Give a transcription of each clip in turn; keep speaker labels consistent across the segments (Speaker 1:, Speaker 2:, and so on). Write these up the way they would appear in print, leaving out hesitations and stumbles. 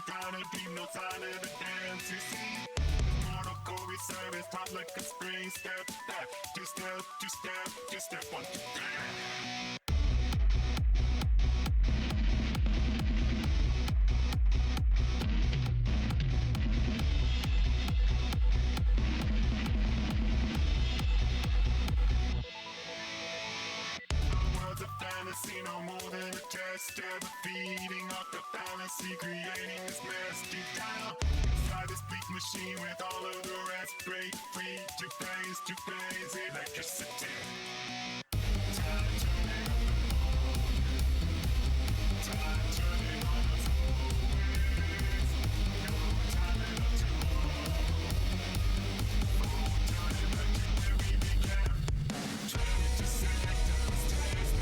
Speaker 1: insanity, no sign of the dance. You see, mortal Corey service, pop like a spring. Step back, two step, two step, two step, one, two, three. Fantasy, no more than a test. Ever feeding off the fallacy, creating this mess deep down inside this bleak machine with all of the rest. Break free, two phase electricity. Time turning up the voltage. Time turning on us always. No time left to hold. Turning back to where we began. Trying to select us, test.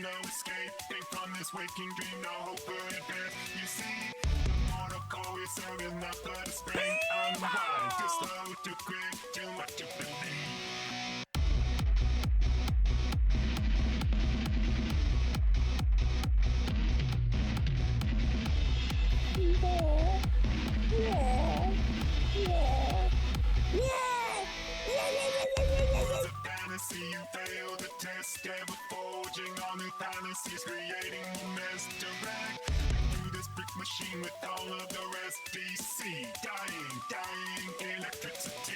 Speaker 1: No escaping from this waking dream, no hope for advance. You see, the mortal core is serving not but a spring. Unwind, too slow, too quick, too much to believe. See you fail the test, ever forging all new fantasies, creating more mess direct through this brick machine with all of the rest. DC, dying, electricity.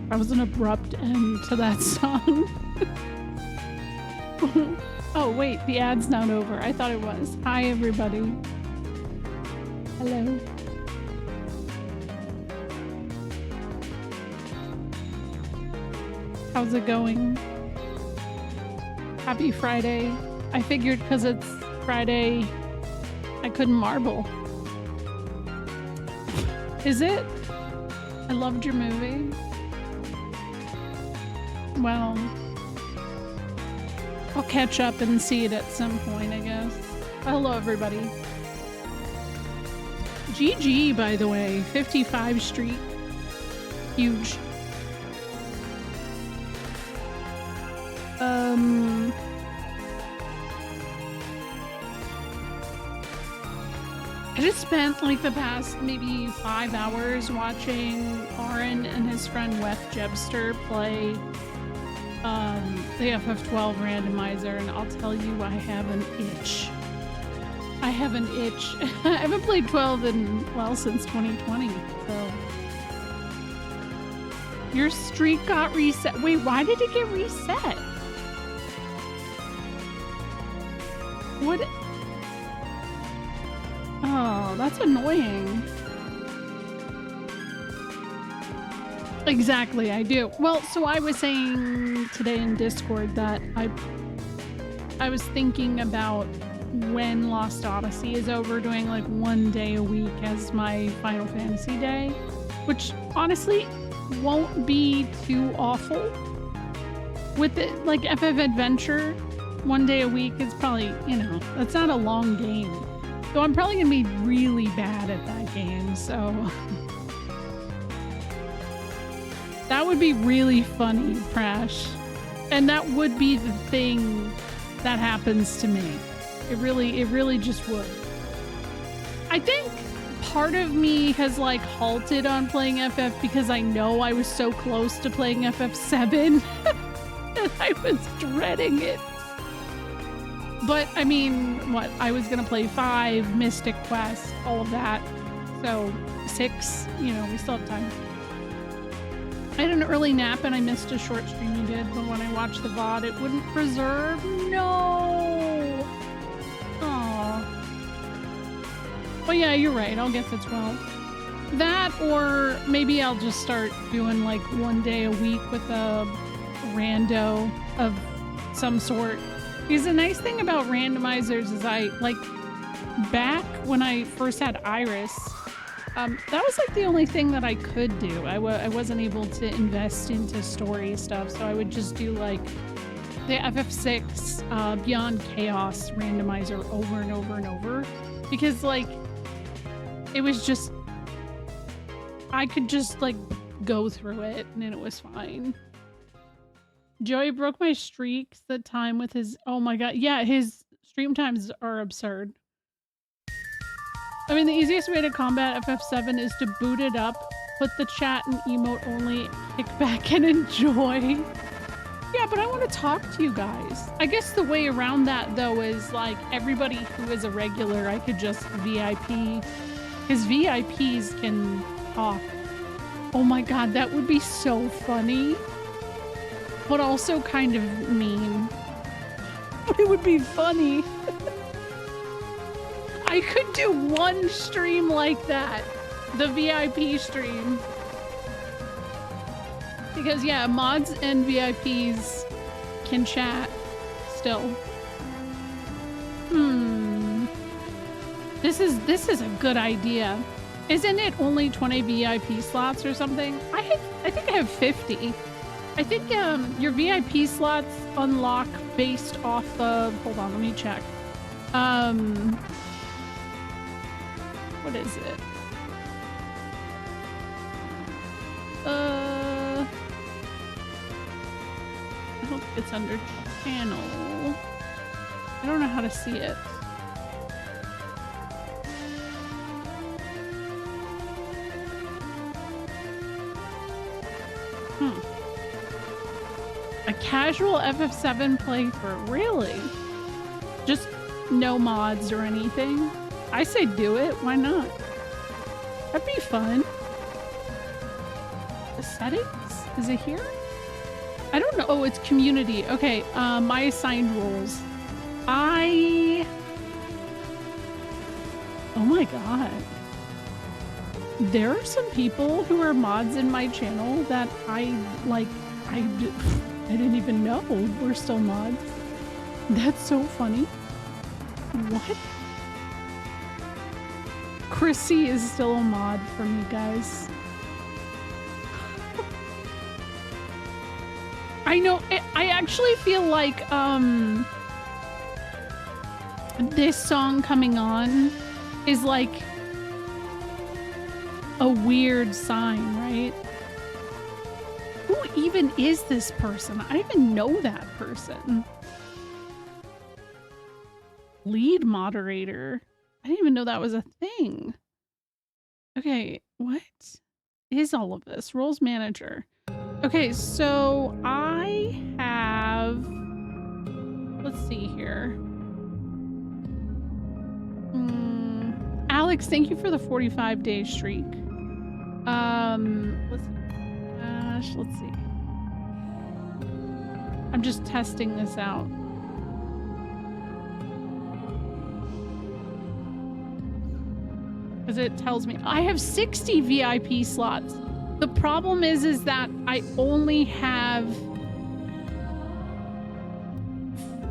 Speaker 2: That was an abrupt end to that song. Oh wait, the ad's not over. I thought it was. Hi everybody. Hello. How's it going? Happy Friday. I figured because it's Friday, I couldn't marble. Is it? I loved your movie. Well, I'll catch up and see it at some point, I guess. Hello, everybody. GG, by the way. 55 Street. Huge. I just spent like the past maybe 5 hours watching Aaron and his friend Weth Jebster play the FF12 randomizer, and I'll tell you, I have an itch. I have an itch. I haven't played 12 in, well, since 2020, so. Your streak got reset. Wait, why did it get reset? What? Oh, that's annoying. Exactly, I do. Well, so I was saying today in Discord that I was thinking about when Lost Odyssey is over, doing like 1 day a week as my Final Fantasy day, which honestly won't be too awful. With it, like FF Adventure, 1 day a week is probably, you know, that's not a long game. So I'm probably gonna be really bad at that game, so that would be really funny, Prash. And that would be the thing that happens to me. It really just would. I think part of me has like halted on playing FF because I know I was so close to playing FF7 and I was dreading it. But I mean, what? I was gonna play 5, Mystic Quest, all of that. So 6, you know, we still have time. I had an early nap and I missed a short stream you did, but when I watched the VOD, it wouldn't preserve. No! Aww. Well, yeah, you're right. I'll get to 12. That, or maybe I'll just start doing like 1 day a week with a rando of some sort. Because the nice thing about randomizers is I, like, back when I first had Iris, that was like the only thing that I could do. I wasn't able to invest into story stuff, so I would just do like the FF6 Beyond Chaos randomizer over and over and over, because like it was just, I could just like go through it and it was fine. Joey broke my streaks that time with his, oh my god, yeah, his stream times are absurd. I mean, the easiest way to combat FF7 is to boot it up, put the chat in emote only, kick back and enjoy. Yeah, but I want to talk to you guys. I guess the way around that, though, is like everybody who is a regular, I could just VIP. Because VIPs can talk. Oh my god, that would be so funny. But also kind of mean. But it would be funny. I could do one stream like that. The VIP stream. Because yeah, mods and VIPs can chat still. This is a good idea. Isn't it only 20 VIP slots or something? I think I have 50. I think your VIP slots unlock based off of, hold on, let me check. What is it? I don't think it's under channel. I don't know how to see it. A casual FF7 playthrough, really? Just no mods or anything? I say do it, why not? That'd be fun. The settings? Is it here? I don't know. Oh, it's community. Okay, my assigned roles. Oh my god. There are some people who are mods in my channel that I didn't even know were still mods. That's so funny. What? Chrissy is still a mod for me, guys. I know, I actually feel like this song coming on is like a weird sign, right? Who even is this person? I don't even know that person. Lead moderator. I didn't even know that was a thing. Okay, what is all of this? Roles manager. Okay, so I have, let's see here. Alex, thank you for the 45-day streak. Let's see. I'm just testing this out. Because it tells me I have 60 VIP slots. The problem is that I only have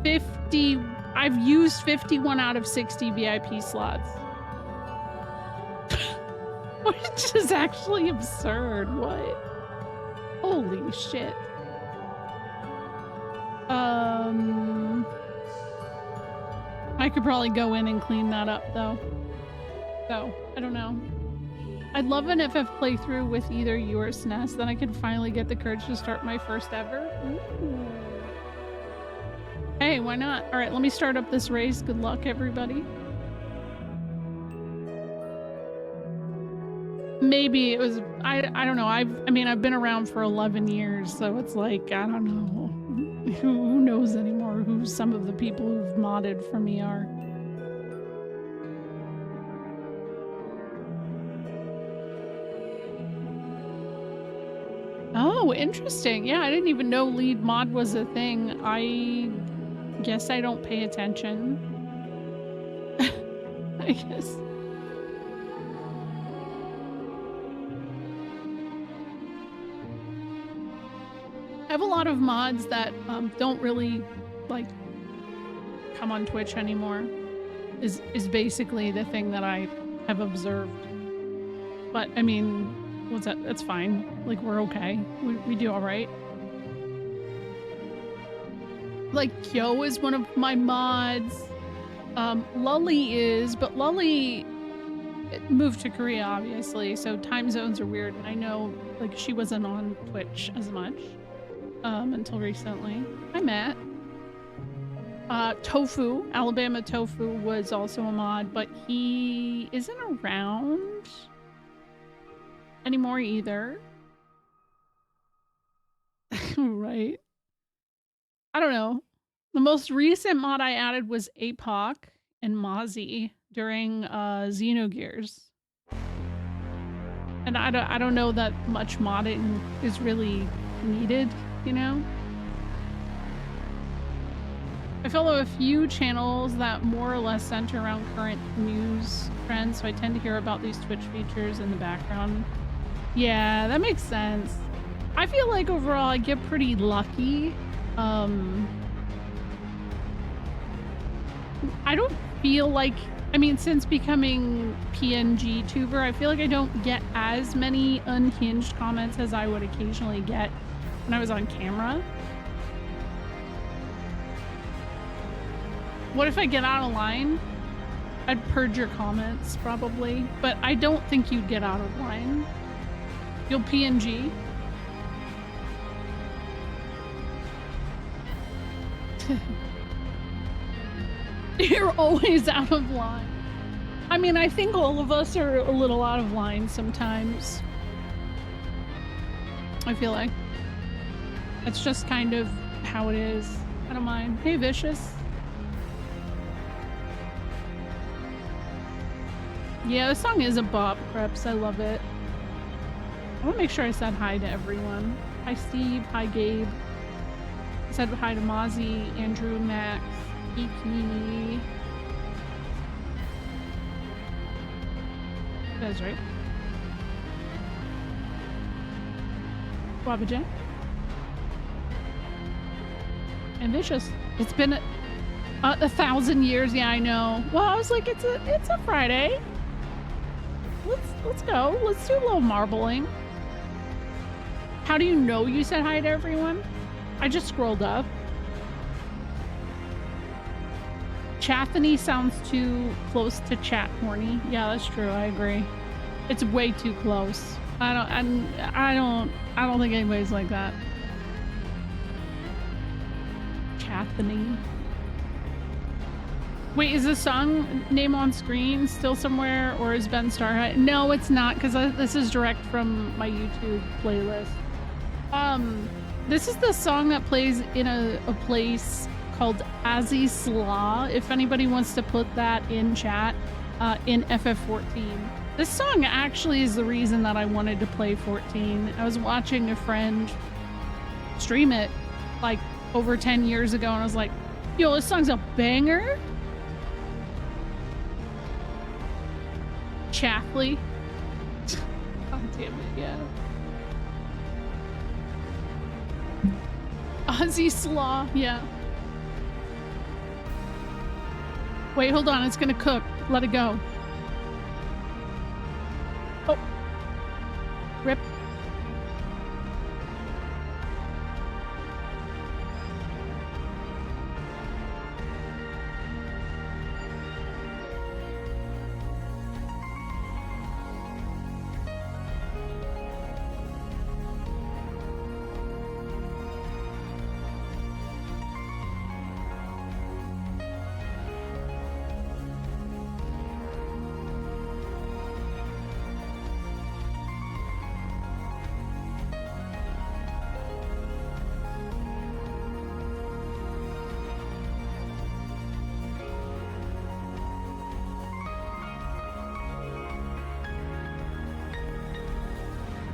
Speaker 2: 50. I've used 51 out of 60 VIP slots. Which is actually absurd. What? Holy shit. I could probably go in and clean that up though. So, I don't know. I'd love an FF playthrough with either you or SNES, then I could finally get the courage to start my first ever. Ooh. Hey, why not? Alright, let me start up this race. Good luck, everybody. Maybe it was, I don't know. I mean, I've been around for 11 years, so it's like, I don't know. Who knows anymore who some of the people who've modded for me are. Oh, interesting. Yeah, I didn't even know lead mod was a thing. I guess I don't pay attention. I guess. I have a lot of mods that don't really like come on Twitch anymore. Is basically the thing that I have observed. But I mean, what's that? That's fine. Like, we're okay. We do all right. Like, Kyo is one of my mods. Lully is, but Lully moved to Korea, obviously, so time zones are weird. And I know, like, she wasn't on Twitch as much until recently. Hi, Matt. Tofu, Alabama Tofu was also a mod, but he isn't around anymore either. Right. I don't know. The most recent mod I added was APOC and Mozzie during Xenogears. And I don't know that much modding is really needed, you know? I follow a few channels that more or less center around current news trends, so I tend to hear about these Twitch features in the background. Yeah, that makes sense. I feel like overall I get pretty lucky. I don't feel like, I mean, since becoming PNG tuber, I feel like I don't get as many unhinged comments as I would occasionally get when I was on camera. What if I get out of line? I'd purge your comments, probably. But I don't think you'd get out of line. You'll PNG. You're always out of line. I mean, I think all of us are a little out of line sometimes. I feel like. That's just kind of how it is. I don't mind. Hey, Vicious. Yeah, this song is a bop, Preps. I love it. I want to make sure I said hi to everyone. Hi, Steve. Hi, Gabe. I said hi to Mozzie, Andrew, Max, Iki. That's right. Baba J. And Vicious. It's been 1,000 years. Yeah, I know. Well, I was like, it's a Friday. Let's go. Let's do a little marbling. How do you know you said hi to everyone? I just scrolled up. Chathany sounds too close to chat horny. Yeah, that's true. I agree. It's way too close. I don't think anybody's like that. Chathany. Wait, is the song name on screen still somewhere, or is Ben Starhigh? No, it's not, because this is direct from my YouTube playlist. This is the song that plays in a place called Azzy Slaw, if anybody wants to put that in chat, in FF14. This song actually is the reason that I wanted to play 14. I was watching a friend stream it, like, over 10 years ago, and I was like, yo, this song's a banger. Chaffley. God damn it, yeah. Ozzy Slaw, yeah. Wait, hold on. It's gonna cook. Let it go. Oh. Rip.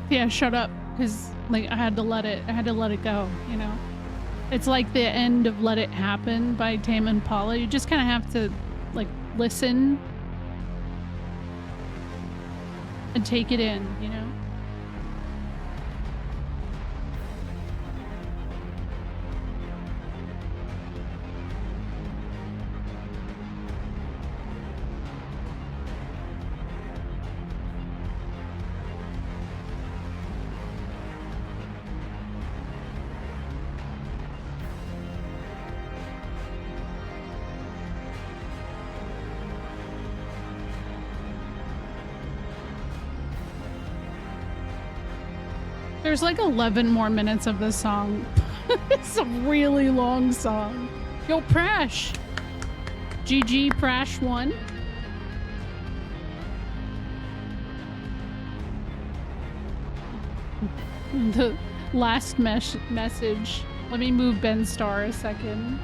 Speaker 2: Yeah, shut up. Because, like, I had to let it go, you know? It's like the end of Let It Happen by Tame Impala. You just kind of have to, like, listen and take it in, you know? There's like 11 more minutes of this song. It's a really long song. Yo, Prash! GG Prash 1. The last message. Let me move Ben Star a second.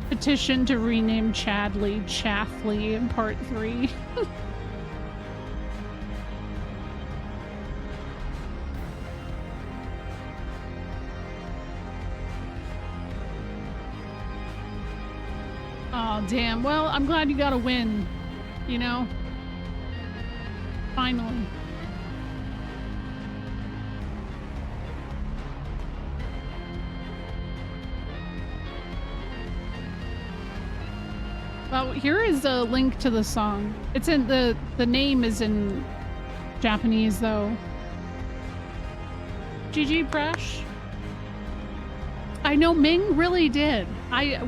Speaker 2: Petition to rename Chadley Chaffley in part 3. Oh, damn. Well, I'm glad you got a win, you know? Finally. Well, here is a link to the song. It's in the name is in Japanese though. GG Prash. I know Ming really did.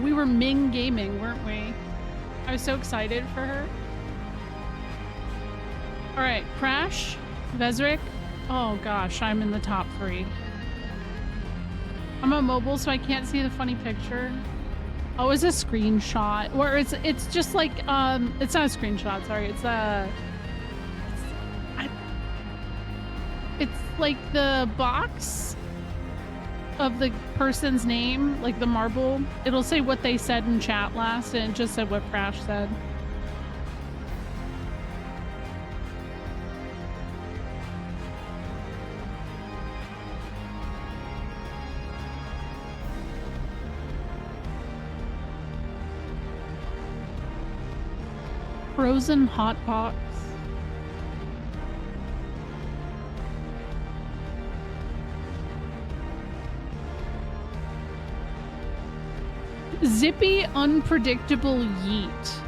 Speaker 2: We were Ming gaming, weren't we? I was so excited for her. All right, Prash, Vezrik. Oh gosh, I'm in the top 3. I'm on mobile, so I can't see the funny picture. Oh, it's a screenshot, or it's just like it's not a screenshot. Sorry, it's like the box of the person's name, like the marble. It'll say what they said in chat last, and it just said what Prash said. Frozen hot box. Zippy unpredictable yeet.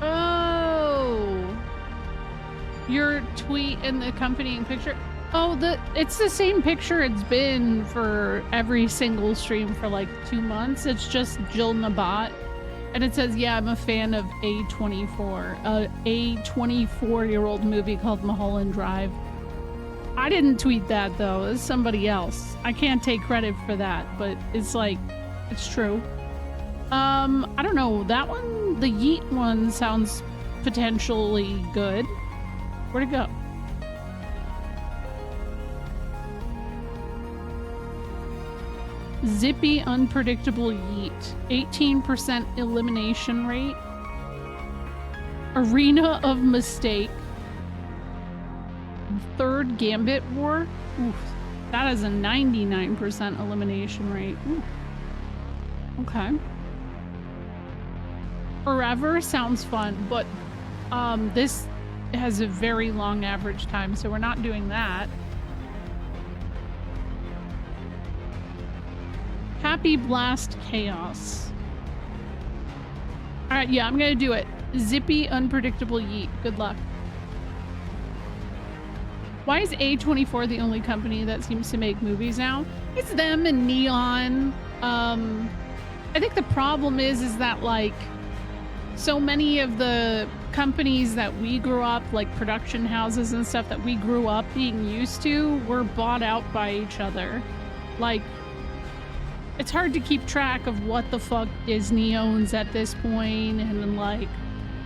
Speaker 2: Oh, your tweet and the accompanying picture. Oh, it's the same picture it's been for every single stream for like 2 months. It's just Jill Nabat. And it says, yeah, I'm a fan of A24, a 24-year-old movie called Mulholland Drive. I didn't tweet that, though. It's somebody else. I can't take credit for that, but it's like, it's true. I don't know. That one, the yeet one, sounds potentially good. Where'd it go? Zippy unpredictable yeet. 18% elimination rate. Arena of mistake. Third gambit war. Oof, that is a 99% elimination rate. Ooh. Okay. Forever sounds fun, but this has a very long average time, so we're not doing that. Happy Blast Chaos. All right, yeah, I'm gonna do it. Zippy Unpredictable Yeet. Good luck. Why is A24 the only company that seems to make movies now? It's them and Neon. I think the problem is that like so many of the companies that we grew up, like production houses and stuff that we grew up being used to, were bought out by each other. Like, it's hard to keep track of what the fuck Disney owns at this point, and then like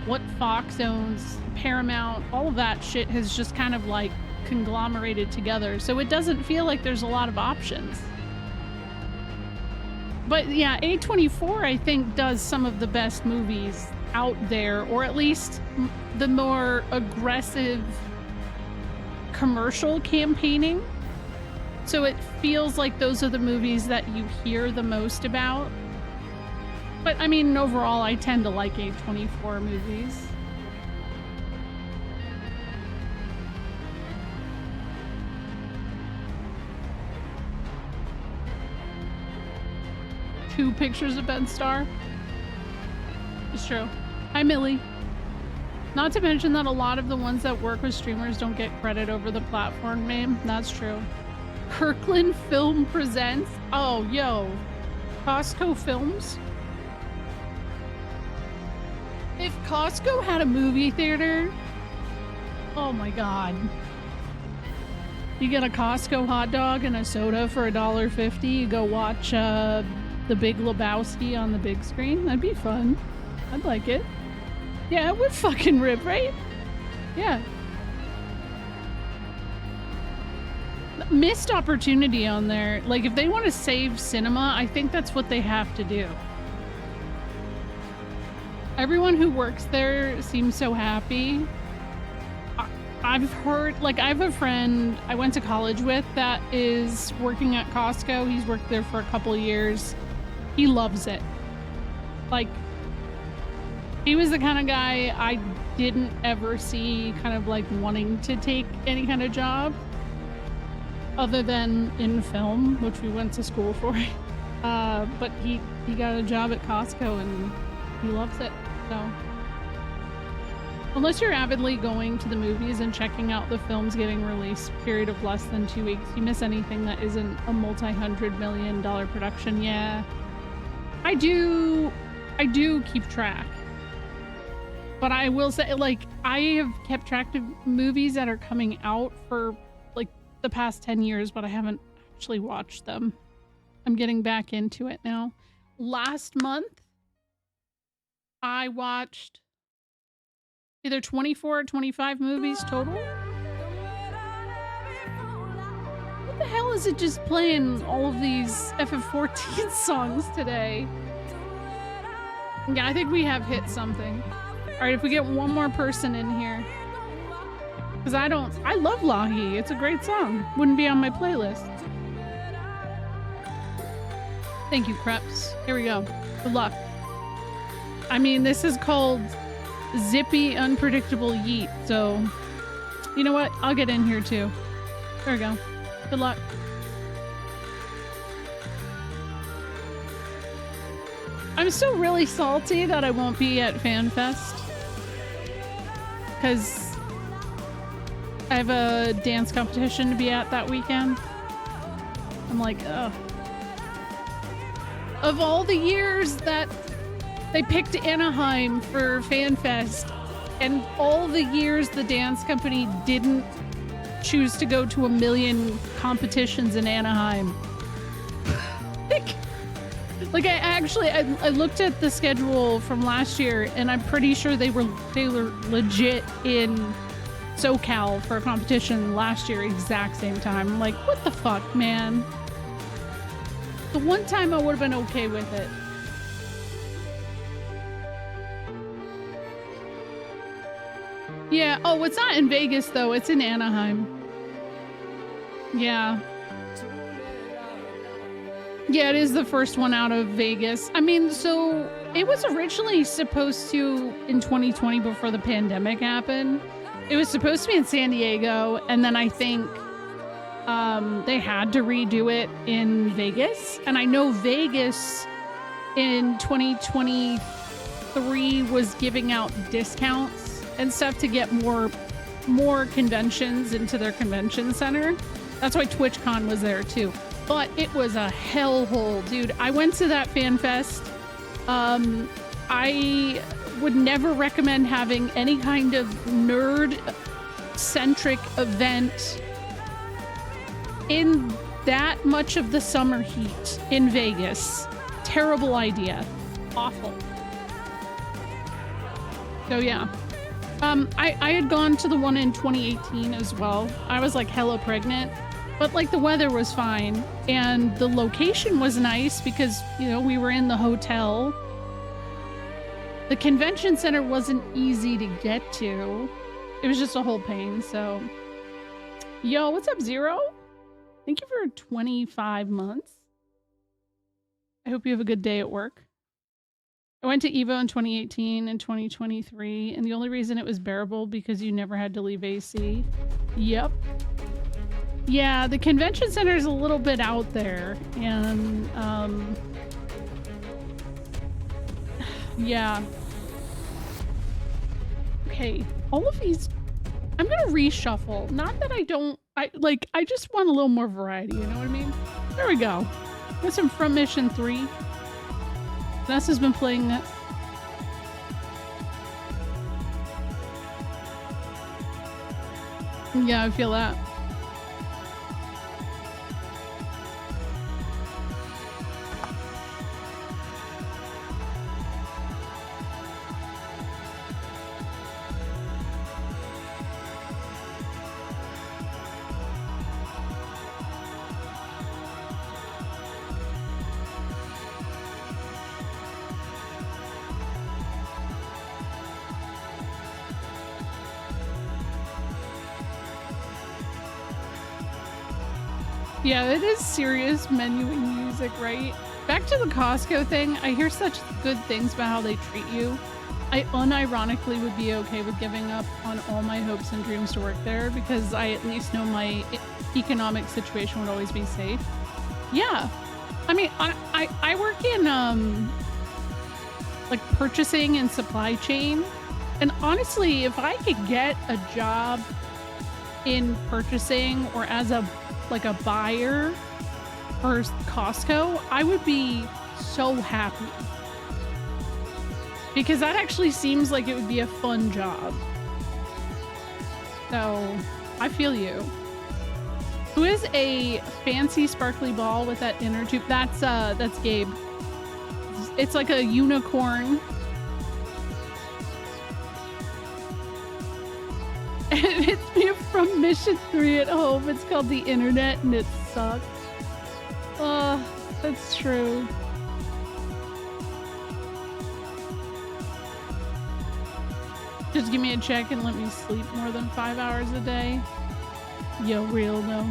Speaker 2: what Fox owns, Paramount, all of that shit has just kind of like conglomerated together. So it doesn't feel like there's a lot of options. But yeah, A24 I think does some of the best movies out there, or at least the more aggressive commercial campaigning. So it feels like those are the movies that you hear the most about. But I mean, overall, I tend to like A24 movies. Two pictures of Ben Starr. It's true. Hi, Millie. Not to mention that a lot of the ones that work with streamers don't get credit over the platform name. That's true. Kirkland Film Presents. Oh, yo. Costco Films. If Costco had a movie theater, oh my god. You get a Costco hot dog and a soda for $1.50. You go watch The Big Lebowski on the big screen. That'd be fun. I'd like it. Yeah, it would fucking rip, right? Yeah. Missed opportunity on there. Like, if they want to save cinema, I think that's what they have to do. Everyone who works there seems so happy. I've heard, like, I have a friend I went to college with that is working at Costco. He's worked there for a couple years. He loves it. Like, he was the kind of guy I didn't ever see kind of like wanting to take any kind of job other than in film, which we went to school for. But he got a job at Costco and he loves it. So unless you're avidly going to the movies and checking out the films getting released period of less than 2 weeks, you miss anything that isn't a multi-$100 million production. Yeah, I do keep track. But I will say, like, I have kept track of movies that are coming out for, like, the past 10 years, but I haven't actually watched them. I'm getting back into it now. Last month, I watched either 24 or 25 movies total. What the hell is it just playing all of these FF14 songs today? Yeah, I think we have hit something. All right, if we get one more person in here. Because I love Lahi. It's a great song. Wouldn't be on my playlist. Thank you, Kreps. Here we go. Good luck. I mean, this is called Zippy Unpredictable Yeet. So, you know what? I'll get in here too. There we go. Good luck. I'm still really salty that I won't be at FanFest. Because I have a dance competition to be at that weekend. I'm like, ugh. Of all the years that they picked Anaheim for FanFest, and all the years the dance company didn't choose to go to a million competitions in Anaheim. Like I looked at the schedule from last year, and I'm pretty sure they were legit in SoCal for a competition last year, exact same time. I'm like, what the fuck, man? The one time I would have been okay with it. Yeah. Oh, it's not in Vegas though. It's in Anaheim. Yeah. Yeah, it is the first one out of Vegas. I mean, so it was originally supposed to, in 2020, before the pandemic happened, it was supposed to be in San Diego, and then I think they had to redo it in Vegas. And I know Vegas in 2023 was giving out discounts and stuff to get more conventions into their convention center. That's why TwitchCon was there too. But it was a hellhole, dude. I went to that fan fest. I would never recommend having any kind of nerd-centric event in that much of the summer heat in Vegas. Terrible idea. Awful. So yeah. I had gone to the one in 2018 as well. I was like hella pregnant, but like the weather was fine and the location was nice because, you know, we were in the hotel. The convention center wasn't easy to get to. It was just a whole pain, so. Yo, what's up, Zero? Thank you for 25 months. I hope you have a good day at work. I went to EVO in 2018 and 2023, and the only reason it was bearable because you never had to leave AC. Yep. Yeah, the convention center is a little bit out there, and yeah. Okay, all of these, I'm gonna reshuffle. Not that I just want a little more variety, you know what I mean? There we go. Got some From Mission 3. Ness has been playing that. Yeah, I feel that. Yeah, it is serious menuing music, right? Back to the Costco thing, I hear such good things about how they treat you. I unironically would be okay with giving up on all my hopes and dreams to work there because I at least know my economic situation would always be safe. Yeah. I mean, I work in, like purchasing and supply chain. And honestly, if I could get a job in purchasing or as a buyer for Costco, I would be so happy because that actually seems like it would be a fun job. So I feel you. Who is a fancy sparkly ball with that inner tube? That's Gabe. It's like a unicorn. And it's me from Mission 3 at home. It's called the internet and it sucks. That's true. Just give me a check and let me sleep more than 5 hours a day. Yo, real though.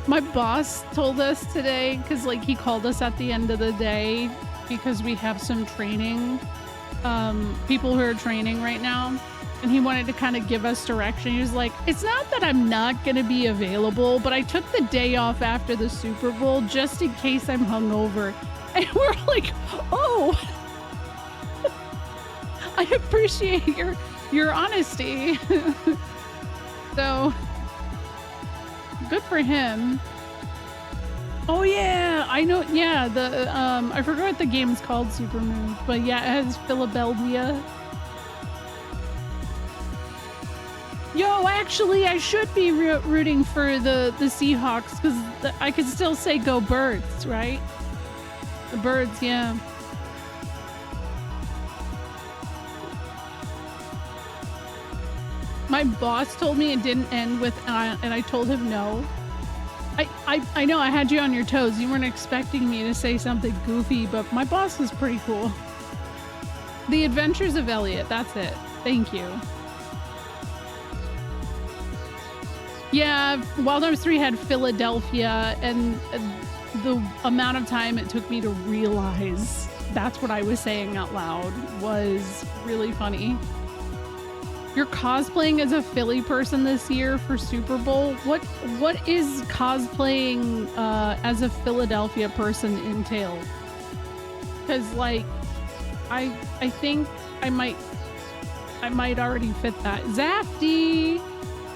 Speaker 2: My boss told us today, because like he called us at the end of the day because we have some training, people who are training right now. And he wanted to kind of give us direction. He was like, it's not that I'm not going to be available, but I took the day off after the Super Bowl just in case I'm hungover. And we're like, oh, I appreciate your honesty. So good for him. Oh yeah, I know. Yeah, the I forgot what the game is called, Supermoon, but yeah, it has Philadelphia. Yo, actually, I should be rooting for the Seahawks because I could still say go Birds, right? The Birds, yeah. My boss told me it didn't end with, and I told him no. I know I had you on your toes. You weren't expecting me to say something goofy, but my boss was pretty cool. The Adventures of Elliot, that's it. Thank you. Yeah, Wild Arms 3 had Philadelphia, and the amount of time it took me to realize that's what I was saying out loud was really funny. You're cosplaying as a Philly person this year for Super Bowl? What is cosplaying as a Philadelphia person entail? Because like I think I might already fit that. Zafty!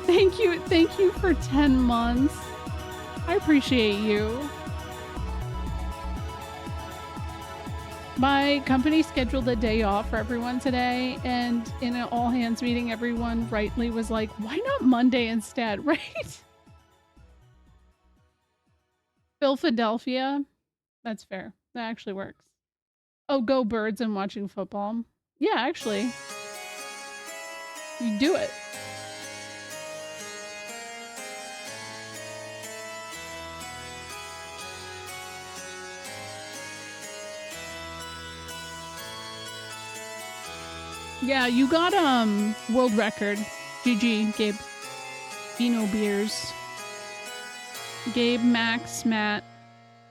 Speaker 2: Thank you for 10 months. I appreciate you. My company scheduled a day off for everyone today, and in an all-hands meeting, everyone rightly was like, why not Monday instead, right? Philadelphia? That's fair. That actually works. Oh, go Birds and watching football. Yeah, actually. You do it. Yeah, you got world record. GG, Gabe. Vino beers. Gabe, Max, Matt,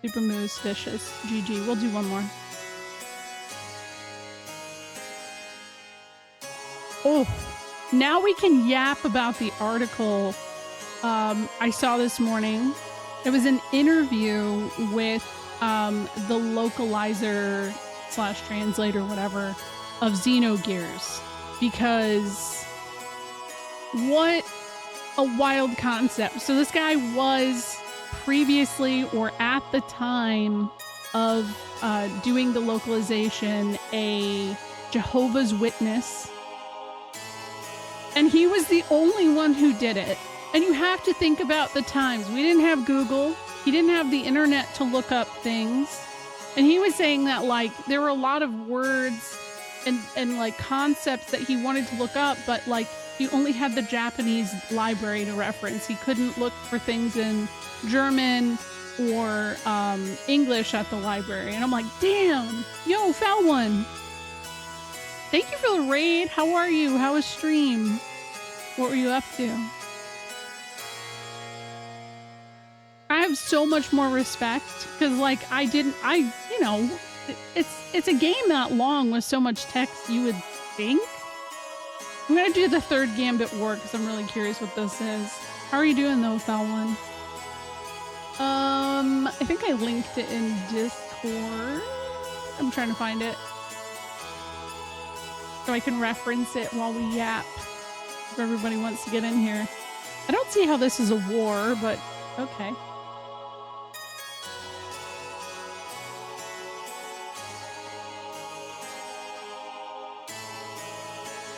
Speaker 2: Super Moose, Vicious. GG. We'll do one more. Oh, now we can yap about the article I saw this morning. It was an interview with the localizer / translator, whatever, of Xenogears, because what a wild concept. So this guy was previously, or at the time of doing the localization, a Jehovah's Witness, and he was the only one who did it. And you have to think about the times. We didn't have Google. He didn't have the internet to look up things. And he was saying that like there were a lot of words and like concepts that he wanted to look up, but like he only had the Japanese library to reference. He couldn't look for things in German or English at the library. And I'm like, damn, yo, foul one. Thank you for the raid. How are you? How was stream? What were you up to? I have so much more respect because like you know, it's a game that long with so much text, you would think. I'm gonna do the third Gambit War because I'm really curious what this is. How are you doing though, foul one? I think I linked it in Discord. I'm trying to find it so I can reference it while we yap if everybody wants to get in here. I don't see how this is a war, but okay.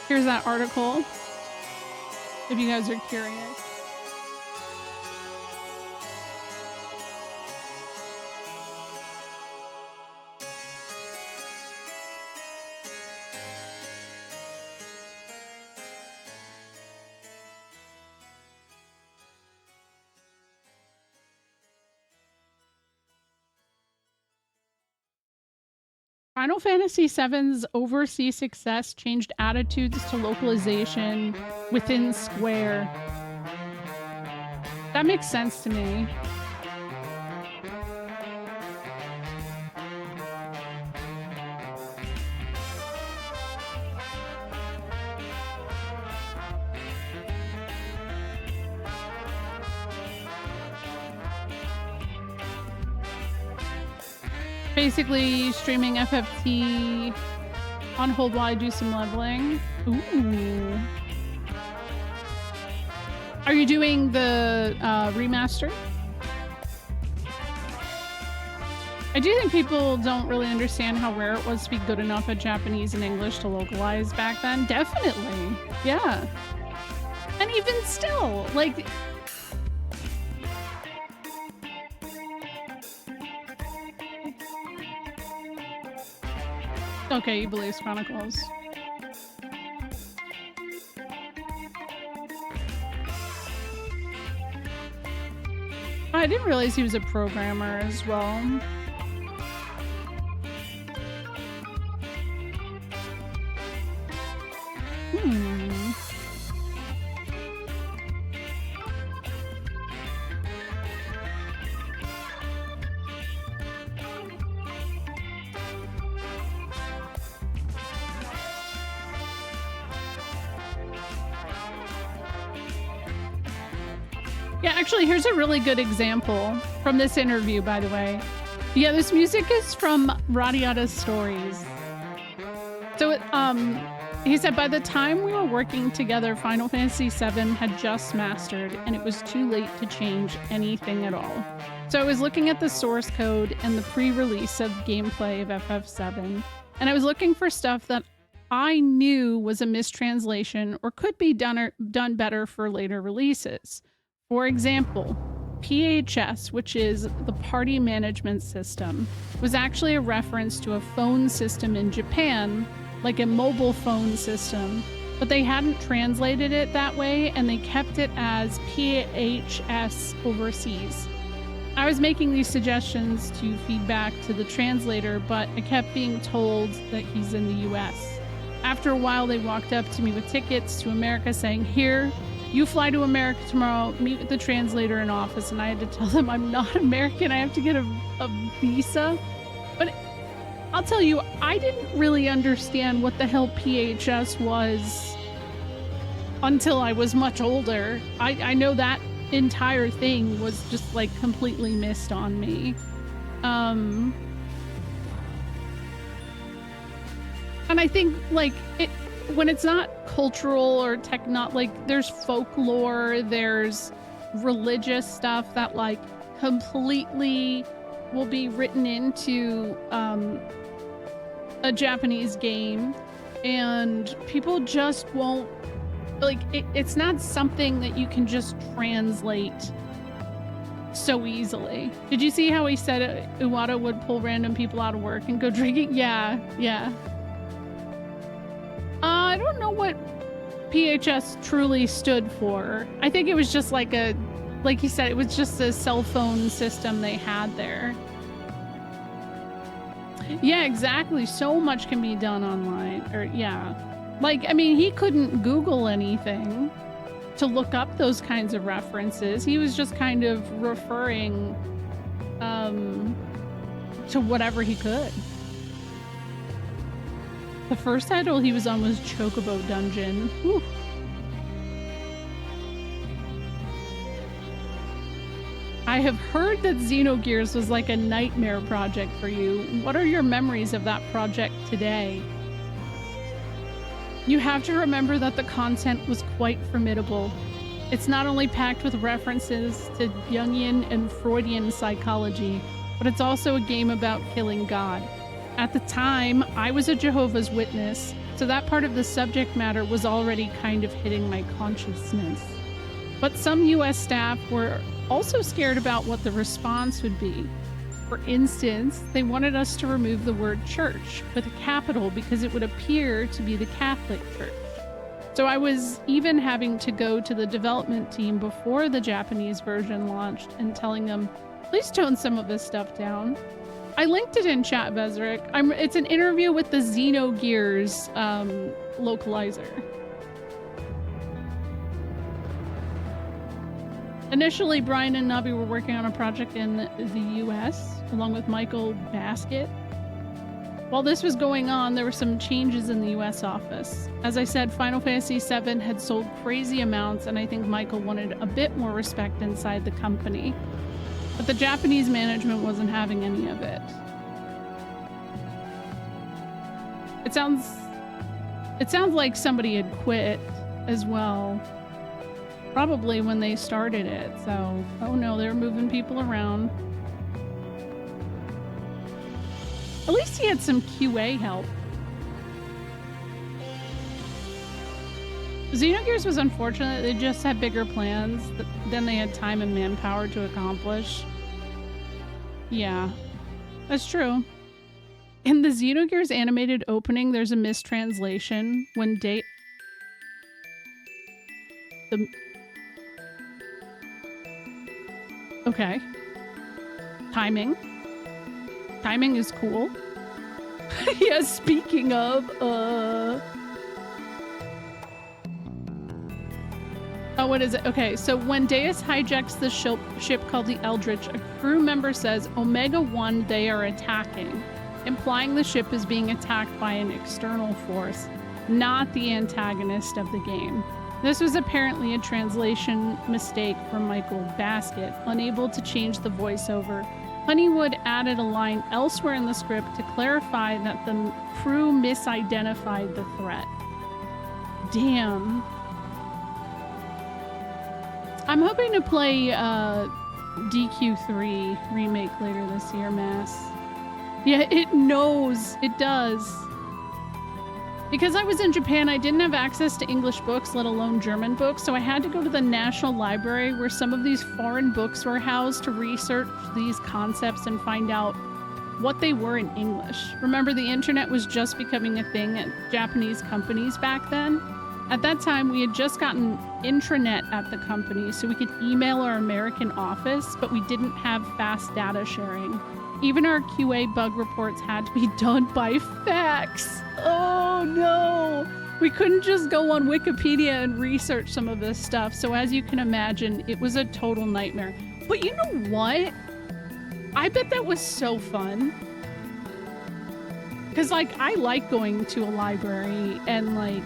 Speaker 2: Here's that article, if you guys are curious. Final Fantasy VII's overseas success changed attitudes to localization within Square. That makes sense to me. Basically, streaming FFT on hold while I do some leveling. Ooh. Are you doing the remaster? I do think people don't really understand how rare it was to be good enough at Japanese and English to localize back then. Definitely. Yeah. And even still, like... Okay, you believe Chronicles. I didn't realize he was a programmer as well. Yeah, actually, here's a really good example from this interview, by the way. Yeah, this music is from Radiata's Stories. So, he said, by the time we were working together, Final Fantasy VII had just mastered, and it was too late to change anything at all. So I was looking at the source code and the pre-release of gameplay of FF7, and I was looking for stuff that I knew was a mistranslation or could be done better for later releases. For example, PHS, which is the party management system, was actually a reference to a phone system in Japan, like a mobile phone system, but they hadn't translated it that way and they kept it as PHS overseas. I was making these suggestions to feedback to the translator, but I kept being told that he's in the US. After a while, they walked up to me with tickets to America saying, "Here, you fly to America tomorrow, meet with the translator in office," and I had to tell them I'm not American, I have to get a visa. But I'll tell you, I didn't really understand what the hell PHS was until I was much older. I know that entire thing was just like completely missed on me. And I think like when it's not cultural or like there's folklore, there's religious stuff that like completely will be written into a Japanese game, and people just won't like it's not something that you can just translate so easily. Did you see how he said Iwata would pull random people out of work and go drinking? Yeah. I don't know what PHS truly stood for. I think it was just like he said, it was just a cell phone system they had there. Yeah, exactly. So much can be done online. Or yeah. Like, I mean, he couldn't Google anything to look up those kinds of references. He was just kind of referring to whatever he could. The first title he was on was Chocobo Dungeon. Whew. I have heard that Xenogears was like a nightmare project for you. What are your memories of that project today? You have to remember that the content was quite formidable. It's not only packed with references to Jungian and Freudian psychology, but it's also a game about killing God. At the time, I was a Jehovah's Witness, so that part of the subject matter was already kind of hitting my consciousness. But some US staff were also scared about what the response would be. For instance, they wanted us to remove the word church with a capital because it would appear to be the Catholic Church. So I was even having to go to the development team before the Japanese version launched and telling them, please tone some of this stuff down. I linked it in chat, Vezric. It's an interview with the Xenogears localizer. Initially, Brian and Navi were working on a project in the US, along with Michael Baskett. While this was going on, there were some changes in the US office. As I said, Final Fantasy VII had sold crazy amounts, and I think Michael wanted a bit more respect inside the company. But the Japanese management wasn't having any of it. It sounds like somebody had quit as well. Probably when they started it, so... Oh no, they're moving people around. At least he had some QA help. Xenogears was unfortunate. They just had bigger plans than they had time and manpower to accomplish. Yeah, that's true. In the Xenogears animated opening, there's a mistranslation when Okay. Timing. Timing is cool. Yeah, speaking of, Oh, what is it? Okay, so when Deus hijacks the ship called the Eldritch, a crew member says, Omega 1, they are attacking, implying the ship is being attacked by an external force, not the antagonist of the game. This was apparently a translation mistake from Michael Baskett, unable to change the voiceover. Honeywood added a line elsewhere in the script to clarify that the crew misidentified the threat. Damn. I'm hoping to play DQ3 remake later this year, Mass. Yeah, it knows. It does. Because I was in Japan, I didn't have access to English books, let alone German books, so I had to go to the National Library where some of these foreign books were housed to research these concepts and find out what they were in English. Remember, the internet was just becoming a thing at Japanese companies back then. At that time, we had just gotten intranet at the company, so we could email our American office, but we didn't have fast data sharing. Even our QA bug reports had to be done by fax. Oh no! We couldn't just go on Wikipedia and research some of this stuff, so as you can imagine, it was a total nightmare. But you know what? I bet that was so fun. Because, like, I like going to a library and, like,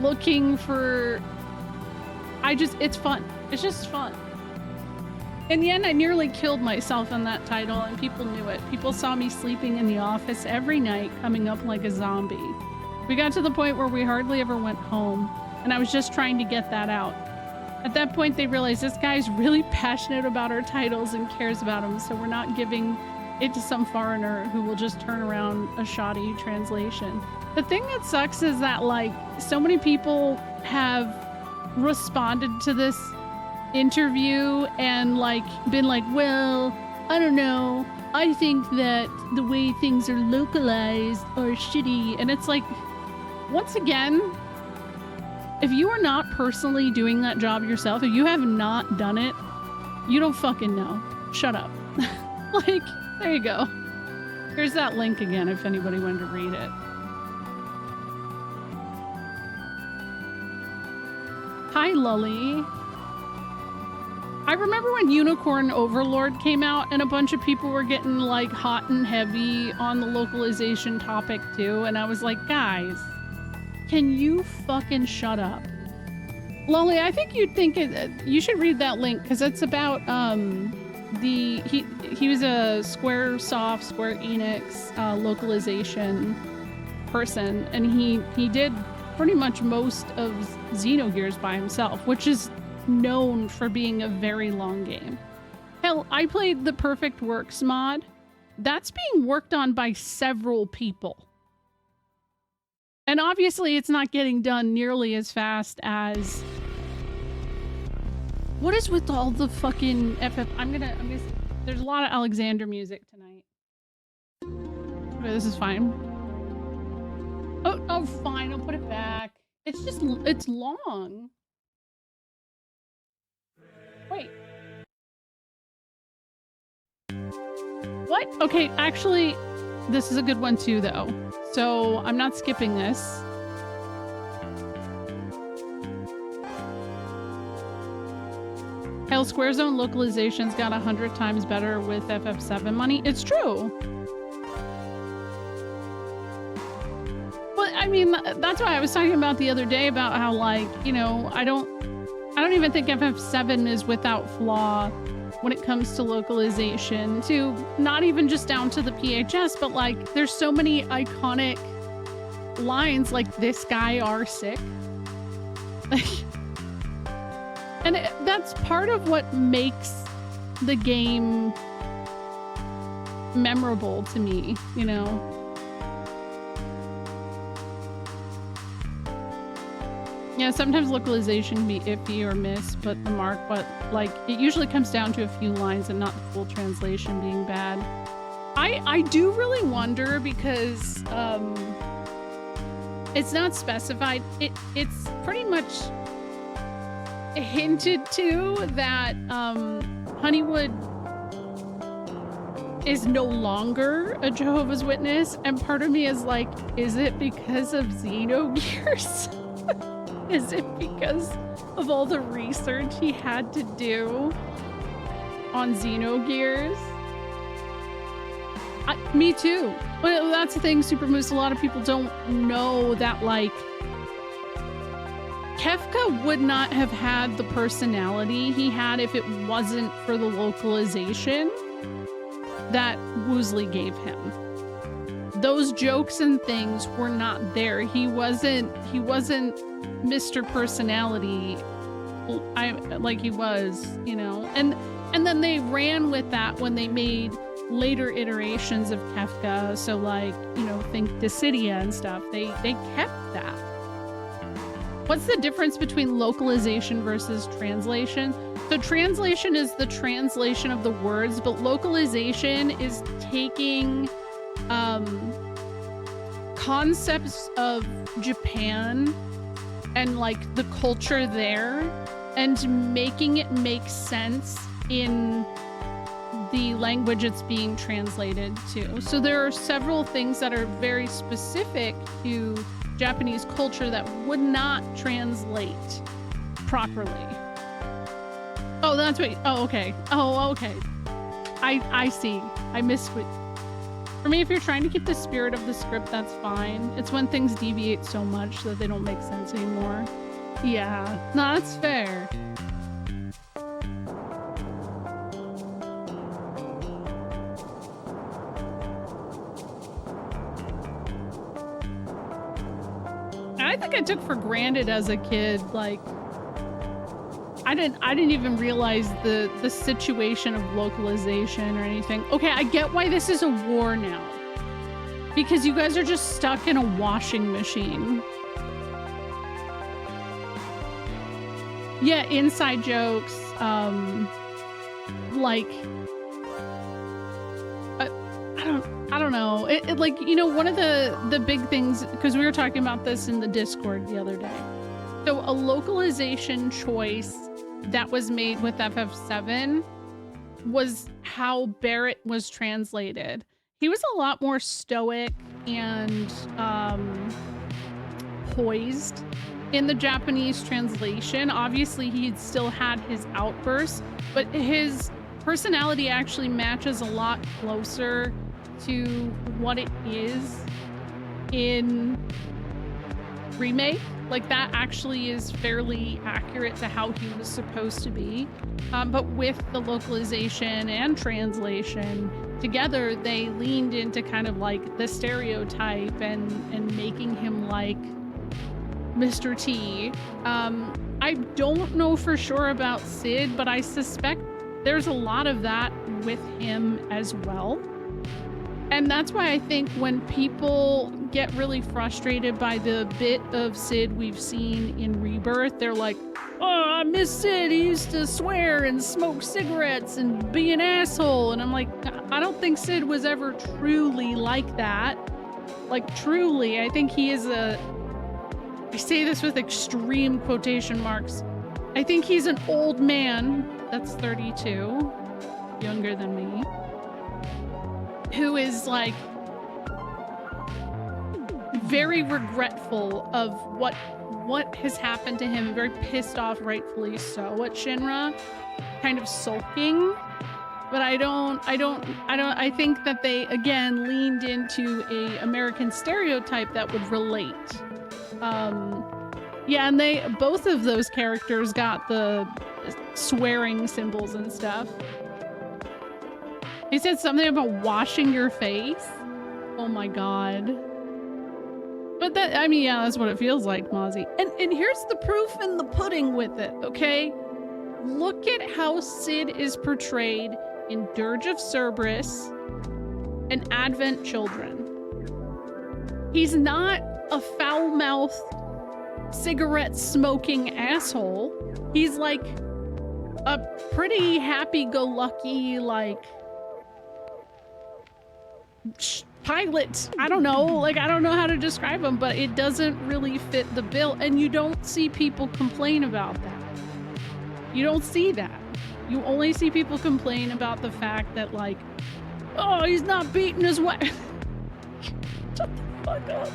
Speaker 2: looking for... it's fun. It's just fun. In the end, I nearly killed myself on that title, and people knew it. People saw me sleeping in the office every night, coming up like a zombie. We got to the point where we hardly ever went home, and I was just trying to get that out. At that point, they realized this guy's really passionate about our titles and cares about them, so we're not giving it to some foreigner who will just turn around a shoddy translation. The thing that sucks is that, like, so many people have responded to this interview and like been like, well, I don't know, I think that the way things are localized are shitty. And it's like, once again, if you are not personally doing that job yourself, if you have not done it, you don't fucking know. Shut up. Like, there you go. Here's that link again if anybody wanted to read it. Hi, Lully. I remember when Unicorn Overlord came out and a bunch of people were getting like hot and heavy on the localization topic too, and I was like, guys, can you fucking shut up? Lolly, I think you should read that link because it's about he was a Square Enix localization person, and he did pretty much most of Xenogears by himself, which is known for being a very long game. Hell, I played the Perfect Works mod. That's being worked on by several people. And obviously it's not getting done nearly as fast as... What is with all the fucking FF... I'm gonna... There's a lot of Alexander music tonight. Okay, this is fine. Oh, fine, I'll put it back. It's long. Wait. What? Okay, actually, this is a good one too, though. So I'm not skipping this. Hell, Square's own localizations got 100 times better with FF7 money. It's true. Well, I mean, that's why I was talking about the other day about how, like, you know, I don't even think FF7 is without flaw when it comes to localization, to not even just down to the PHS, but like there's so many iconic lines like "this guy are sick." And that's part of what makes the game memorable to me, you know? Yeah, sometimes localization can be iffy or miss, but the mark, but like it usually comes down to a few lines and not the full translation being bad. I do really wonder because it's not specified. It's pretty much hinted to that Honeywood is no longer a Jehovah's Witness, and part of me is like, is it because of Xenogears? Is it because of all the research he had to do on Xenogears? Me too. Well, that's the thing, Super Moose. A lot of people don't know that, like, Kefka would not have had the personality he had if it wasn't for the localization that Woosley gave him. Those jokes and things were not there. He wasn't Mr. Personality like he was, you know. And then they ran with that when they made later iterations of Kefka. So like, you know, think Dissidia and stuff. They kept that. What's the difference between localization versus translation? So translation is the translation of the words, but localization is taking concepts of Japan and like the culture there and making it make sense in the language it's being translated to. So there are several things that are very specific to Japanese culture that would not translate properly. Oh, that's what. Oh, okay. Oh, okay. I see. I missed what. For me, if you're trying to keep the spirit of the script, that's fine. It's when things deviate so much that they don't make sense anymore. Yeah, no, that's fair. I think I took for granted as a kid, like, I didn't even realize the situation of localization or anything. Okay, I get why this is a war now. Because you guys are just stuck in a washing machine. Yeah, inside jokes, like, I don't know. It like, you know, one of the big things, because we were talking about this in the Discord the other day. So a localization choice that was made with FF7 was how Barrett was translated. He was a lot more stoic and poised in the Japanese translation. Obviously, he still had his outbursts, but his personality actually matches a lot closer to what it is in remake. Like, that actually is fairly accurate to how he was supposed to be. But with the localization and translation together, they leaned into kind of like the stereotype and making him like Mr. T. I don't know for sure about Sid, but I suspect there's a lot of that with him as well. And that's why I think when people get really frustrated by the bit of Sid we've seen in Rebirth, they're like, oh, I miss Sid. He used to swear and smoke cigarettes and be an asshole. And I'm like, I don't think Sid was ever truly like that. Like, truly. I think he is I say this with extreme quotation marks. I think he's an old man that's 32, younger than me, who is like very regretful of what has happened to him, very pissed off, rightfully so, at Shinra, kind of sulking. But I think that they again leaned into a American stereotype that would relate. Yeah, and both of those characters got the swearing symbols and stuff. He said something about washing your face. Oh my god. But that, I mean, yeah, that's what it feels like, Mozzie. And here's the proof in the pudding with it, okay? Look at how Sid is portrayed in Dirge of Cerberus and Advent Children. He's not a foul-mouthed, cigarette-smoking asshole. He's like a pretty happy-go-lucky, like, pilot. I don't know. Like, I don't know how to describe him, but it doesn't really fit the bill. And you don't see people complain about that. You don't see that. You only see people complain about the fact that, like, oh, he's not beating his wife. Shut the fuck up.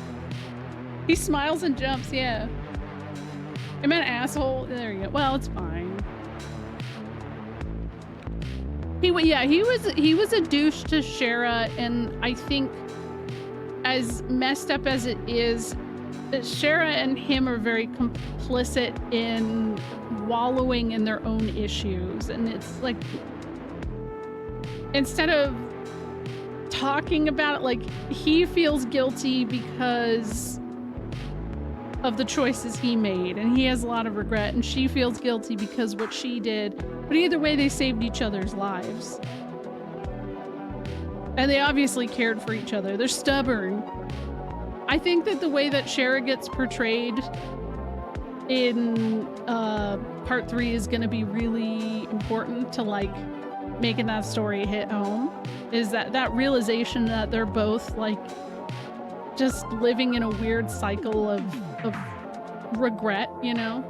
Speaker 2: He smiles and jumps, yeah. I meant asshole. There you go. Well, it's fine. He was a douche to Shara, and I think as messed up as it is, Shara and him are very complicit in wallowing in their own issues, and it's like instead of talking about it, like he feels guilty because of the choices he made and he has a lot of regret, and she feels guilty because what she did, but either way they saved each other's lives and they obviously cared for each other. They're stubborn. I think that the way that Shara gets portrayed in part 3 is going to be really important to like making that story hit home, is that realization that they're both like just living in a weird cycle of regret, you know?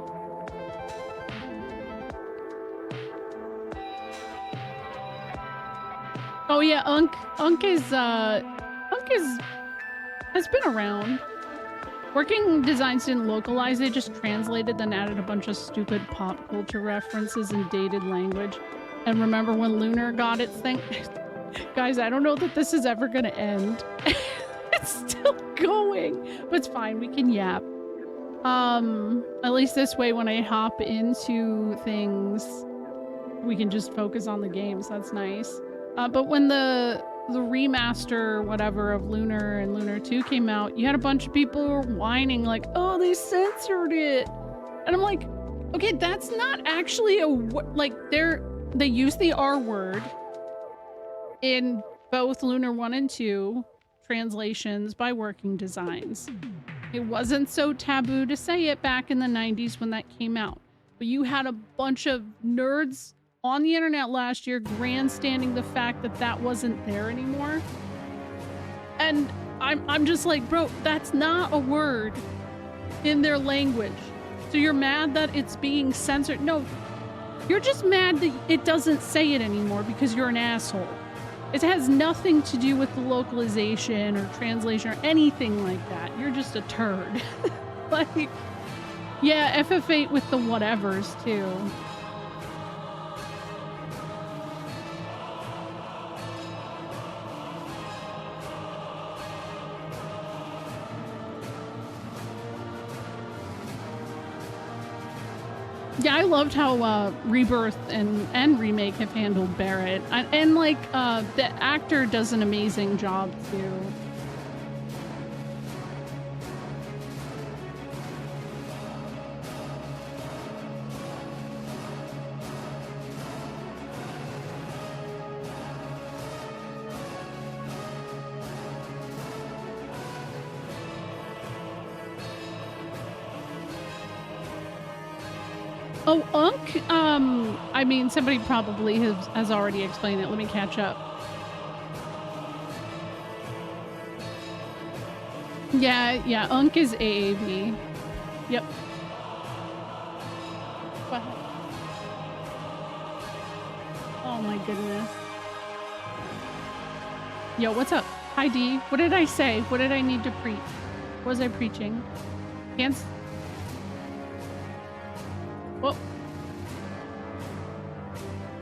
Speaker 2: Oh yeah, Unk has been around. Working Designs didn't localize, they just translated, then added a bunch of stupid pop culture references and dated language. And remember when Lunar got its thing? Guys, I don't know that this is ever gonna end. It's still going, but it's fine, we can yap. At least this way when I hop into things, we can just focus on the games. That's nice. But when the remaster whatever of Lunar and Lunar 2 came out, you had a bunch of people whining like, oh, they censored it. And I'm like, okay, that's not actually a like they use the R word in both Lunar 1 and 2 translations by Working Designs. It wasn't so taboo to say it back in the 90s when that came out. But you had a bunch of nerds on the internet last year grandstanding the fact that that wasn't there anymore. And I'm just like, bro, that's not a word in their language. So you're mad that it's being censored? No, you're just mad that it doesn't say it anymore because you're an asshole. It has nothing to do with the localization or translation or anything like that. You're just a turd. Like, yeah, FF8 with the whatevers too. Yeah, I loved how Rebirth and Remake have handled Barrett. And like, the actor does an amazing job, too. Oh, Unk? I mean, somebody probably has already explained it. Let me catch up. Yeah, Unk is AAV. Yep. Wow. Oh my goodness. Yo, what's up? Hi, D. What did I say? What did I need to preach? What was I preaching? Can't... Well,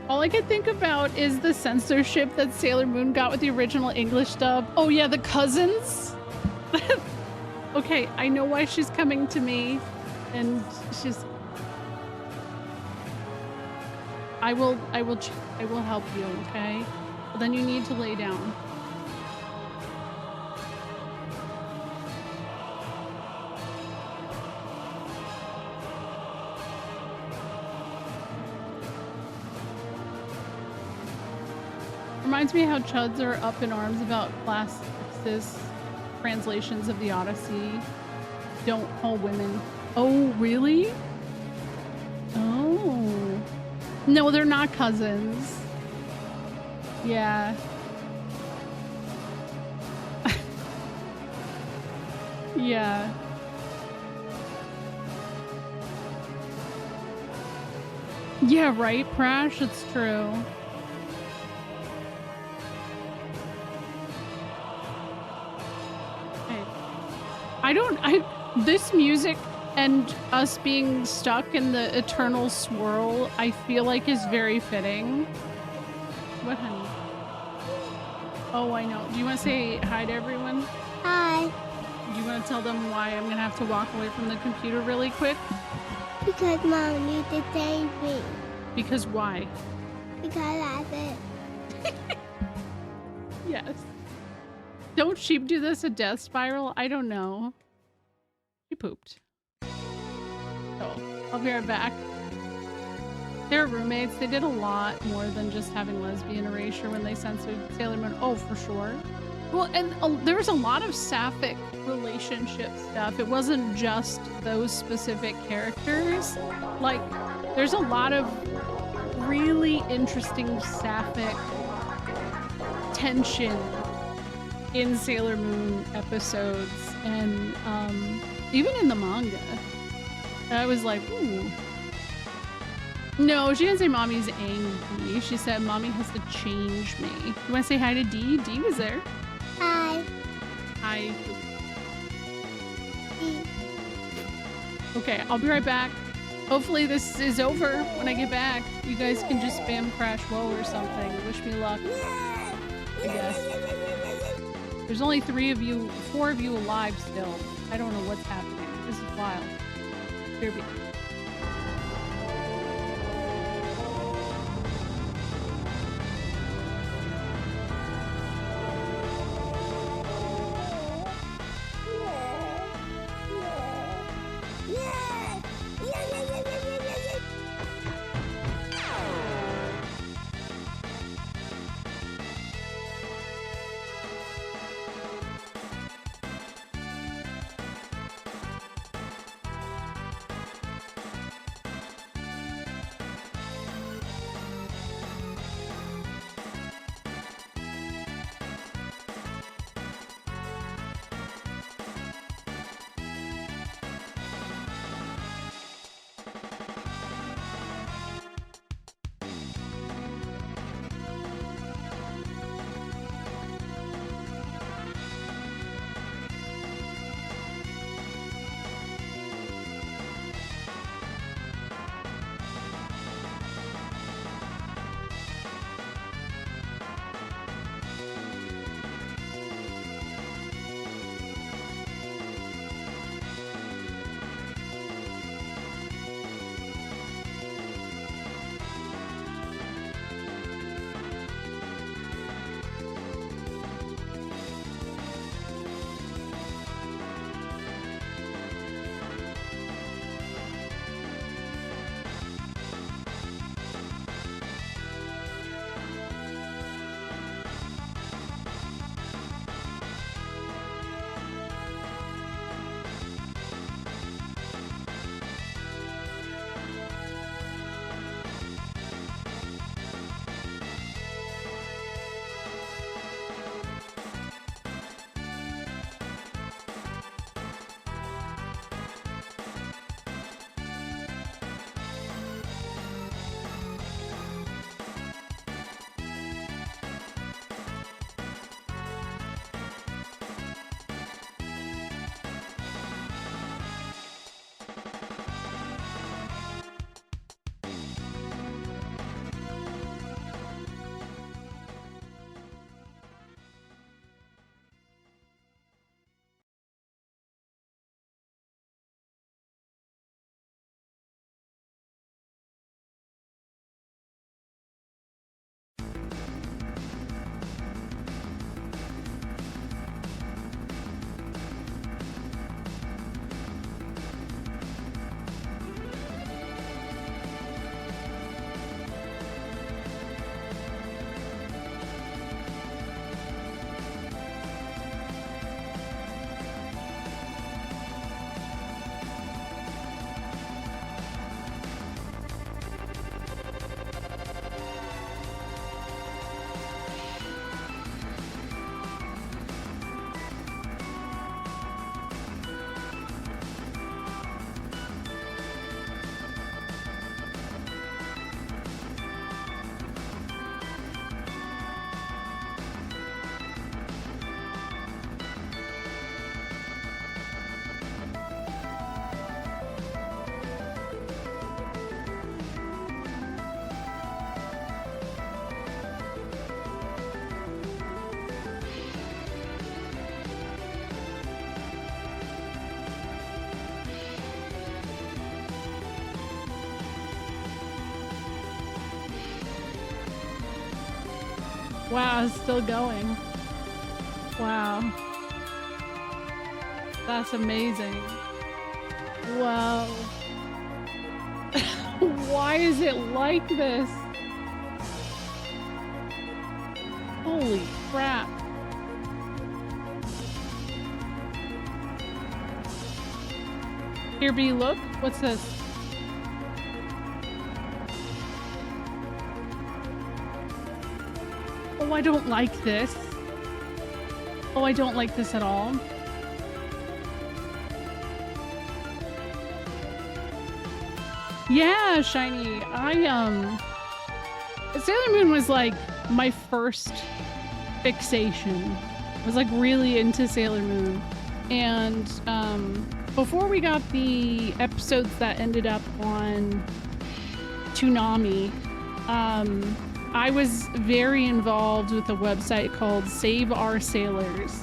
Speaker 2: all I could think about is the censorship that Sailor Moon got with the original English dub. Oh yeah, the cousins. Okay, I know why she's coming to me, and she's. I will help you. Okay, but then you need to lay down. Reminds me how Chuds are up in arms about classicist translations of the Odyssey. Don't call women. Oh, really? Oh. No, they're not cousins. Yeah. Yeah. Yeah, right, Prash? It's true. This music and us being stuck in the eternal swirl, I feel like is very fitting. What, honey? Oh, I know. Do you want to say hi to everyone?
Speaker 3: Hi.
Speaker 2: Do you want to tell them why I'm gonna have to walk away from the computer really quick?
Speaker 3: Because Mom needs to change me.
Speaker 2: Because why?
Speaker 3: Because I said,
Speaker 2: Yes. Don't sheep do this a death spiral? I don't know. She pooped. So, I'll be right back. They're roommates. They did a lot more than just having lesbian erasure when they censored Sailor Moon. Oh, for sure. Well, and there was a lot of sapphic relationship stuff. It wasn't just those specific characters. Like, there's a lot of really interesting sapphic tension in Sailor Moon episodes, and even in the manga. I was like, ooh. No, she didn't say Mommy's angry. She said Mommy has to change me. You want to say hi to Dee? Dee was there.
Speaker 3: hi.
Speaker 2: Hi. Okay, I'll be right back. Hopefully this is over when I get back. You guys can just spam crash woe or something. Wish me luck, I guess. There's only 4 of you alive still. I don't know what's happening. This is wild. Here we go. Wow, it's still going. Wow. That's amazing. Wow. Why is it like this? Holy crap. Here, B, look. What's this? Oh, I don't like this. Oh, I don't like this at all. Yeah, Shiny. Sailor Moon was like my first fixation. I was like really into Sailor Moon. And before we got the episodes that ended up on Toonami, I was very involved with a website called Save Our Sailors.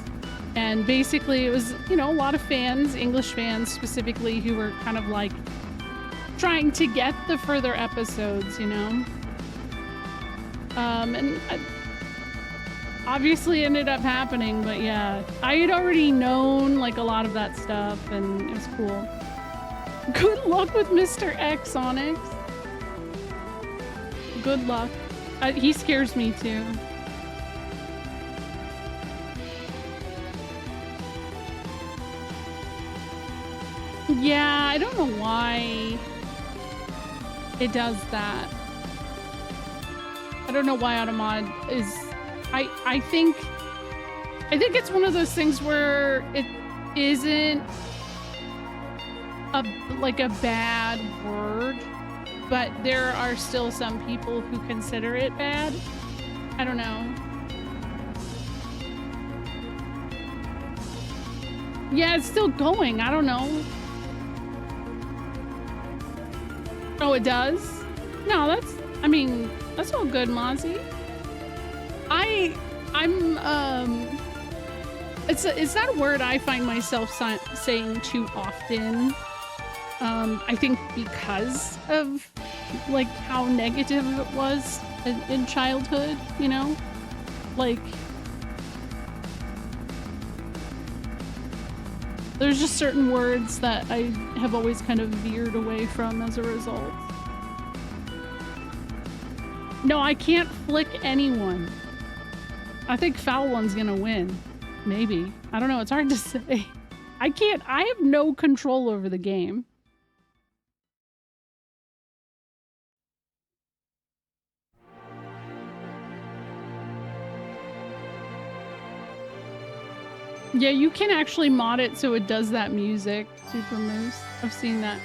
Speaker 2: And basically it was, you know, a lot of fans, English fans specifically, who were kind of like trying to get the further episodes, you know? And I obviously ended up happening, but yeah, I had already known like a lot of that stuff and it was cool. Good luck with Mr. X, Onyx. Good luck. He scares me too. Yeah, I don't know why it does that. I don't know why Automod is... I think it's one of those things where it isn't like a bad word, but there are still some people who consider it bad. I don't know. Yeah, it's still going. I don't know. Oh, it does? No, that's all good, Mozzie. It's not a word I find myself saying too often. I think because of like how negative it was in childhood, you know? Like, there's just certain words that I have always kind of veered away from as a result. No, I can't flick anyone. I think Foul One's gonna win. Maybe. I don't know, it's hard to say. I have no control over the game. Yeah, you can actually mod it so it does that music, Super Moose. I've seen that.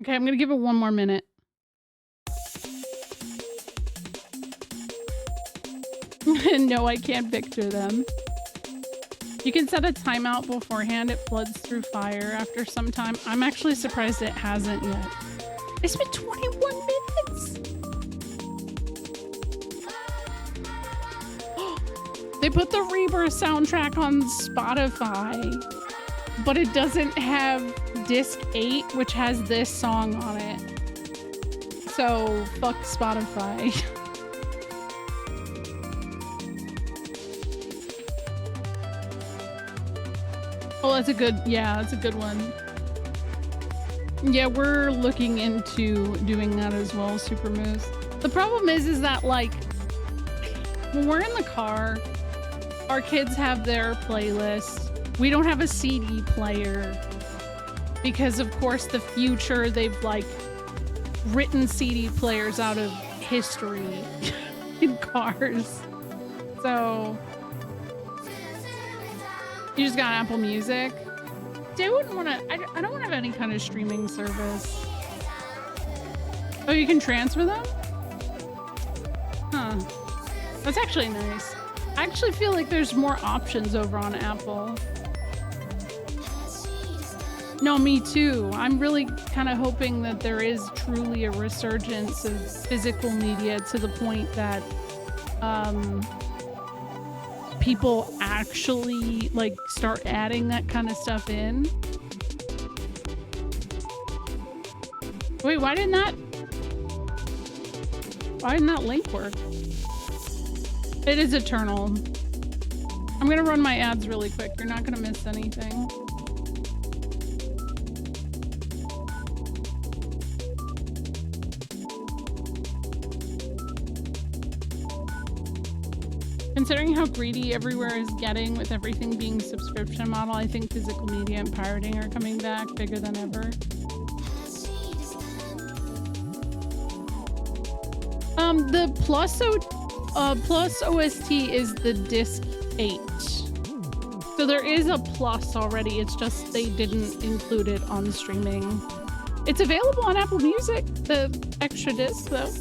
Speaker 2: Okay, I'm gonna give it one more minute. No, I can't picture them. You can set a timeout beforehand. It floods through fire after some time. I'm actually surprised it hasn't yet. It's been 21 minutes! They put the Rebirth soundtrack on Spotify, but it doesn't have disc 8, which has this song on it. So, fuck Spotify. Oh, that's a good, yeah, that's a good one. Yeah, we're looking into doing that as well, Super Moose. The problem is that, like, when we're in the car, our kids have their playlist. We don't have a CD player because, of course, the future, they've, like, written CD players out of history in cars. So... you just got Apple Music. I wouldn't want to. I don't want to have any kind of streaming service. Oh, you can transfer them? Huh. That's actually nice. I actually feel like there's more options over on Apple. No, me too. I'm really kind of hoping that there is truly a resurgence of physical media to the point that people actually like start adding that kind of stuff in. Wait, why didn't that? Why didn't that link work? It is eternal. I'm gonna run my ads really quick. You're not gonna miss anything. Considering how greedy everywhere is getting with everything being subscription model, I think physical media and pirating are coming back bigger than ever. The plus OST is the disc 8. So there is a plus already. It's just they didn't include it on streaming. It's available on Apple Music, the extra disc though.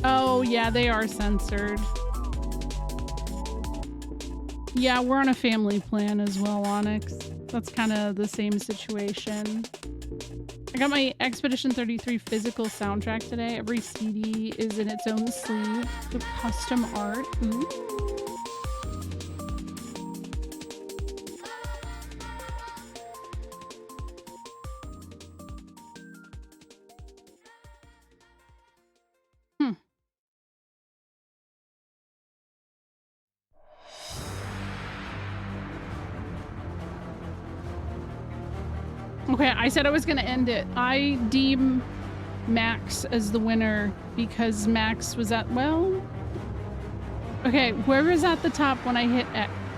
Speaker 2: Oh yeah, they are censored. Yeah, we're on a family plan as well, Onyx. That's kind of the same situation. I got my Expedition 33 physical soundtrack today. Every CD is in its own sleeve with custom art. Ooh. Okay, I said I was gonna end it. I deem Max as the winner because Max was at, well... Okay, where was at the top when I hit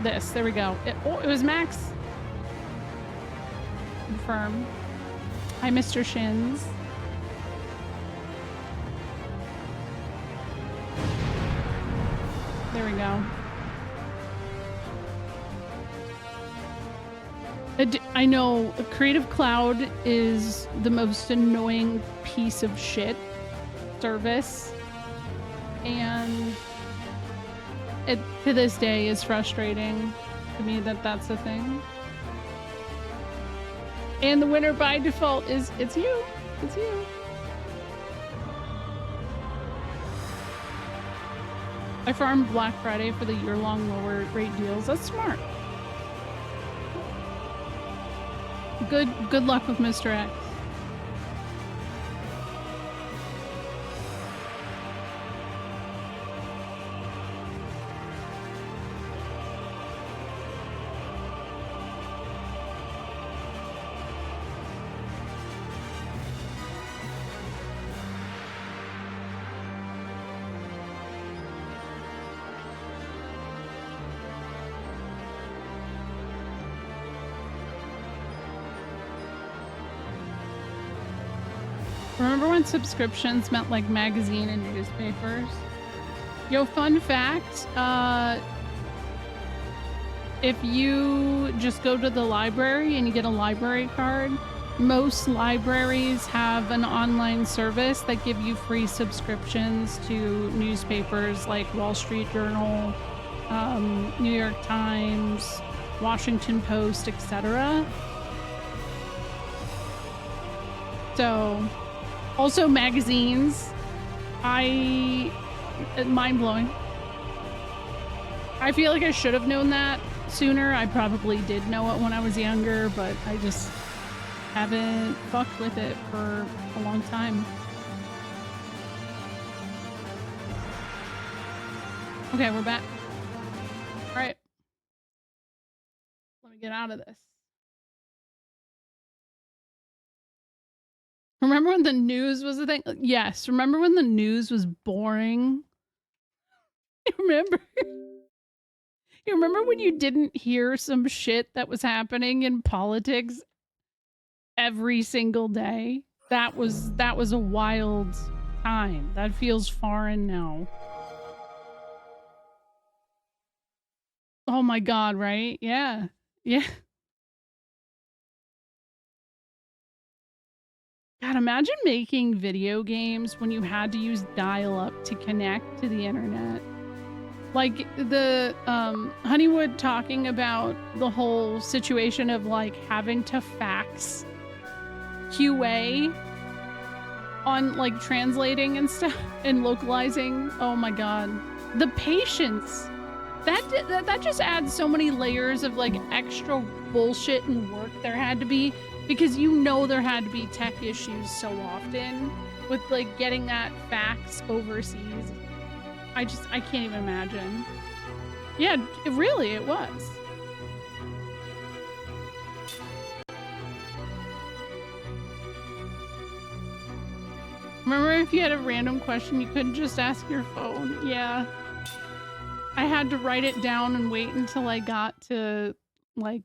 Speaker 2: this? There we go. It was Max. Confirm. Hi, Mr. Shins. There we go. I know Creative Cloud is the most annoying piece of shit service, and it to this day is frustrating to me that that's a thing. And the winner by default is it's you. It's you. I farmed Black Friday for the year-long lower rate deals. That's smart. Good luck with Mr. X. Remember when subscriptions meant like magazine and newspapers? Yo, fun fact, if you just go to the library and you get a library card, most libraries have an online service that give you free subscriptions to newspapers like Wall Street Journal, New York Times, Washington Post, etc. So... Also magazines. Mind-blowing. I feel like I should have known that sooner. I probably did know it when I was younger, but I just haven't fucked with it for a long time. Okay, we're back. All right. Let me get out of this. Remember when the news was a thing? Yes. Remember when the news was boring? You remember? You remember when you didn't hear some shit that was happening in politics every single day? That was a wild time. That feels foreign now. Oh my god, right? Yeah. Yeah. God, imagine making video games when you had to use dial-up to connect to the internet. Like the Honeywood talking about the whole situation of like having to fax QA on like translating and stuff and localizing. Oh my god. The patience. That just adds so many layers of like extra bullshit and work there had to be. Because you know there had to be tech issues so often with like getting that fax overseas. I can't even imagine. Yeah, it was. Remember, if you had a random question, you couldn't just ask your phone. Yeah. I had to write it down and wait until I got to, like,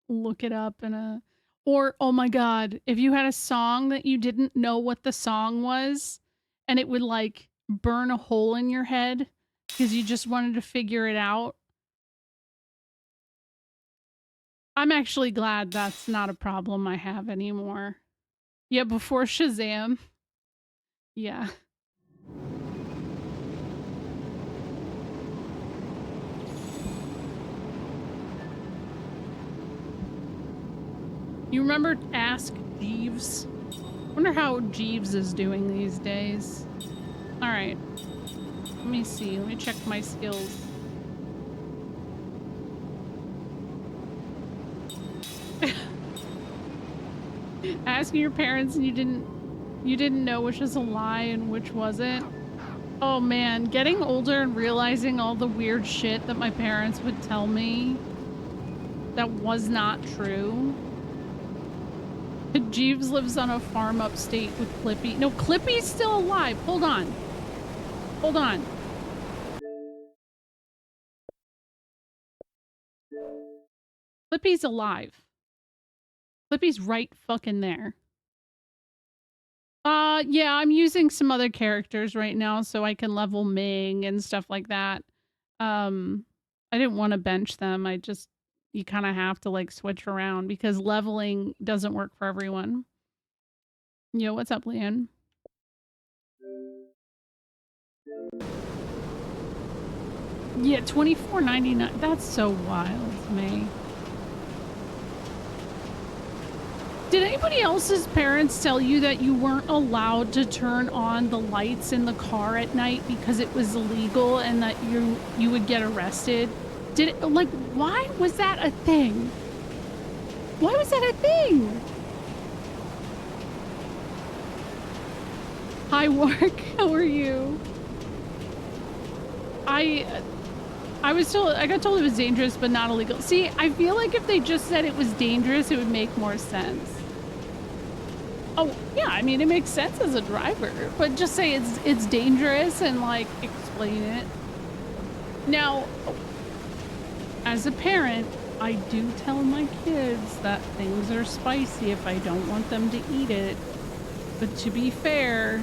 Speaker 2: look it up in a... Or, oh my god, if you had a song that you didn't know what the song was, and it would, like, burn a hole in your head because you just wanted to figure it out. I'm actually glad that's not a problem I have anymore. Yeah, before Shazam. Yeah. You remember Ask Jeeves? Wonder how Jeeves is doing these days. Alright. Let me see. Let me check my skills. Asking your parents and you didn't know which was a lie and which wasn't. Oh man, getting older and realizing all the weird shit that my parents would tell me that was not true. Jeeves lives on a farm upstate with Clippy. No, Clippy's still alive. Hold on. Hold on. Clippy's alive. Clippy's right fucking there. Yeah, I'm using some other characters right now so I can level Ming and stuff like that. I didn't want to bench them. You kind of have to like switch around because leveling doesn't work for everyone. Yo, what's up, Leanne? Yeah, $24.99. That's so wild to me. Did anybody else's parents tell you that you weren't allowed to turn on the lights in the car at night because it was illegal and that you would get arrested? Like, why was that a thing? Why was that a thing? Hi, Wark. How are you? I got told it was dangerous, but not illegal. See, I feel like if they just said it was dangerous, it would make more sense. Oh, yeah, I mean, it makes sense as a driver, but just say it's dangerous and, like, explain it. Now, as a parent, I do tell my kids that things are spicy if I don't want them to eat it. But to be fair,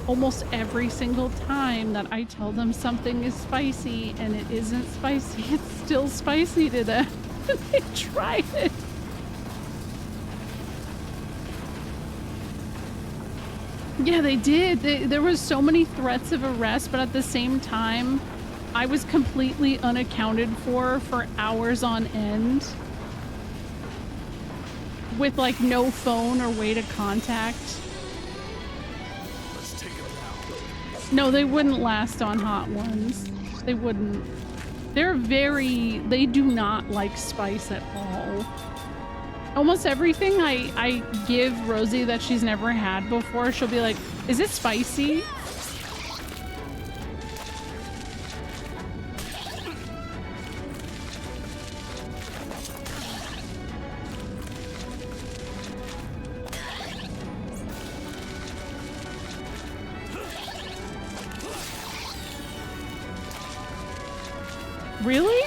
Speaker 2: almost every single time that I tell them something is spicy and it isn't spicy, it's still spicy to them. They try it. Yeah, they did. There was so many threats of arrest, but at the same time, I was completely unaccounted for hours on end. With like no phone or way to contact.
Speaker 4: Let's take it down.
Speaker 2: No, they wouldn't last on hot ones. They wouldn't. They do not like spice at all. Almost everything I give Rosie that she's never had before, she'll be like, is it spicy? Really?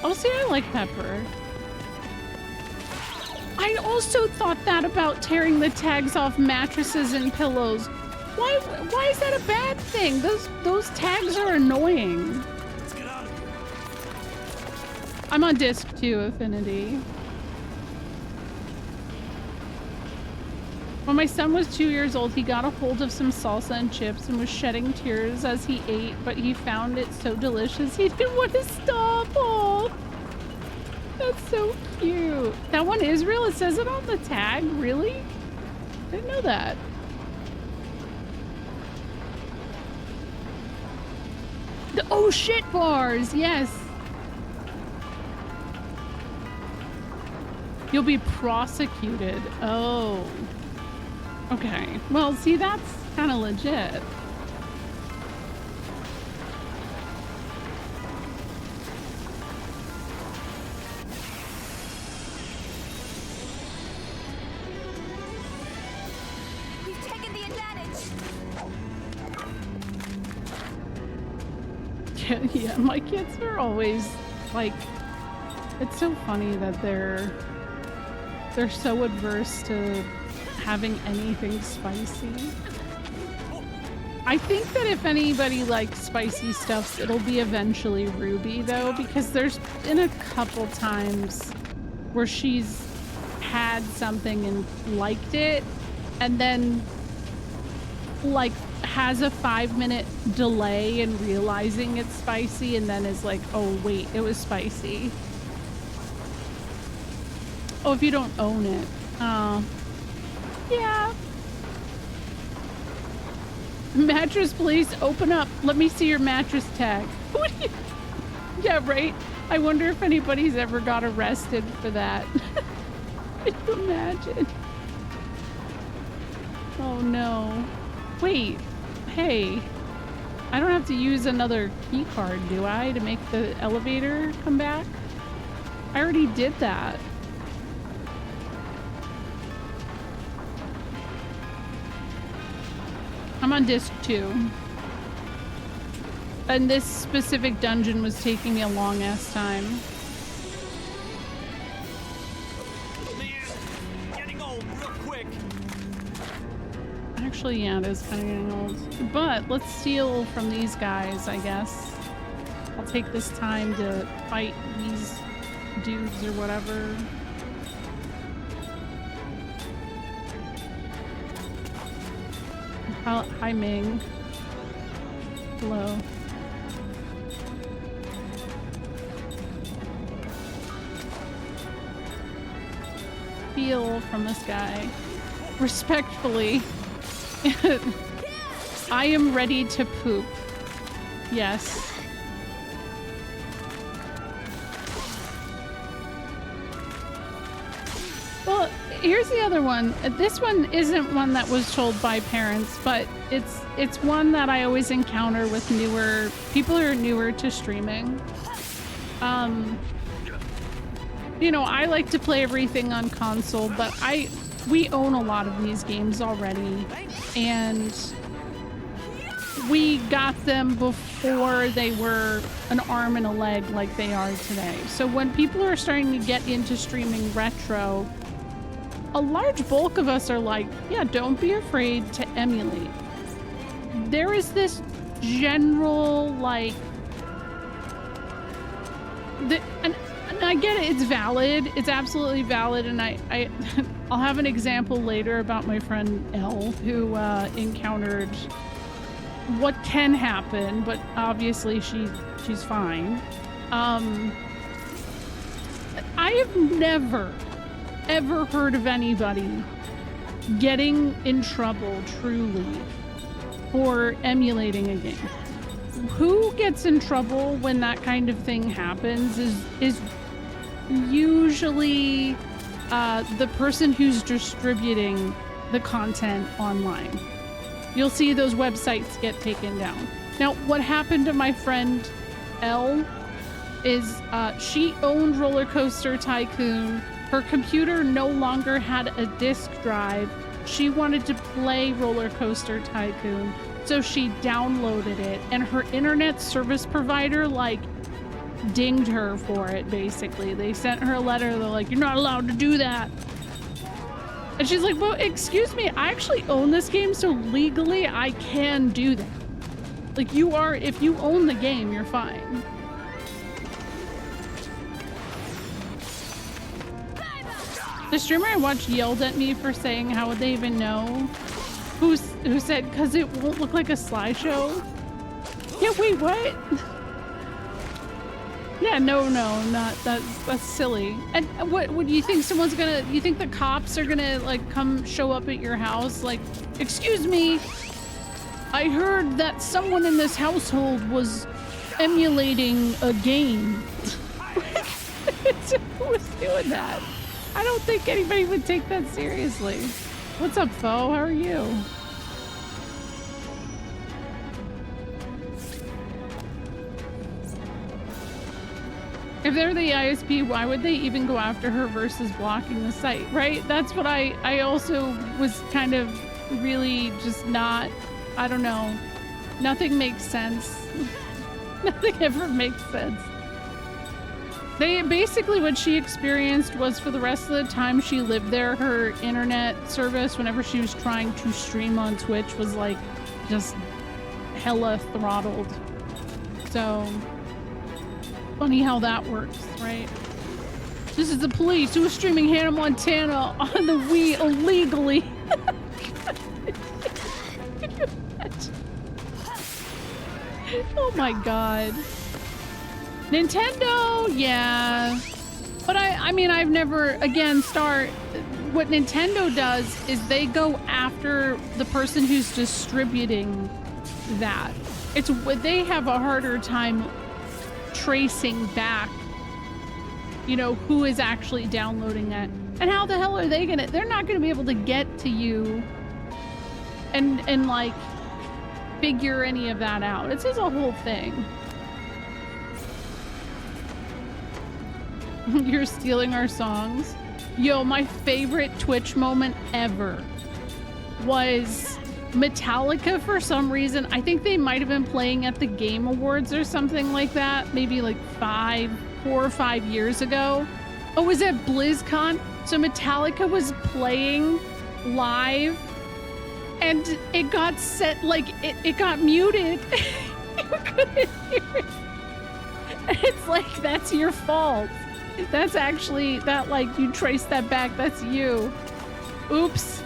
Speaker 2: Oh, see, I like pepper. I also thought that about tearing the tags off mattresses and pillows. Why is that a bad thing? Those tags are annoying.
Speaker 4: Let's get out of here.
Speaker 2: I'm on disc 2, Affinity. When my son was 2 years old, he got a hold of some salsa and chips and was shedding tears as he ate, but he found it so delicious he didn't want to stop. Oh, that's so cute. That one is real? It says it on the tag? Really? I didn't know that. The oh shit bars, yes. You'll be prosecuted. Oh. Okay. Well, see, that's kind of legit.
Speaker 5: We've taken the advantage.
Speaker 2: Yeah, my kids are always like, it's so funny that they're so adverse to having anything spicy. I think that if anybody likes spicy stuff, it'll be eventually Ruby though, because there's been a couple times where she's had something and liked it and then like has a 5-minute delay in realizing it's spicy and then is like, oh wait, it was spicy. Oh, if you don't own it. Yeah. Mattress, please open up. Let me see your mattress tag. What do you... Yeah, right? I wonder if anybody's ever got arrested for that. Can you imagine? Oh no. Wait. Hey. I don't have to use another key card, do I, to make the elevator come back? I already did that. I'm on disc 2. And this specific dungeon was taking me a long ass time.
Speaker 4: Man, getting old real quick.
Speaker 2: Actually, yeah, it is kind of getting old. But let's steal from these guys, I guess. I'll take this time to fight these dudes or whatever. Hi, Ming. Hello. Steal from this guy. Respectfully. I am ready to poop. Yes. Well, here's the other one. This one isn't one that was told by parents, but it's one that I always encounter with newer people who are newer to streaming. You know, I like to play everything on console, but we own a lot of these games already, and we got them before they were an arm and a leg like they are today. So when people are starting to get into streaming retro, a large bulk of us are like, yeah, don't be afraid to emulate. There is this general, like, and I get it, it's valid, it's absolutely valid, and I'll have an example later about my friend Elle, who encountered what can happen, but obviously she's fine. I have never ever heard of anybody getting in trouble truly for emulating a game. Who gets in trouble when that kind of thing happens is usually the person who's distributing the content online. You'll see those websites get taken down. Now, what happened to my friend Elle is she owned Roller Coaster Tycoon. Her computer no longer had a disk drive. She wanted to play Roller Coaster Tycoon, so she downloaded it, and her internet service provider, like, dinged her for it, basically. They sent her a letter, they're like, you're not allowed to do that. And she's like, well, excuse me, I actually own this game, so legally I can do that. Like, if you own the game, you're fine. The streamer I watched yelled at me for saying, how would they even know? Who said, because it won't look like a slideshow? Yeah, wait, what? Yeah, no, not that's silly. And what do you think someone's gonna, you think the cops are gonna like come show up at your house? Like, excuse me, I heard that someone in this household was emulating a game. Who was doing that? I don't think anybody would take that seriously. What's up, Fo? How are you? If they're the ISP, why would they even go after her versus blocking the site, right? That's what I also was kind of really just not, I don't know. Nothing makes sense. Nothing ever makes sense. They basically, what she experienced was for the rest of the time she lived there, her internet service, whenever she was trying to stream on Twitch, was like just hella throttled. So funny how that works, right? This is the police who was streaming Hannah Montana on the Wii illegally. Can you imagine? Oh my god. Nintendo, yeah. But I mean, I've never, again, what Nintendo does is they go after the person who's distributing that. They have a harder time tracing back, you know, who is actually downloading that. And how the hell are they they're not gonna be able to get to you and like figure any of that out. It's just a whole thing. You're stealing our songs. Yo, my favorite Twitch moment ever was Metallica. For some reason, I think they might have been playing at the Game Awards or something like that, maybe like 4 or 5 years ago. Oh, was it BlizzCon? So Metallica was playing live and it got set, like it got muted. You couldn't hear it. It's like, that's your fault. That's actually, that, like, you trace that back, that's you. Oops.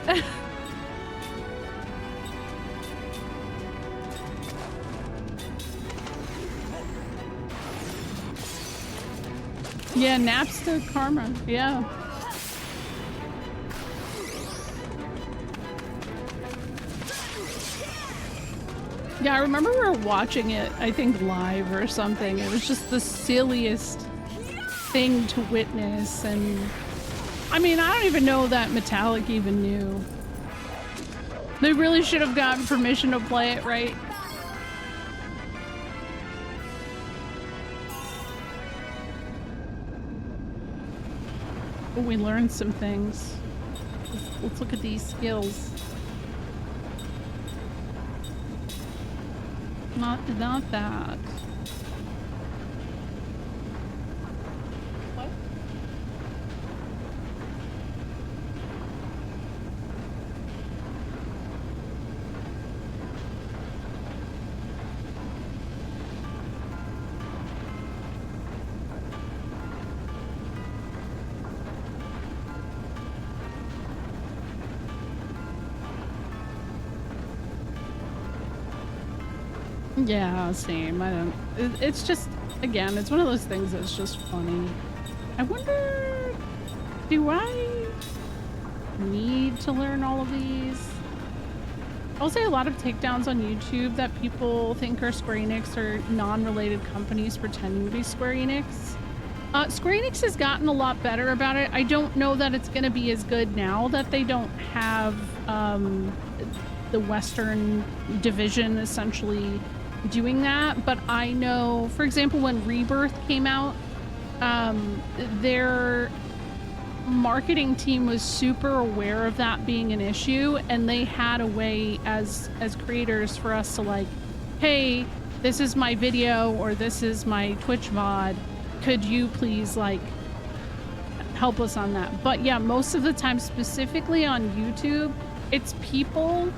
Speaker 2: Yeah, Napster karma, yeah. Yeah, I remember we were watching it, I think live or something. It was just the silliest thing to witness, and I mean, I don't even know that Metallica even knew. They really should have gotten permission to play it, right? Oh, we learned some things. Let's look at these skills. Not that. Yeah, same. It's just, again, it's one of those things that's just funny. I wonder, do I need to learn all of these? I'll say a lot of takedowns on YouTube that people think are Square Enix or non-related companies pretending to be Square Enix. Square Enix has gotten a lot better about it. I don't know that it's going to be as good now that they don't have the Western division essentially doing that, but I know, for example, when Rebirth came out, their marketing team was super aware of that being an issue, and they had a way as creators for us to, like, hey, this is my video or this is my Twitch VOD, could you please, like, help us on that? But yeah, most of the time, specifically on YouTube, it's people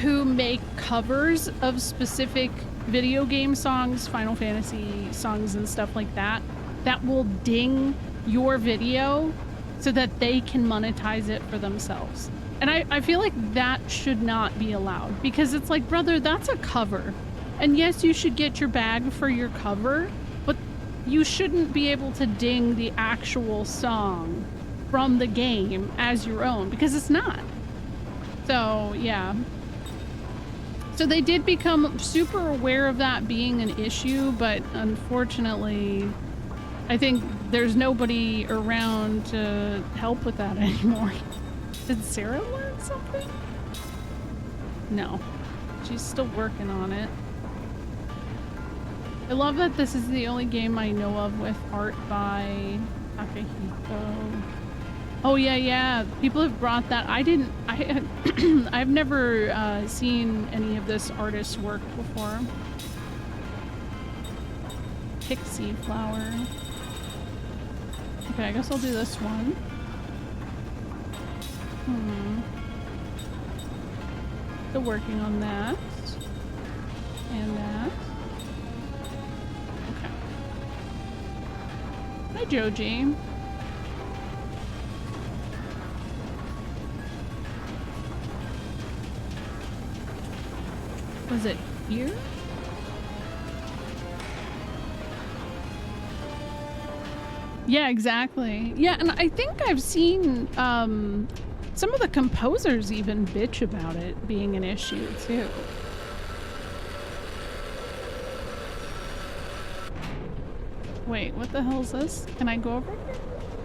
Speaker 2: who make covers of specific video game songs, Final Fantasy songs and stuff like that, that will ding your video so that they can monetize it for themselves. And I feel like that should not be allowed, because it's like, brother, that's a cover. And yes, you should get your bag for your cover, but you shouldn't be able to ding the actual song from the game as your own, because it's not. So, yeah. So they did become super aware of that being an issue, but unfortunately, I think there's nobody around to help with that anymore. Did Sarah learn something? No. She's still working on it. I love that this is the only game I know of with art by Takahiko. Oh yeah. People have brought that. I've never seen any of this artist's work before. Pixie flower. Okay, I guess I'll do this one. Still working on that. And that. Okay. Hi, Joji. Was it here? Yeah, exactly. Yeah, and I think I've seen some of the composers even bitch about it being an issue too. Wait, what the hell is this? Can I go over here?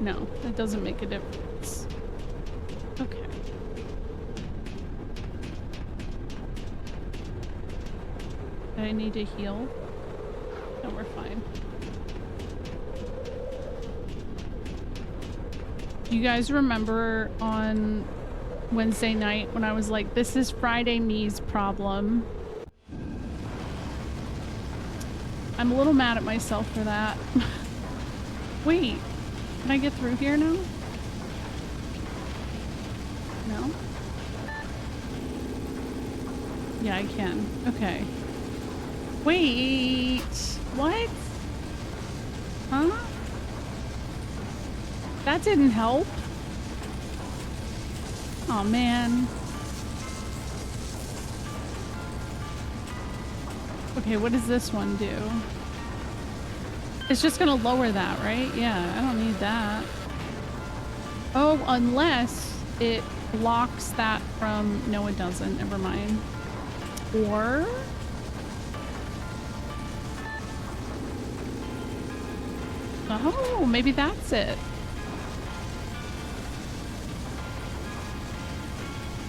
Speaker 2: No, that doesn't make a difference. Okay. Do I need to heal? No, we're fine. You guys remember on Wednesday night when I was like, this is Friday me's problem? I'm a little mad at myself for that. Wait, can I get through here now? No? Yeah, I can. Okay. Wait, what? Huh? That didn't help. Oh man. Okay, what does this one do? It's just gonna lower that, right? Yeah, I don't need that. Oh, unless it blocks that from... No, it doesn't. Never mind. Or... Oh, maybe that's it.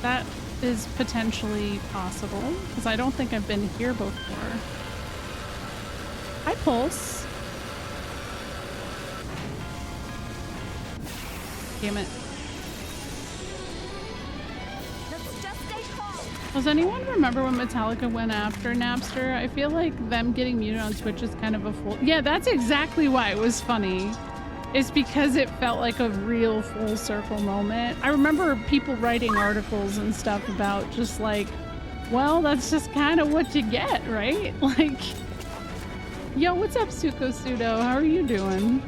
Speaker 2: That is potentially possible, because I don't think I've been here before. Hi, Pulse. Damn it. Does anyone remember when Metallica went after Napster? I feel like them getting muted on Twitch is kind of a full... Yeah, that's exactly why it was funny. It's because it felt like a real full circle moment. I remember people writing articles and stuff about just like, well, that's just kind of what you get, right? Like, yo, what's up, Suko Pseudo? How are you doing?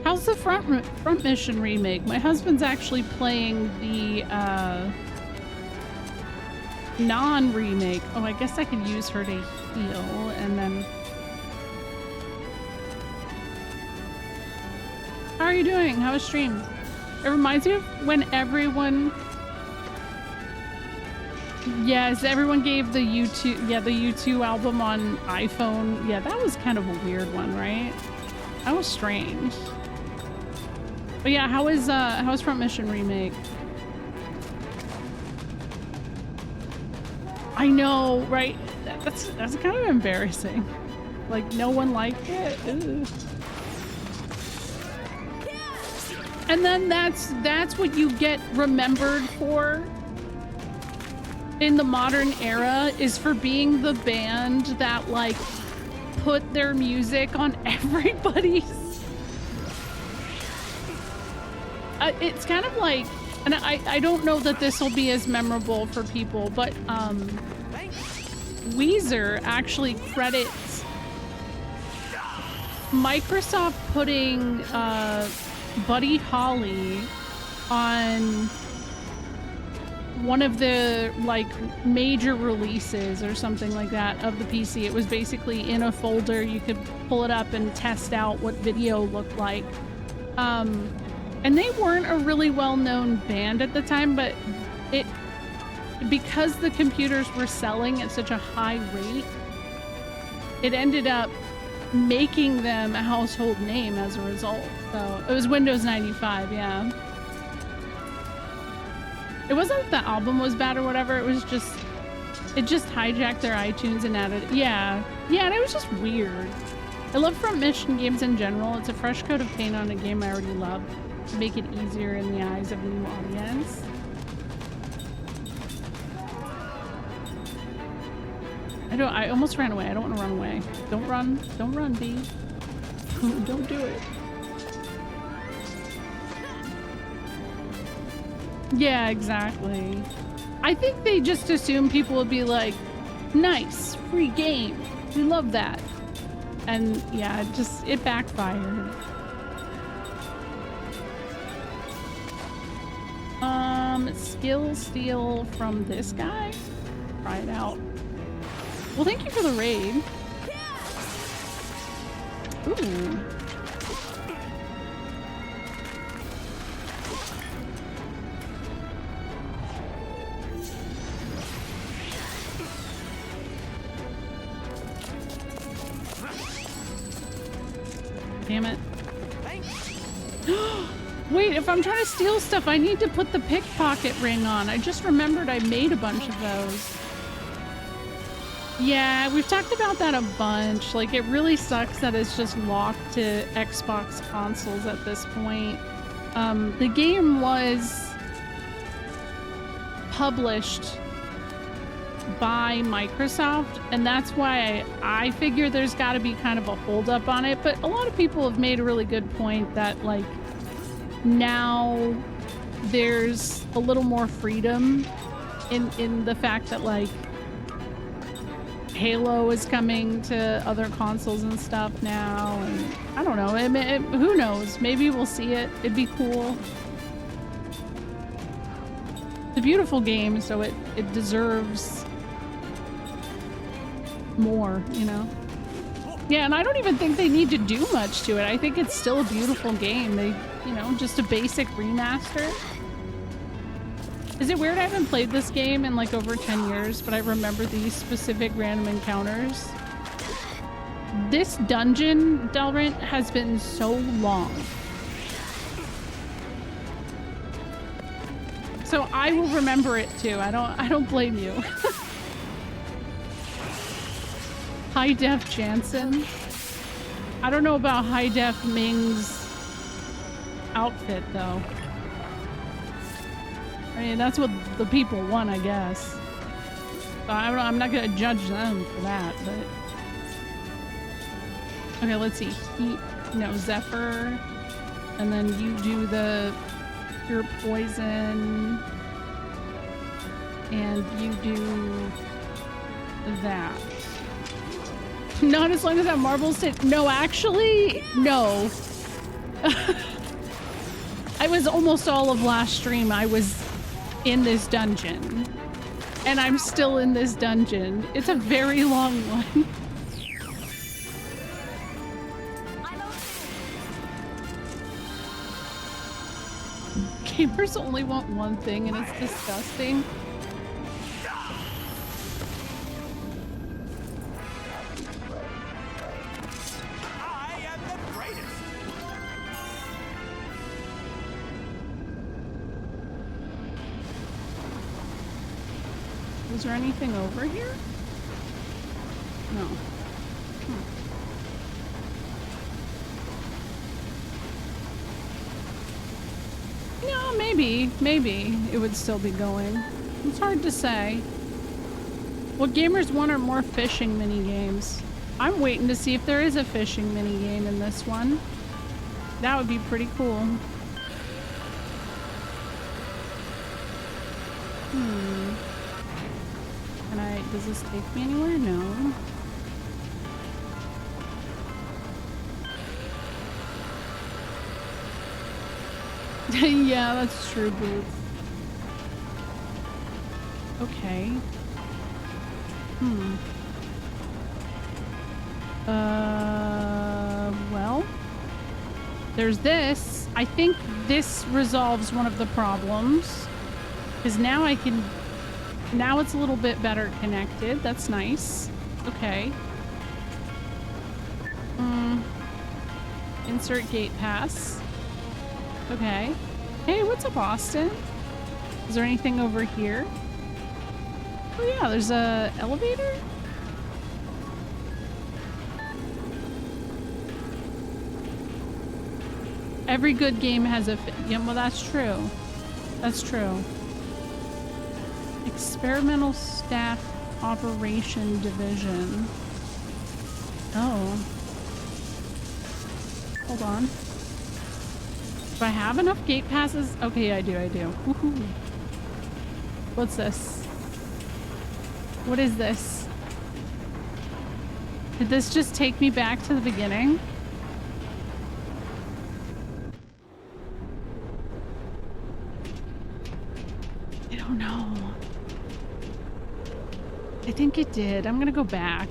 Speaker 2: How's the front mission remake? My husband's actually playing the non-remake. Oh, I guess I could use her to heal and then... How are you doing? How was stream? It reminds me of when everyone... Yes, everyone gave the U2... Yeah, the U2 album on iPhone. Yeah, that was kind of a weird one, right? That was strange. But yeah, how is Front Mission Remake? I know, right? That's kind of embarrassing. Like, no one liked it. Ew. And then that's what you get remembered for in the modern era, is for being the band that like put their music on everybody's. It's kind of like, and I don't know that this will be as memorable for people, but Weezer actually credits Microsoft putting Buddy Holly on one of the like major releases or something like that of the PC. It was basically in a folder. You could pull it up and test out what video looked like. And they weren't a really well-known band at the time, but because the computers were selling at such a high rate, it ended up making them a household name as a result. So it was Windows 95, yeah. It wasn't the album was bad or whatever, it was just, it just hijacked their iTunes and added, yeah. Yeah, and it was just weird. I love front mission games in general. It's a fresh coat of paint on a game I already love to make it easier in the eyes of a new audience. I almost ran away. I don't want to run away. Don't run. Don't run, B. Don't do it. Yeah, exactly. I think they just assume people would be like, nice, free game. We love that. And yeah, it backfired. Skill steal from this guy? Try it out. Well, thank you for the raid. Ooh. Damn it. Wait, if I'm trying to steal stuff, I need to put the pickpocket ring on. I just remembered I made a bunch of those. Yeah, we've talked about that a bunch. Like, it really sucks that it's just locked to Xbox consoles at this point. The game was published by Microsoft, and that's why I figure there's got to be kind of a holdup on it. But a lot of people have made a really good point that, like, now there's a little more freedom in the fact that, like, Halo is coming to other consoles and stuff now, and I don't know. Who knows? Maybe we'll see it. It'd be cool. It's a beautiful game, so it deserves more, you know? Yeah, and I don't even think they need to do much to it. I think it's still a beautiful game. They, you know, just a basic remaster. Is it weird I haven't played this game in like over 10 years, but I remember these specific random encounters? This dungeon, Delrint, has been so long. So I will remember it too. I don't blame you. High Def Jansen. I don't know about High Def Ming's outfit though. I mean, that's what the people want, I guess. So I'm not gonna judge them for that, but... Okay, let's see. Zephyr. And then you do the pure poison. And you do that. Not as long as that marbles hit. No, actually, no. I was almost all of last stream. I was in this dungeon. And I'm still in this dungeon. It's a very long one. Gamers only want one thing and it's disgusting. Is there anything over here? No. No, maybe it would still be going. It's hard to say. What gamers want are more fishing mini games. I'm waiting to see if there is a fishing mini game in this one. That would be pretty cool. Does this take me anywhere? No. Yeah, that's true, Booth. Okay. Well, there's this. I think this resolves one of the problems. Because now I can... Now it's a little bit better connected. That's nice. Okay. Insert gate pass. Okay. Hey, what's up, Austin? Is there anything over here? Oh yeah, there's a elevator? Every good game has a... Yeah, well, that's true. That's true. Experimental Staff Operation Division. Oh. Hold on. Do I have enough gate passes? Okay, I do. Woohoo. What's this? What is this? Did this just take me back to the beginning? I don't know. I think it did. I'm gonna go back.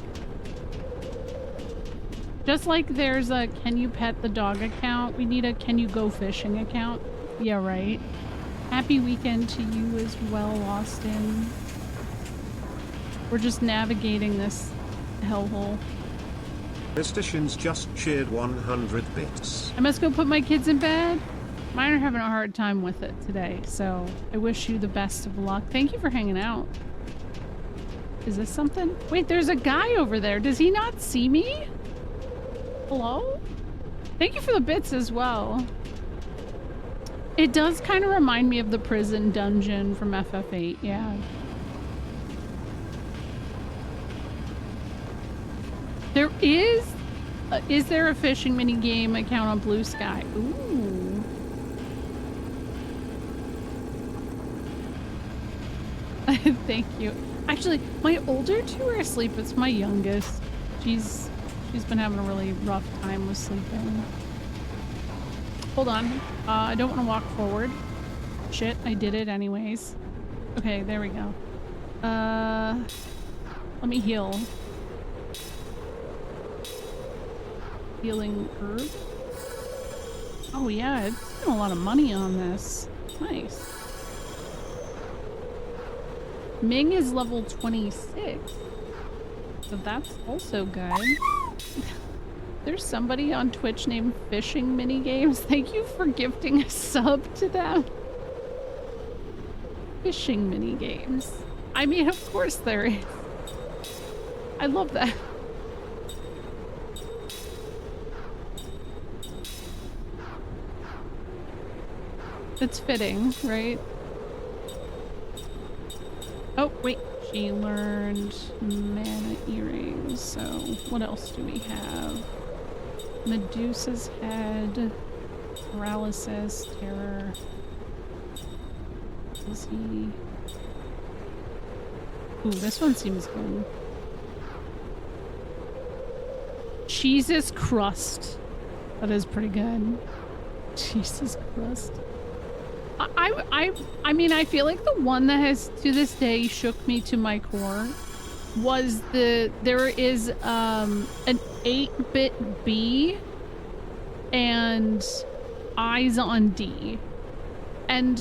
Speaker 2: Just like there's a can you pet the dog account, we need a can you go fishing account. Yeah, right. Happy weekend to you as well, Austin. We're just navigating this hellhole.
Speaker 6: Esticians just cheered 100 bits.
Speaker 2: I must go put my kids in bed. Mine are having a hard time with it today, so I wish you the best of luck. Thank you for hanging out. Is this something? Wait, there's a guy over there. Does he not see me? Hello? Thank you for the bits as well. It does kind of remind me of the prison dungeon from FF8, yeah. There is there a fishing mini game account on Blue Sky? Ooh. Thank you. Actually, my older two are asleep. It's my youngest. She's been having a really rough time with sleeping. Hold on. I don't want to walk forward. Shit, I did it anyways. Okay, there we go. Let me heal. Healing herb. Oh yeah, it's spent a lot of money on this. Nice. Ming is level 26. So that's also good. There's somebody on Twitch named Fishing Minigames. Thank you for gifting a sub to them. Fishing Minigames. I mean, of course there is. I love that. It's fitting, right? Oh, wait. She learned mana earrings, so what else do we have? Medusa's head, paralysis, terror. Is he... Ooh, this one seems good. Jesus crust. That is pretty good. Jesus crust. I mean, I feel like the one that has to this day shook me to my core was there is an 8-bit B and Eyes on D. And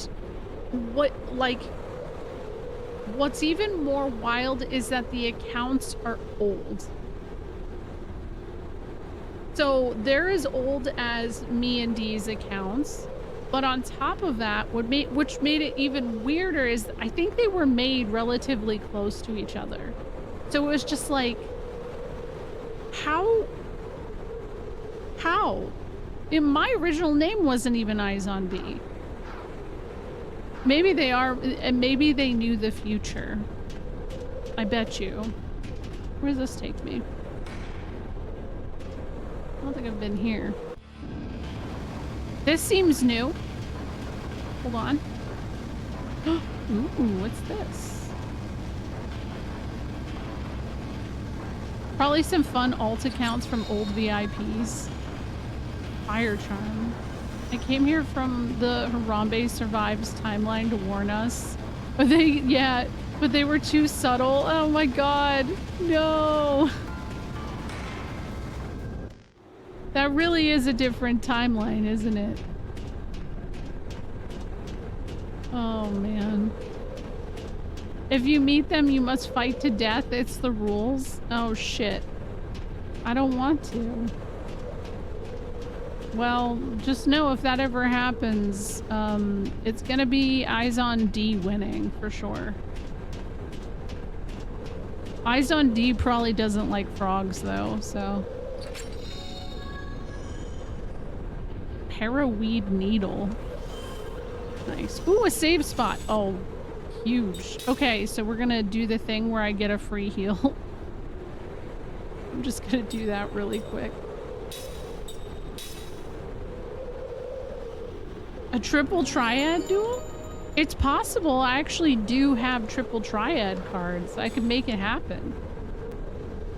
Speaker 2: what's even more wild is that the accounts are old. So they're as old as me and D's accounts. But on top of that, which made it even weirder is I think they were made relatively close to each other. So it was just like, how? My original name wasn't even Eyes on B. Maybe they are, and maybe they knew the future. I bet you. Where does this take me? I don't think I've been here. This seems new. Hold on. Ooh, what's this? Probably some fun alt accounts from old VIPs. Fire charm. I came here from the Harambe Survives timeline to warn us. But they were too subtle. Oh my god. No. That really is a different timeline, isn't it? Oh, man. If you meet them, you must fight to death. It's the rules. Oh, shit. I don't want to. Well, just know if that ever happens, it's gonna be Eyes on D winning for sure. Eyes on D probably doesn't like frogs though, so. Paraweed needle. Nice. Ooh, a save spot. Oh, huge. Okay, so we're gonna do the thing where I get a free heal. I'm just gonna do that really quick. A triple triad duel? It's possible. I actually do have triple triad cards. I could make it happen.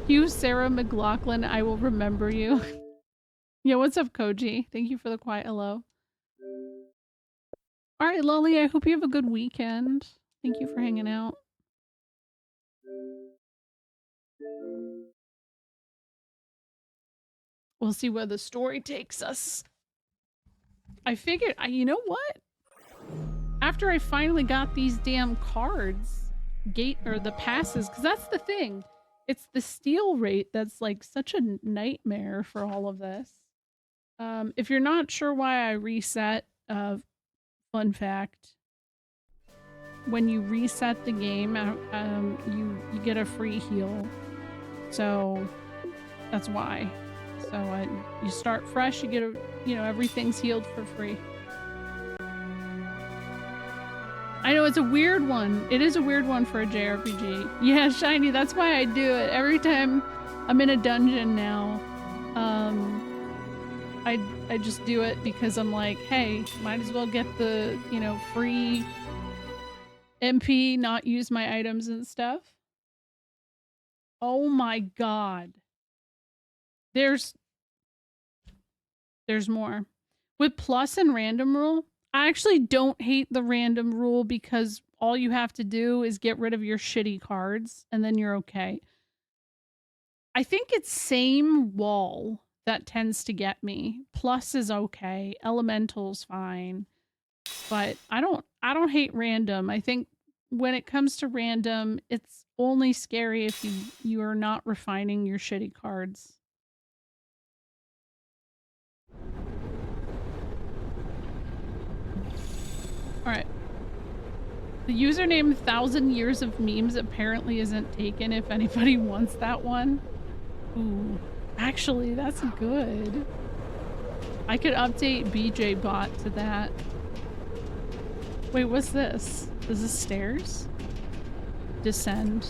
Speaker 2: You, Sarah McLaughlin, I will remember you. Yeah, what's up, Koji? Thank you for the quiet hello. All right, Lolly, I hope you have a good weekend. Thank you for hanging out. We'll see where the story takes us. I figured, you know what? After I finally got these damn cards, the passes, because that's the thing. It's the steal rate that's like such a nightmare for all of this. If you're not sure why I reset, fun fact, when you reset the game, you get a free heal. So that's why. So you start fresh, you get everything's healed for free. I know it's a weird one. It is a weird one for a JRPG. Yeah, Shiny, that's why I do it. Every time I'm in a dungeon now, I just do it because I'm like, hey, might as well get the, free MP, not use my items and stuff. Oh my god. There's more. With plus and random rule, I actually don't hate the random rule because all you have to do is get rid of your shitty cards and then you're okay. I think it's same wall that tends to get me. Plus is okay. Elemental's fine. But I don't hate random. I think when it comes to random, it's only scary if you are not refining your shitty cards. Alright. The username 1000 Years of Memes apparently isn't taken if anybody wants that one. Ooh. Actually, that's good. I could update BJ bot to that. Wait, what's this? Is this stairs? Descend.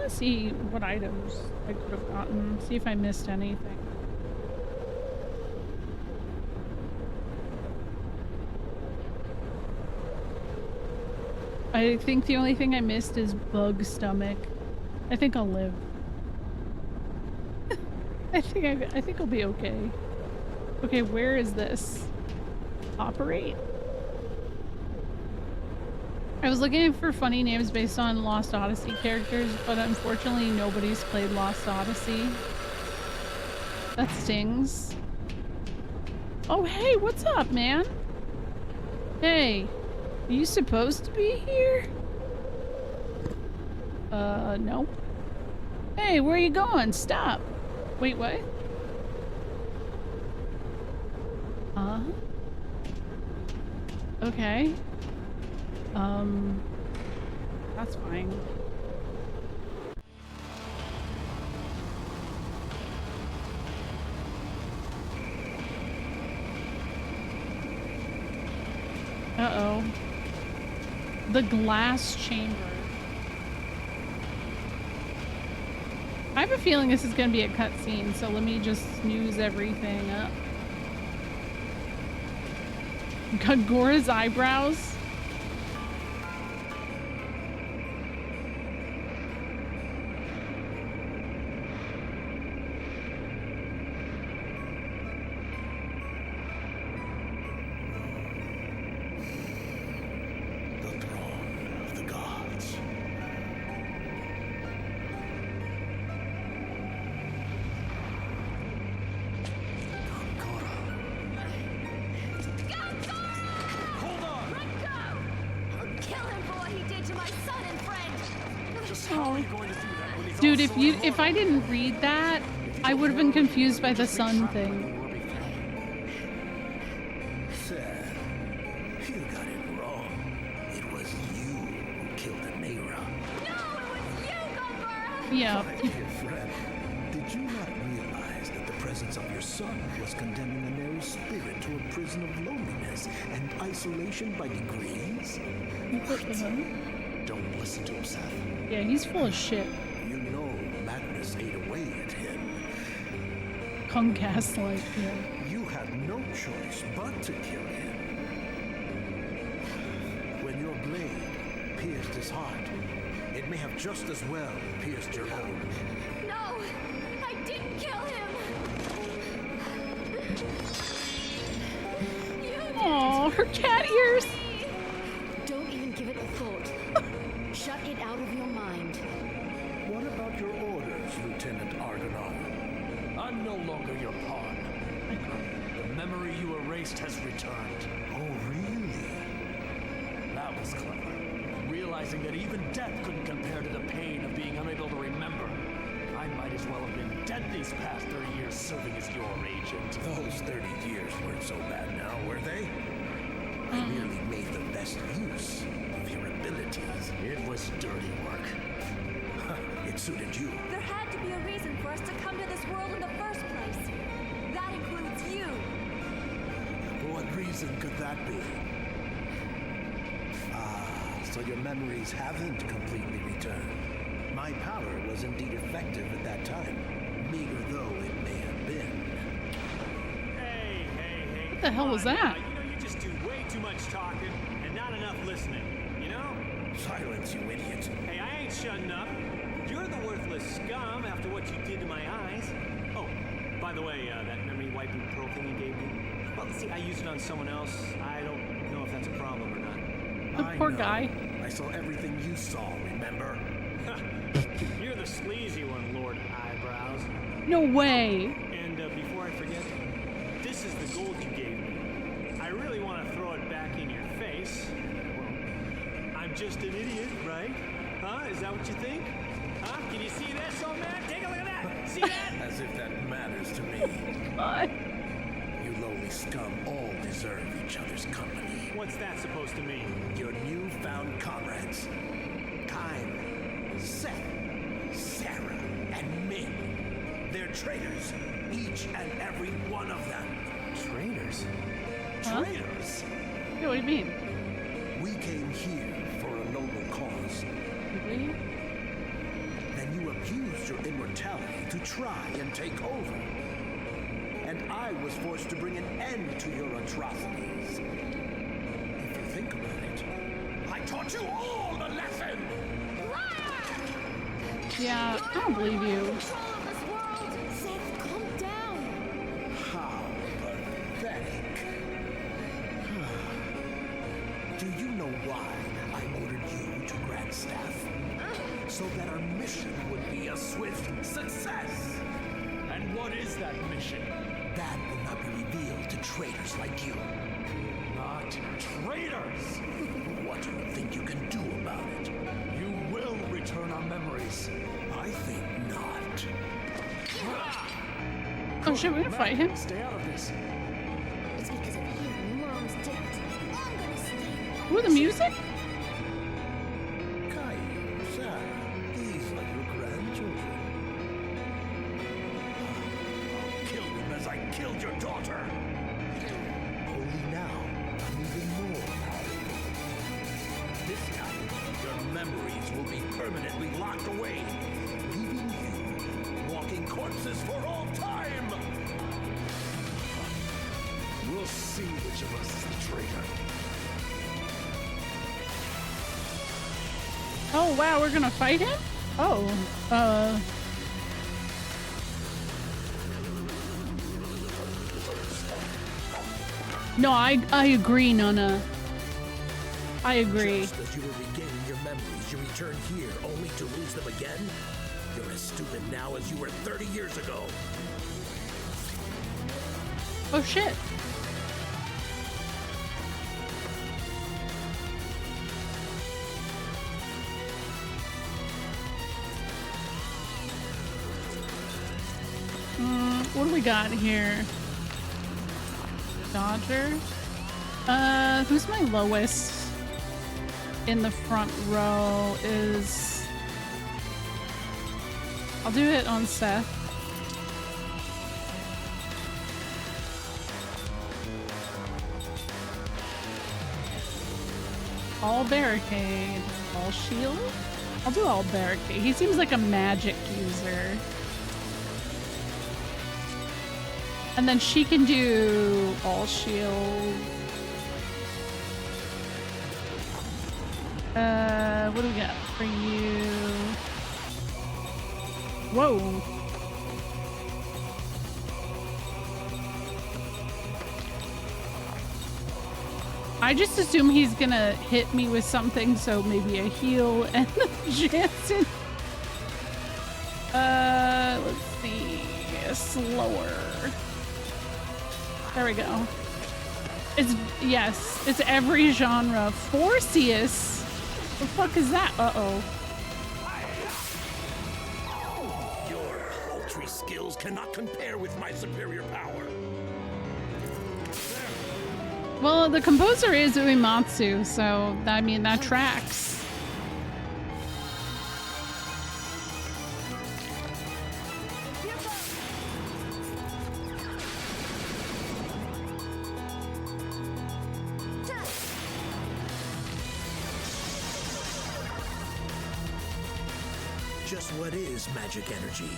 Speaker 2: See what items I could have gotten. See if I missed anything. I think the only thing I missed is bug stomach. I think I'll live. I think I'll be okay. Okay, where is this? Operate? I was looking for funny names based on Lost Odyssey characters, but unfortunately nobody's played Lost Odyssey. That stings. Oh, hey, what's up, man? Hey, are you supposed to be here? No. Hey, where are you going? Stop. Wait, what? Okay. That's fine. Uh-oh. The glass chamber. I have a feeling this is gonna be a cutscene, so let me just snooze everything up. Gora's eyebrows. Dude, if I didn't read that, I would have been confused by the sun thing.
Speaker 7: Sir, you got it wrong. It was you who killed Amira.
Speaker 5: No, it was you, Gulbara!
Speaker 2: Yeah.
Speaker 7: My dear friend, did you not realize that the presence of your son was condemning Amira's spirit to a prison of loneliness and isolation by degrees? Don't listen to him, Seth.
Speaker 2: Yeah, he's full of shit.
Speaker 7: You know madness ate away at him.
Speaker 2: Kung gaslight, yeah.
Speaker 7: You had no choice but to kill him. When your blade pierced his heart, it may have just as well pierced your own.
Speaker 5: No, I didn't kill him! You did
Speaker 2: Aw, her cat ears.
Speaker 5: me!
Speaker 8: Don't even give it a thought. Shut it out of your mind.
Speaker 7: What about your orders, Lieutenant Argonaut?
Speaker 4: I'm no longer your pawn. The memory you erased has returned.
Speaker 7: Oh, really?
Speaker 4: That was clever. Realizing that even death couldn't compare to the pain of being unable to remember. I might as well have been dead these past 30 years serving as your agent.
Speaker 7: Those 30 years weren't so bad now, were they? I merely made the best use of your abilities.
Speaker 4: It was dirty work.
Speaker 7: It suited you.
Speaker 5: There had to be a reason for us to come to this world in the first place. That includes you.
Speaker 7: What reason could that be? So your memories haven't completely returned. My power was indeed effective at that time, meager though it may have been.
Speaker 4: Hey.
Speaker 2: What the hell was that?
Speaker 4: You know, you just do way too much talking and not enough listening, you know?
Speaker 7: Silence, you idiot.
Speaker 4: Hey, I ain't shutting up. You're the worthless scum after what you did to my eyes. Oh, by the way, that memory wiping pearl thing you gave me. Well, see, I used it on someone else. I don't know if that's a problem or not.
Speaker 2: The poor guy.
Speaker 7: I saw everything you saw, remember?
Speaker 4: You're the sleazy one, Lord Eyebrows.
Speaker 2: No way.
Speaker 4: And before I forget, this is the gold you gave me. I really want to throw it back in your face. Well, I'm just an idiot, right? Huh? Is that what you think? Huh? Can you see this, old man? Take a look at that! See that?
Speaker 7: As if that matters to me.
Speaker 2: God.
Speaker 7: You lowly scum all deserve each other's company.
Speaker 4: What's that supposed to mean?
Speaker 7: Your newfound comrades. Kyle, Seth, Sarah, and Ming. They're traitors. Each and every one of them.
Speaker 4: Traitors?
Speaker 2: Huh?
Speaker 7: Traitors?
Speaker 2: Yeah, what do you mean?
Speaker 7: We came here for a noble cause.
Speaker 2: Really?
Speaker 7: Then you abused your immortality to try and take over. And I was forced to bring an end to your atrocities. If you think about it, I taught you all a lesson!
Speaker 2: Yeah, I don't believe you.
Speaker 5: Control of this world!
Speaker 8: Seth, calm down.
Speaker 7: How pathetic. Do you know why I ordered you to Grand Staff? So that our mission would be a swift success!
Speaker 4: And what is that mission?
Speaker 7: That will not be revealed to traitors like you.
Speaker 4: Not traitors!
Speaker 7: What do you think you can do about it?
Speaker 4: You will return our memories.
Speaker 7: I think not.
Speaker 2: Oh shit, we're gonna fight him?
Speaker 4: Stay out of this.
Speaker 8: It's because of you, Mom's dead. I'm gonna stay.
Speaker 2: Ooh, the music?
Speaker 7: Caillou, Sarah, these are your grandchildren. I'll kill them as I killed your daughter. Only now, I'm even more powerful. This time, your memories will be permanently locked away, leaving you walking corpses for all time.
Speaker 4: We'll see which of us is the traitor.
Speaker 2: Oh wow, we're gonna fight him? Oh, No, I agree, Nona. I agree.
Speaker 7: Just as you were regaining your memories, you return here only to lose them again? You're as stupid now as you were 30 years ago.
Speaker 2: Oh shit. What do we got here? Dodger. Who's my lowest in the front row is... I'll do it on Seth. All barricade. All shield? I'll do all barricade. He seems like a magic user. And then she can do all shield. What do we got for you? Whoa. I just assume he's gonna hit me with something, so maybe a heal and Jansen. Let's see. Slower. There we go. It's, yes, it's every genre. Forcius. The fuck is that? Uh-oh.
Speaker 7: Your paltry skills cannot compare with my superior power.
Speaker 2: Well, the composer is Uematsu, so I mean that tracks.
Speaker 7: Just what is magic energy?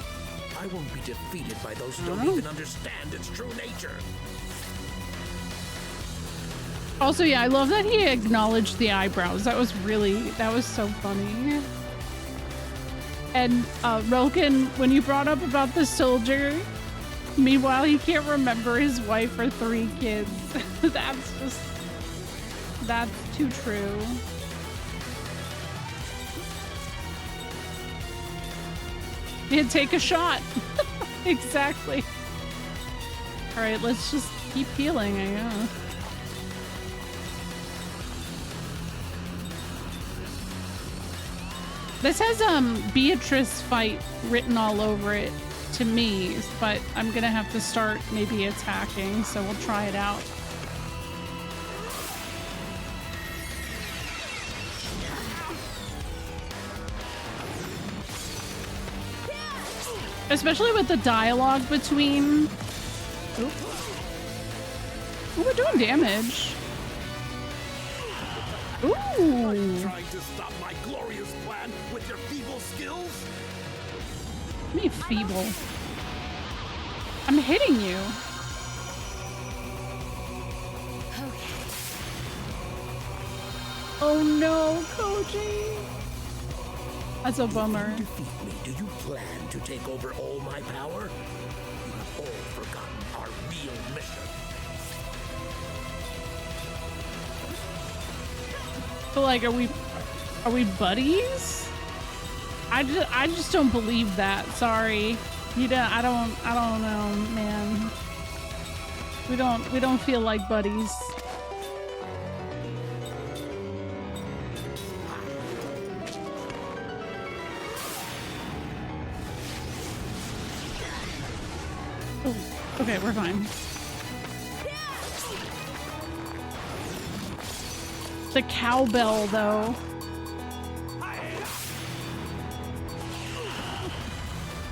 Speaker 7: I won't be defeated by those who don't even understand its true nature.
Speaker 2: Also, yeah, I love that he acknowledged the eyebrows. That was so funny. And Relkin, when you brought up about the soldier, meanwhile he can't remember his wife or 3 kids. That's too true. Yeah, take a shot. Exactly. All right, let's just keep healing, I guess. This has Beatrice fight written all over it to me, but I'm gonna have to start maybe attacking, so we'll try it out. Especially with the dialogue between... Ooh, we're doing damage. Ooh.
Speaker 7: Are you trying to stop my glorious plan with your feeble skills?
Speaker 2: Me feeble. I'm hitting you.
Speaker 5: Okay.
Speaker 2: Oh no, Koji. That's a bummer.
Speaker 7: Defeat me. Do you plan to take over all my power? You have all forgotten our real mission.
Speaker 2: But like, are we buddies? I just don't believe that. Sorry. I don't know, man. We don't feel like buddies. Oh, okay, we're fine. The cowbell, though.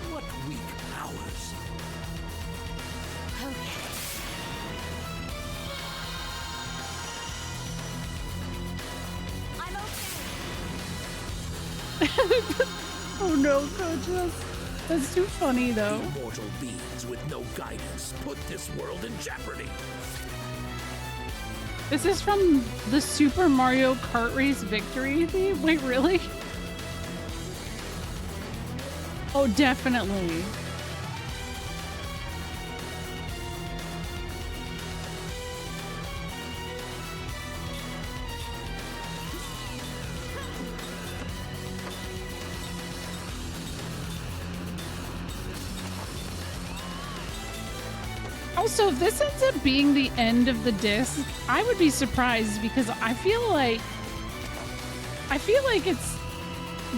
Speaker 7: What weak powers.
Speaker 5: I'm okay.
Speaker 2: Oh no, Coach. That's too funny, though.
Speaker 7: Mortal beings with no guidance put this world in jeopardy.
Speaker 2: This is from the Super Mario Kart Race Victory theme? Wait, really? Oh, definitely. Also, if this ends up being the end of the disc, I would be surprised because I feel like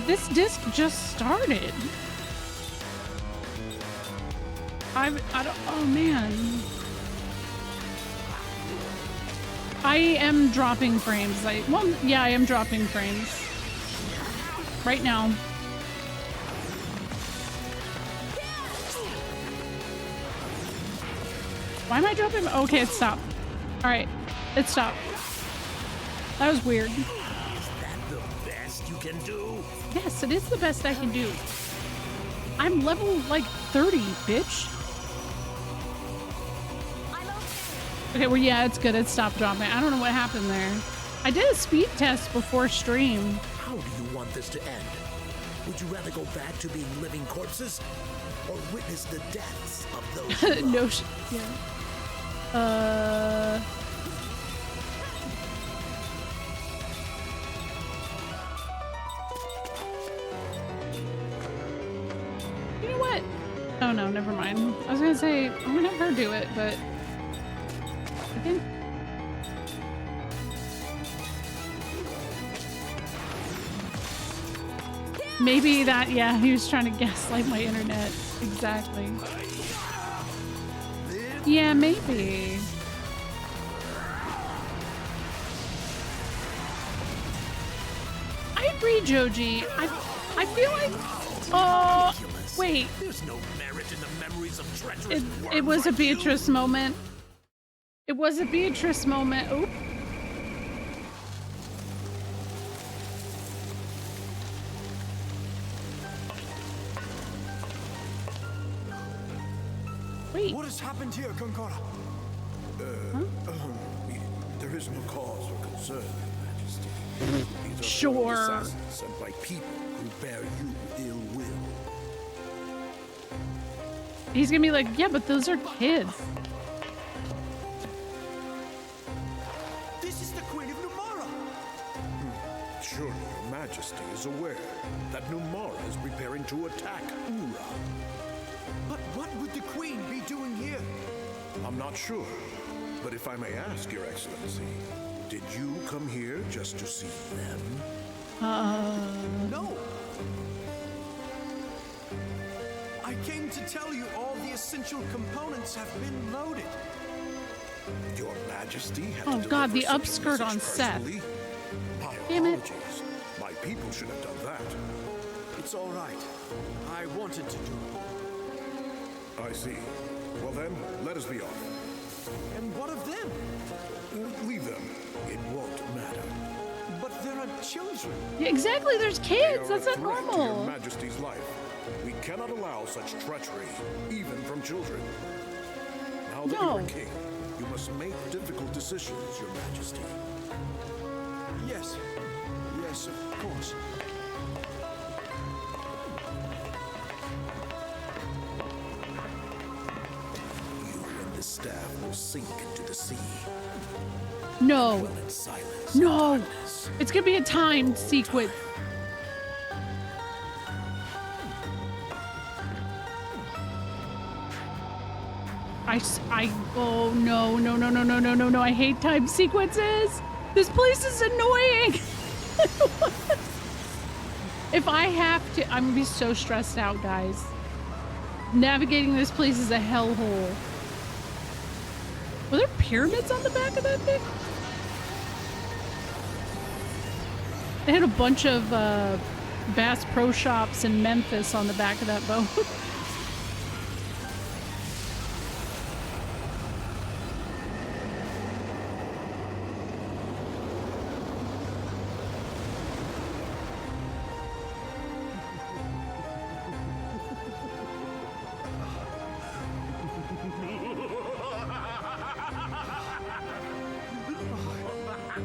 Speaker 2: this disc just started. I don't, oh man. I am dropping frames. Well, yeah, I am dropping frames. Right now. Why am I dropping? Okay, it stopped. Alright, it stopped. That was weird.
Speaker 7: Is that the best you can do?
Speaker 2: Yes, it is the best I can do. I'm level like 30, bitch. Okay, well, yeah, it's good. It stopped dropping. I don't know what happened there. I did a speed test before stream.
Speaker 7: How do you want this to end? Would you rather go back to being living corpses or witness the deaths of those you
Speaker 2: No
Speaker 7: love?
Speaker 2: shit. Yeah. You know what? Oh no, never mind. I was gonna say I'm gonna have her do it, but I think maybe that. Yeah, he was trying to gaslight my internet. Exactly. Yeah, maybe. I agree, Joji. I feel like. Oh, wait.
Speaker 7: There's no merit in the memories of treacherous
Speaker 2: It was a Beatrice moment. It was a Beatrice moment. Oop. Wait.
Speaker 9: What has happened here, Concora? There is no cause for concern, Your Majesty. These are
Speaker 2: Sure.
Speaker 9: assassins sent by people who bear you ill will.
Speaker 2: He's gonna be like, yeah, but those are kids.
Speaker 9: This is the Queen of Numara! Surely Your Majesty is aware that Numara is preparing to attack Ura. But what would the Queen be doing here? I'm not sure. But if I may ask, Your Excellency, did you come here just to see them? No! I came to tell you all the essential components have been loaded. Your Majesty had
Speaker 2: Oh
Speaker 9: to
Speaker 2: God, the
Speaker 9: deliver such a
Speaker 2: upskirt on
Speaker 9: message
Speaker 2: Seth.
Speaker 9: personally? My
Speaker 2: Damn it.
Speaker 9: apologies. My people should have done that. It's all right. I wanted to do it. I see. Well then, let us be off. And what of them? Leave them. It won't matter. But there are children.
Speaker 2: Yeah, exactly, there's
Speaker 9: They
Speaker 2: kids.
Speaker 9: are
Speaker 2: That's
Speaker 9: a
Speaker 2: not
Speaker 9: threat to Your
Speaker 2: normal.
Speaker 9: Majesty's life. We cannot allow such treachery, even from children. Now that
Speaker 2: No.
Speaker 9: you are king, you must make difficult decisions, Your Majesty. Yes. Yes, of course. You and the staff will sink into the sea.
Speaker 2: No.
Speaker 9: Dwell in silence.
Speaker 2: No.
Speaker 9: and darkness.
Speaker 2: It's gonna be a timed sequence. Oh no, no, no, no, no, no, no, no. I hate time sequences. This place is annoying. If I have to, I'm gonna be so stressed out, guys. Navigating this place is a hellhole. Were there pyramids on the back of that thing? They had a bunch of Bass Pro Shops in Memphis on the back of that boat.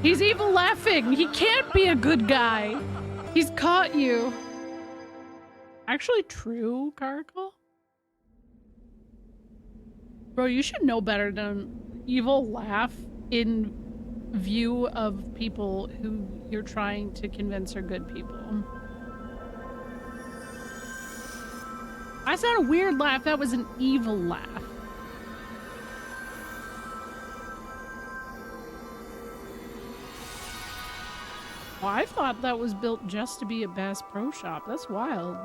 Speaker 2: He's evil laughing. He can't be a good guy. He's caught you. Actually true, Caracal? Bro, you should know better than evil laugh in view of people who you're trying to convince are good people. That's not a weird laugh. That was an evil laugh. Well, I thought that was built just to be a Bass Pro Shop. That's wild.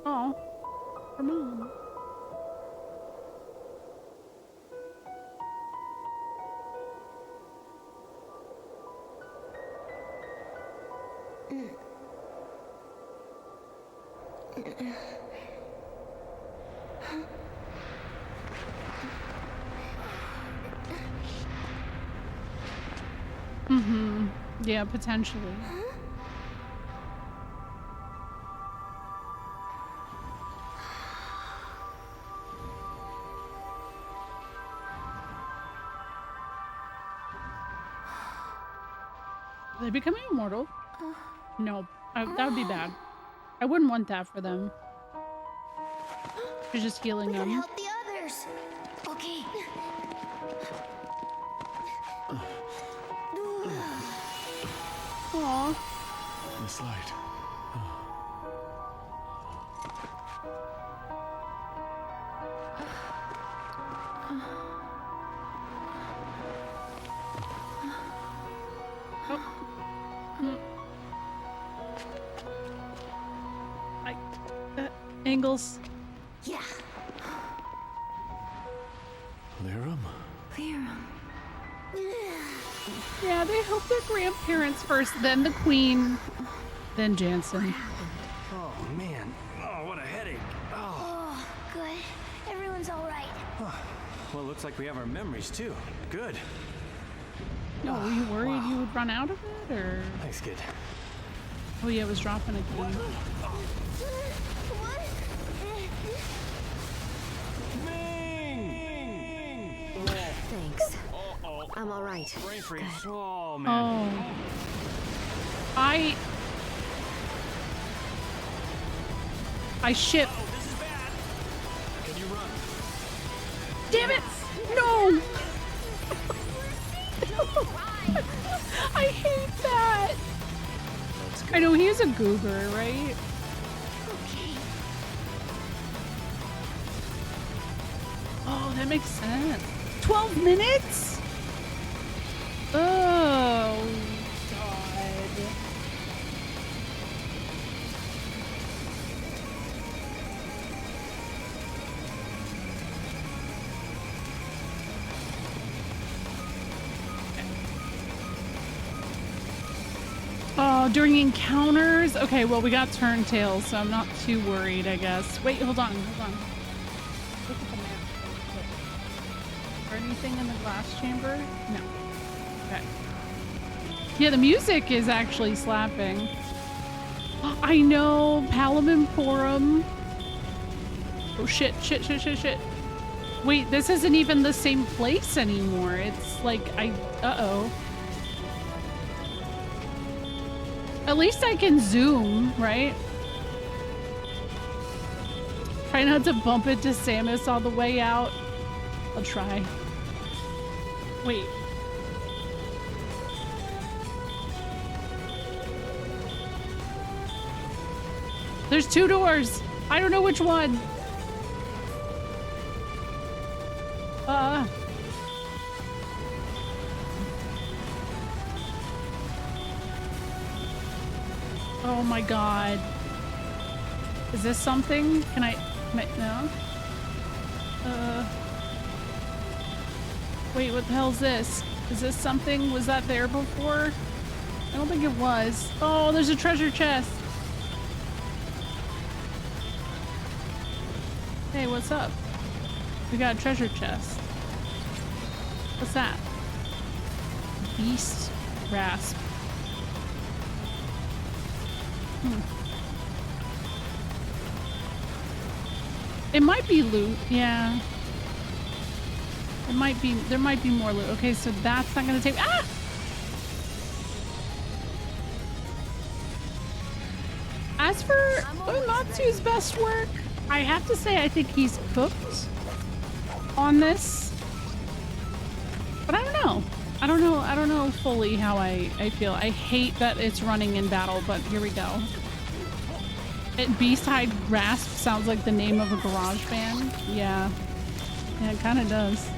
Speaker 2: Oh. For mom. Mm-hmm. Yeah, potentially. Are they becoming immortal? No, that would be bad. I wouldn't want that for them. You're just healing
Speaker 8: We gotta
Speaker 2: them.
Speaker 8: help the others. Okay.
Speaker 2: Aww.
Speaker 7: This light.
Speaker 2: Angles.
Speaker 8: Yeah.
Speaker 7: Lyrum?
Speaker 2: Yeah, they help their grandparents first, then the queen, then Jansen.
Speaker 4: Oh, man. Oh, what a headache. Oh.
Speaker 8: Oh, good. Everyone's all right.
Speaker 4: Well, it looks like we have our memories, too. Good.
Speaker 2: No, were you worried you would run out of it, or?
Speaker 4: Thanks, kid.
Speaker 2: Oh yeah, it was dropping again.
Speaker 5: Thanks. I'm all right.
Speaker 4: Brain freeze. Oh, man.
Speaker 2: Oh. I ship.
Speaker 4: Oh, this is bad. Can you run?
Speaker 2: Damn it! No! I hate that. I know he's a goober, right? Oh, that makes sense. 12 minutes? Oh, God. Oh, during encounters? Okay, well, we got turntails, so I'm not too worried, I guess. Wait, hold on. Look at the map. Is there anything in the glass chamber? No. Okay. Yeah, the music is actually slapping. I know! Palamimporum. Oh, shit. Wait, this isn't even the same place anymore. It's like, uh-oh. At least I can zoom, right? Try not to bump into Samus all the way out. I'll try. Wait. There's 2 doors. I don't know which one. Oh my god. Is this something? Can I no? Wait, what the hell is this? Is this something? Was that there before? I don't think it was. Oh, there's a treasure chest. Hey, what's up? We got a treasure chest. What's that? Beast Rasp. It might be loot, yeah. It might be, there might be more loot. Okay, so that's not gonna take, ah! As for Uematsu's best work, I have to say I think he's cooked on this. But I don't know. I don't know fully how I feel. I hate that it's running in battle, but here we go. Beasthide Rasp sounds like the name of a garage band. Yeah. Yeah, it kind of does.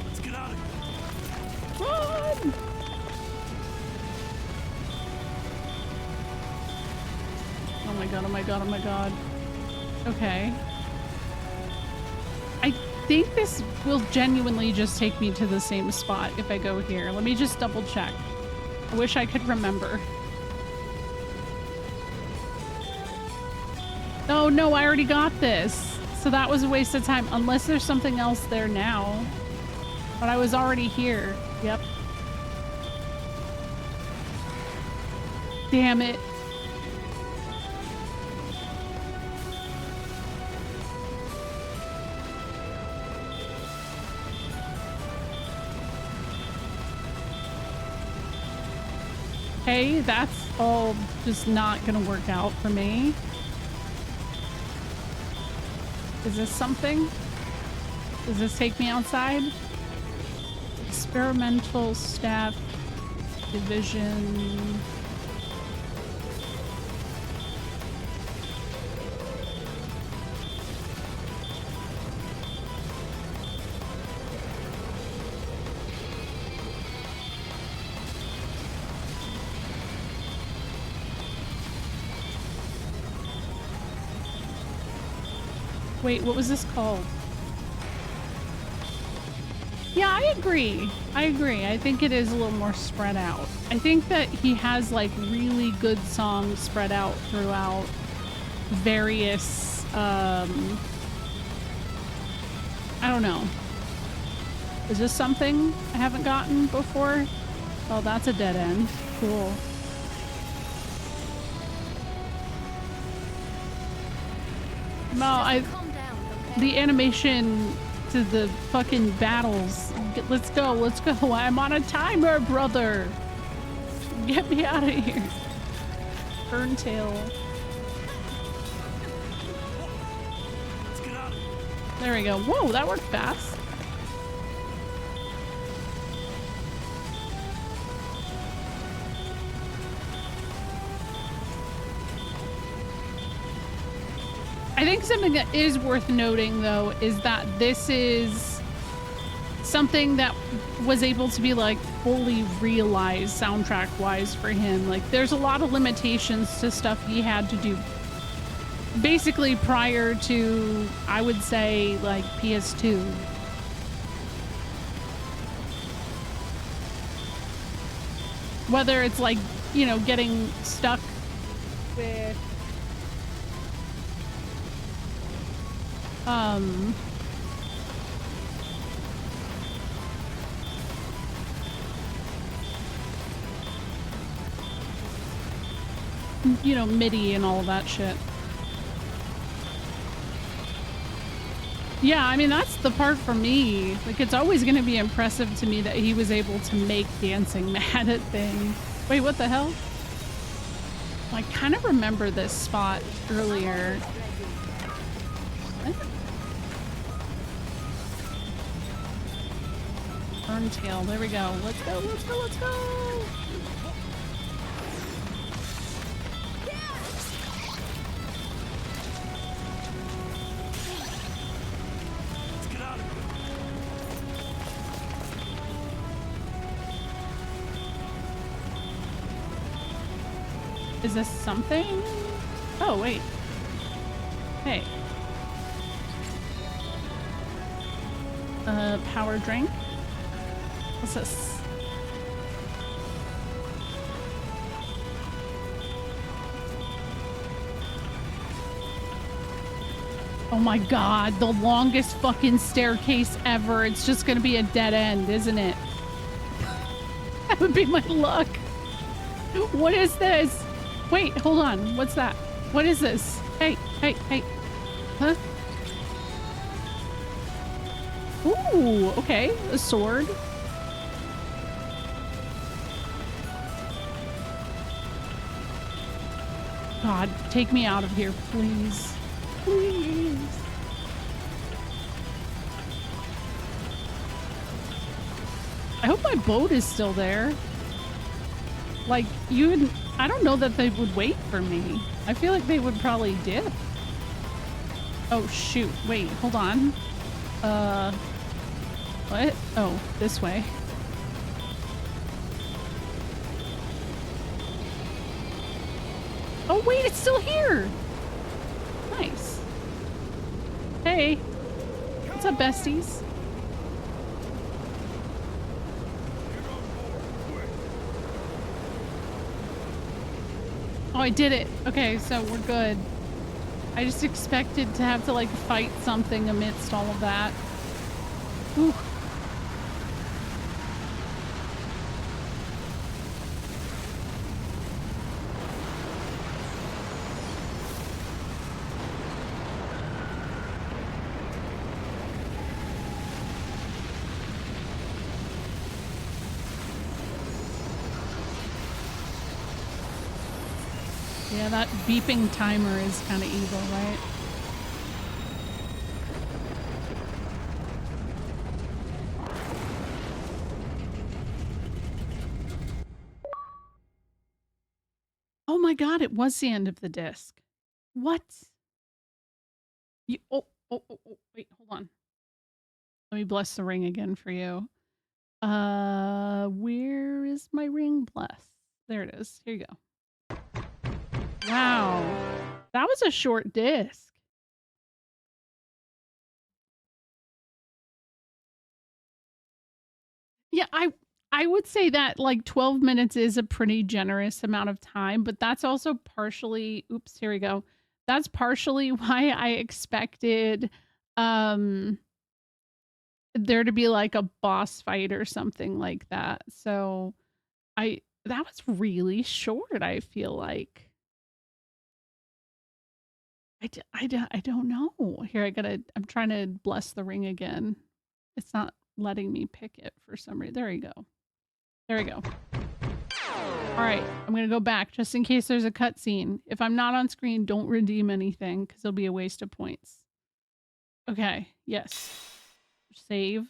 Speaker 7: Let's get out of here.
Speaker 2: Run! my god, oh my god, oh my god. Okay. I think this will genuinely just take me to the same spot if I go here. Let me just double check. I wish I could remember. Oh no, I already got this. So that was a waste of time, unless there's something else there now. But I was already here. Yep. Damn it. Hey, that's all just not gonna work out for me. Is this something? Does this take me outside? Experimental staff division. Wait, what was this called? Yeah, I agree. I agree. I think it is a little more spread out. I think that he has like really good songs spread out throughout various, I don't know. Is this something I haven't gotten before? Oh, that's a dead end. Cool. No, the animation to the fucking battles. Let's go, let's go. I'm on a timer, brother. Get me out of here. Ferntail. There we go. Whoa, that worked fast. I think something that is worth noting, though, is that this is something that was able to be like fully realized soundtrack-wise for him. Like, there's a lot of limitations to stuff he had to do basically prior to, I would say, like PS2. Whether it's like, you know, getting stuck with you know, MIDI and all of that shit. Yeah, I mean, that's the part for me. Like, it's always going to be impressive to me that he was able to make dancing mad at things. Wait, what the hell? I kind of remember this spot earlier. What? Ferntail, there we go. Let's go, let's go, let's go! Is this something? Oh, wait. Hey. Power drink? What's this? Oh my god, the longest fucking staircase ever. It's just gonna be a dead end, isn't it? That would be my luck. What is this? Wait, hold on. What's that? What is this? Hey, hey, hey. Huh? Ooh, okay. A sword. God, take me out of here, please. Please. I hope my boat is still there. Like, I don't know that they would wait for me. I feel like they would probably dip. Oh, shoot. Wait, hold on. What? Oh, this way. Oh, wait, it's still here. Nice. Hey. What's up, besties? Oh, I did it. Okay, so we're good. I just expected to have to, like, fight something amidst all of that. Whew. Yeah, that beeping timer is kind of evil, right? Oh my god, it was the end of the disc. What? You, wait, hold on. Let me bless the ring again for you. Where is my ring bless? There it is. Here you go. Wow. That was a short disc. Yeah, I would say that like 12 minutes is a pretty generous amount of time, but that's also partially, oops, here we go. That's partially why I expected there to be like a boss fight or something like that. So that was really short, I feel like. I don't know. Here, I'm trying to bless the ring again. It's not letting me pick it for some reason. There we go. There we go. All right, I'm going to go back just in case there's a cutscene. If I'm not on screen, don't redeem anything because it'll be a waste of points. Okay, yes. Save.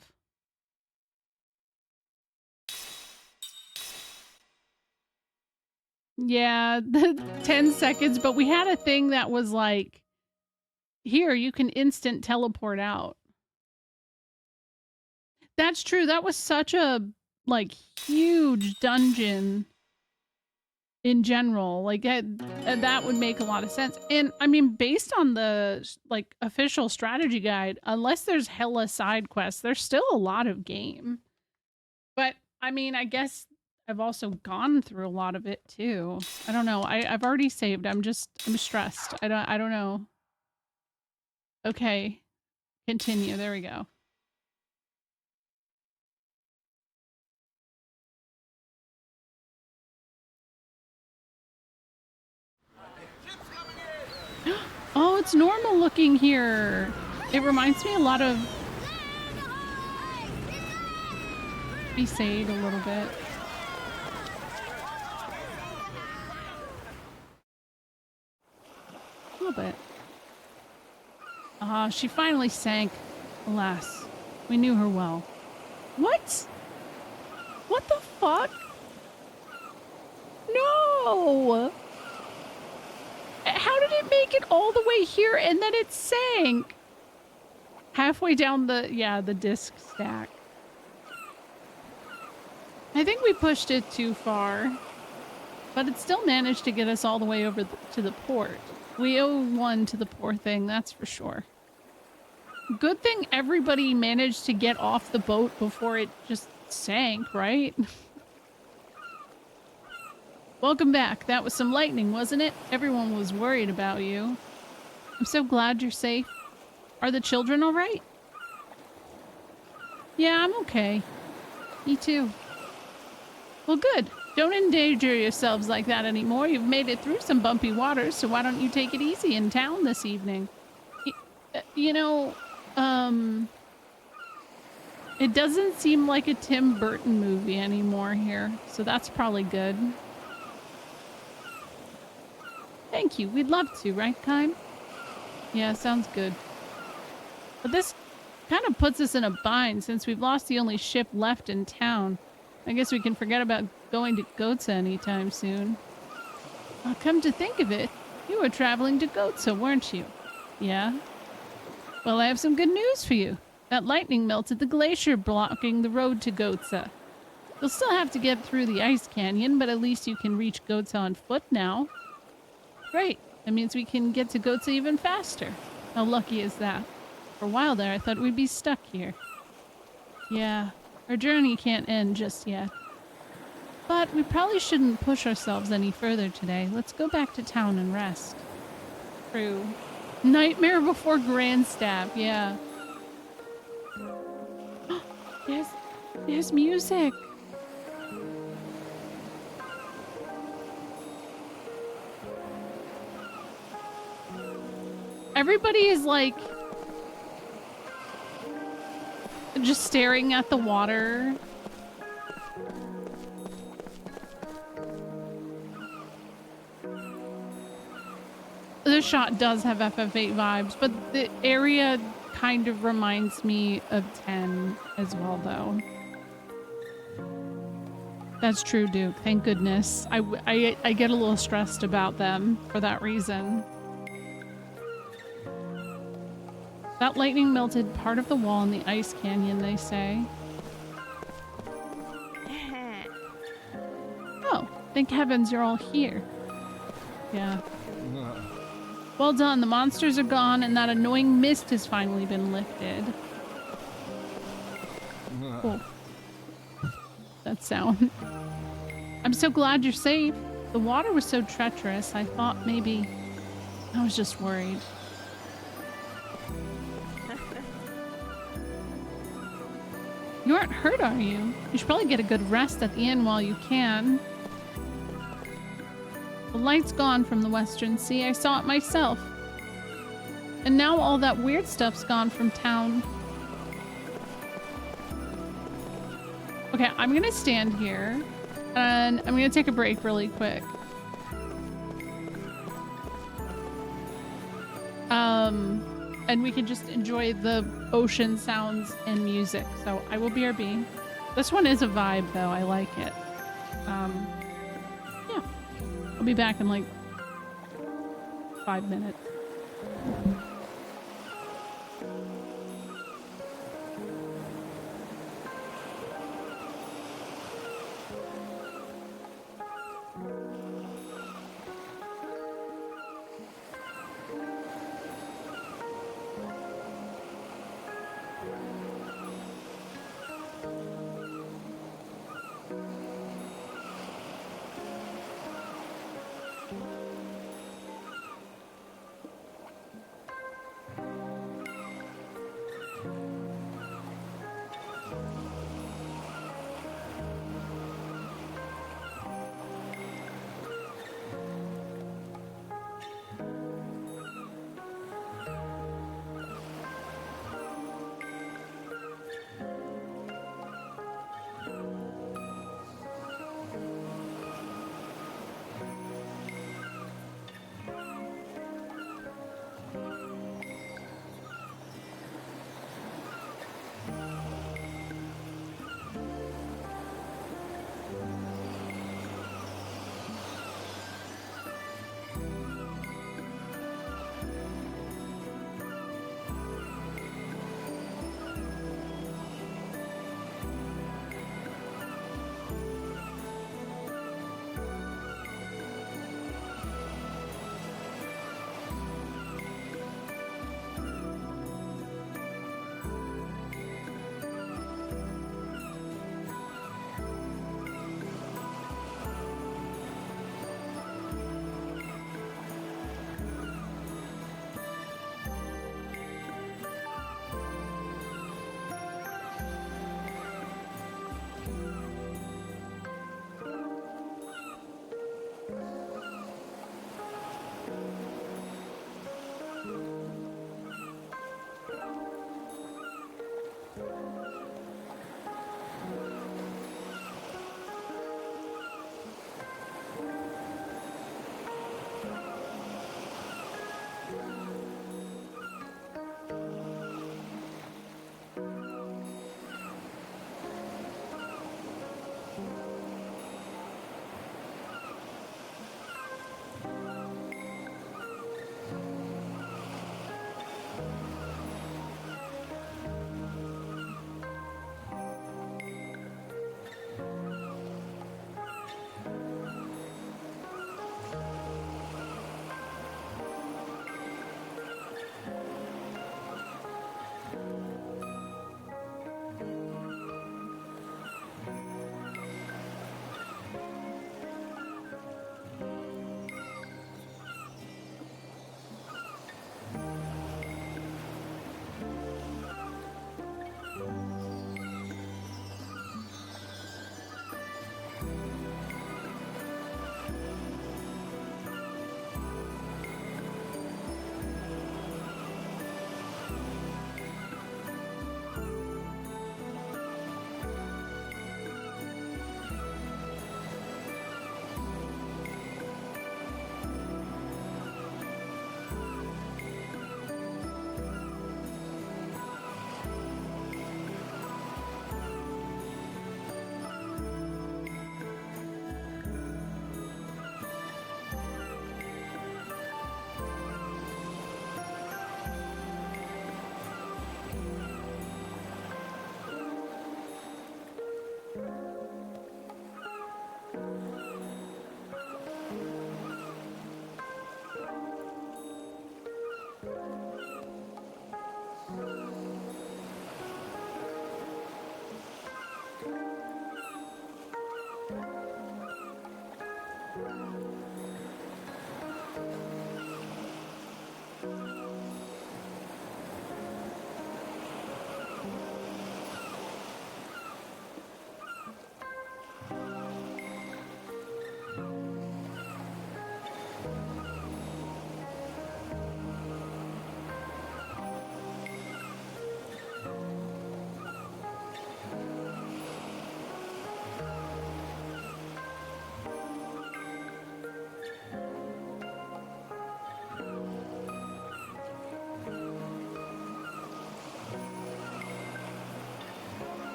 Speaker 2: Yeah, the 10 seconds, but we had a thing that was like, here, you can instant teleport out. That's true. That was such a, like, huge dungeon in general. Like, that would make a lot of sense. And, I mean, based on the, like, official strategy guide, unless there's hella side quests, there's still a lot of game. But, I mean, I guess I've also gone through a lot of it, too. I don't know. I've already saved. I'm stressed. I don't know. Okay. Continue. There we go. Oh, it's normal looking here. It reminds me a lot of Besaid a little bit. A little bit. Ah, she finally sank. Alas, we knew her well. What? What the fuck? No! How did it make it all the way here and then it sank? Halfway down the disc stack. I think we pushed it too far, but it still managed to get us all the way over to the port. We owe one to the poor thing, that's for sure. Good thing everybody managed to get off the boat before it just sank, right? Welcome back. That was some lightning, wasn't it? Everyone was worried about you. I'm so glad you're safe. Are the children all right? Yeah, I'm okay. Me too. Well, good. Don't endanger yourselves like that anymore. You've made it through some bumpy waters, so why don't you take it easy in town this evening? You know, it doesn't seem like a Tim Burton movie anymore here, so that's probably good. Thank you. We'd love to, right, Kime? Yeah, sounds good. But this kind of puts us in a bind since we've lost the only ship left in town. I guess we can forget about going to Goatsa anytime soon. Come to think of it, you were traveling to Goatsa, weren't you? Yeah? Well, I have some good news for you. That lightning melted the glacier blocking the road to Goatsa. You'll still have to get through the ice canyon, but at least you can reach Goatsa on foot now. Great. That means we can get to Goatse even faster. How lucky is that? For a while there, I thought we'd be stuck here. Yeah, our journey can't end just yet. But we probably shouldn't push ourselves any further today. Let's go back to town and rest. True. Nightmare before Grand Stab, yeah. There's music. Everybody is like just staring at the water. This shot does have FF8 vibes, but the area kind of reminds me of 10 as well, though. That's true, Duke. Thank goodness. I get a little stressed about them for that reason. That lightning melted part of the wall in the ice canyon, they say. Oh, thank heavens you're all here. Yeah. Well done. The monsters are gone and that annoying mist has finally been lifted. Cool. That sound. I'm so glad you're safe. The water was so treacherous, I thought maybe... I was just worried. You aren't hurt, are you? You should probably get a good rest at the inn while you can. The light's gone from the Western Sea. I saw it myself. And now all that weird stuff's gone from town. Okay, I'm gonna stand here. And I'm gonna take a break really quick. And we can just enjoy the ocean sounds and music. So I will BRB. This one is a vibe though, I like it. Yeah. I'll be back in like 5 minutes.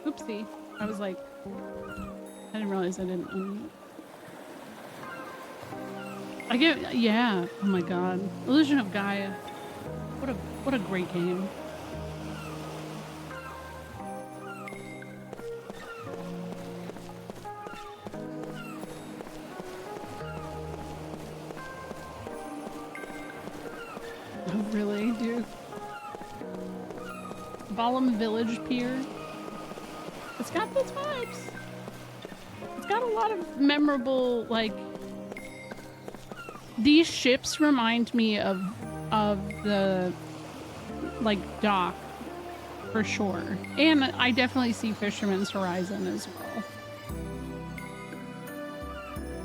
Speaker 2: Oopsie. I was like, I didn't realize I didn't unmute. I get, yeah. Oh my god. Illusion of Gaia. What a great game. Oh really, dude? Balam Village Pier. It's got those vibes. It's got a lot of memorable, like, these ships remind me of the, like, dock for sure. And I definitely see Fisherman's Horizon as well.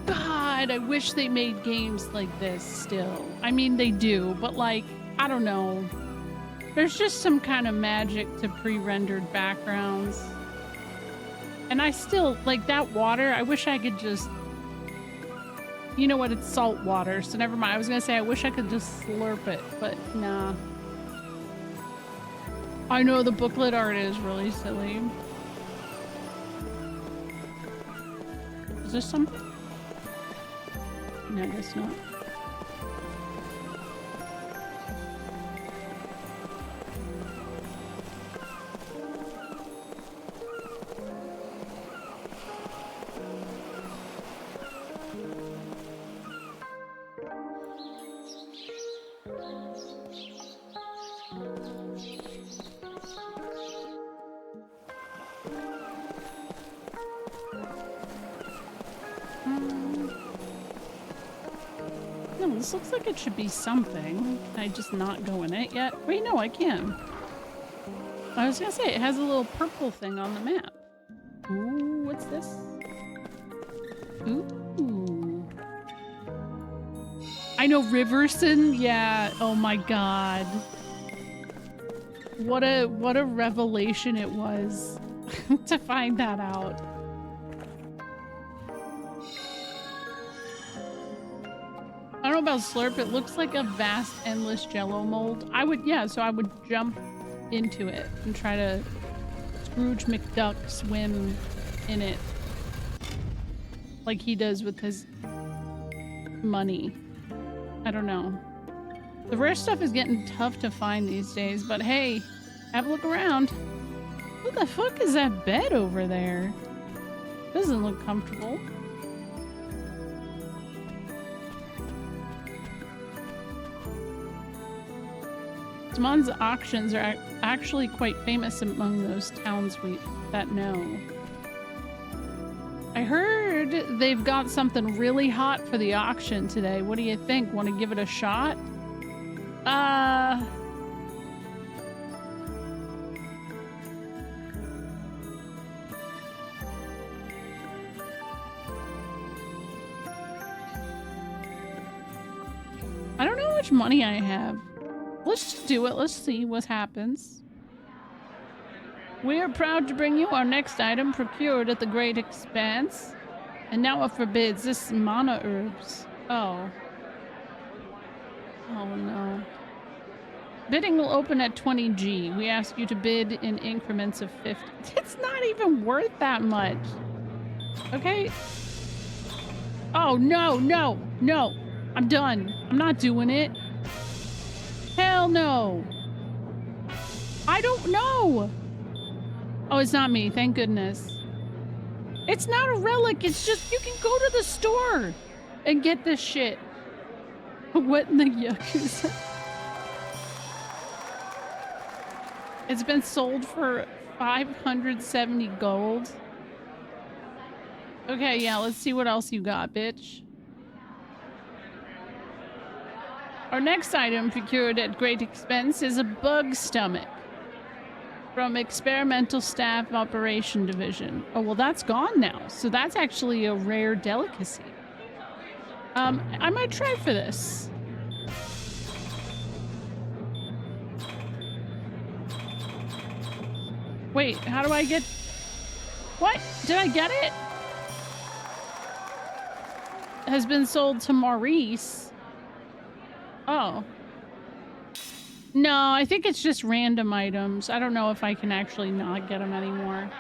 Speaker 2: God, I wish they made games like this still. I mean, they do, but like, I don't know. There's just some kind of magic to pre-rendered backgrounds. And I still, like, that water, I wish I could just... You know what? It's salt water, so never mind. I was gonna say I wish I could just slurp it, but nah. I know the booklet art is really silly. Is this something? No, I guess not. No, this looks like it should be something. Can I just not go in it yet? Wait, no, I can. I was gonna say, it has a little purple thing on the map. Ooh, what's this? Ooh. I know Riverson, yeah. Oh my god. What a revelation it was to find that out. I don't know about Slurp, it looks like a vast, endless jello mold. I would, yeah, so I would jump into it and try to Scrooge McDuck swim in it. Like he does with his money. I don't know. The rare stuff is getting tough to find these days, but hey, have a look around. What the fuck is that bed over there? Doesn't look comfortable. Smon's auctions are actually quite famous among those towns that know. I heard they've got something really hot for the auction today. What do you think? Want to give it a shot? I don't know how much money I have. Let's just do it. Let's see what happens. We are proud to bring you our next item procured at the Great Expanse. And now it forbids this mana herbs. Oh. Oh no. Bidding will open at 20G. We ask you to bid in increments of 50. It's not even worth that much. Okay. Oh no, no, no. I'm done. I'm not doing it. Hell no. I don't know. Oh, it's not me. Thank goodness. It's not a relic. It's just you can go to the store and get this shit. What in the yuck is that? It's been sold for 570 gold. Okay, yeah, let's see what else you got, bitch. Our next item procured at great expense is a bug stomach from Experimental Staff Operation Division. Oh, well, that's gone now. So that's actually a rare delicacy. I might try for this. Wait, how do I get... What? Did I get it? Has been sold to Maurice. Oh. No, I think it's just random items. I don't know if I can actually not get them anymore.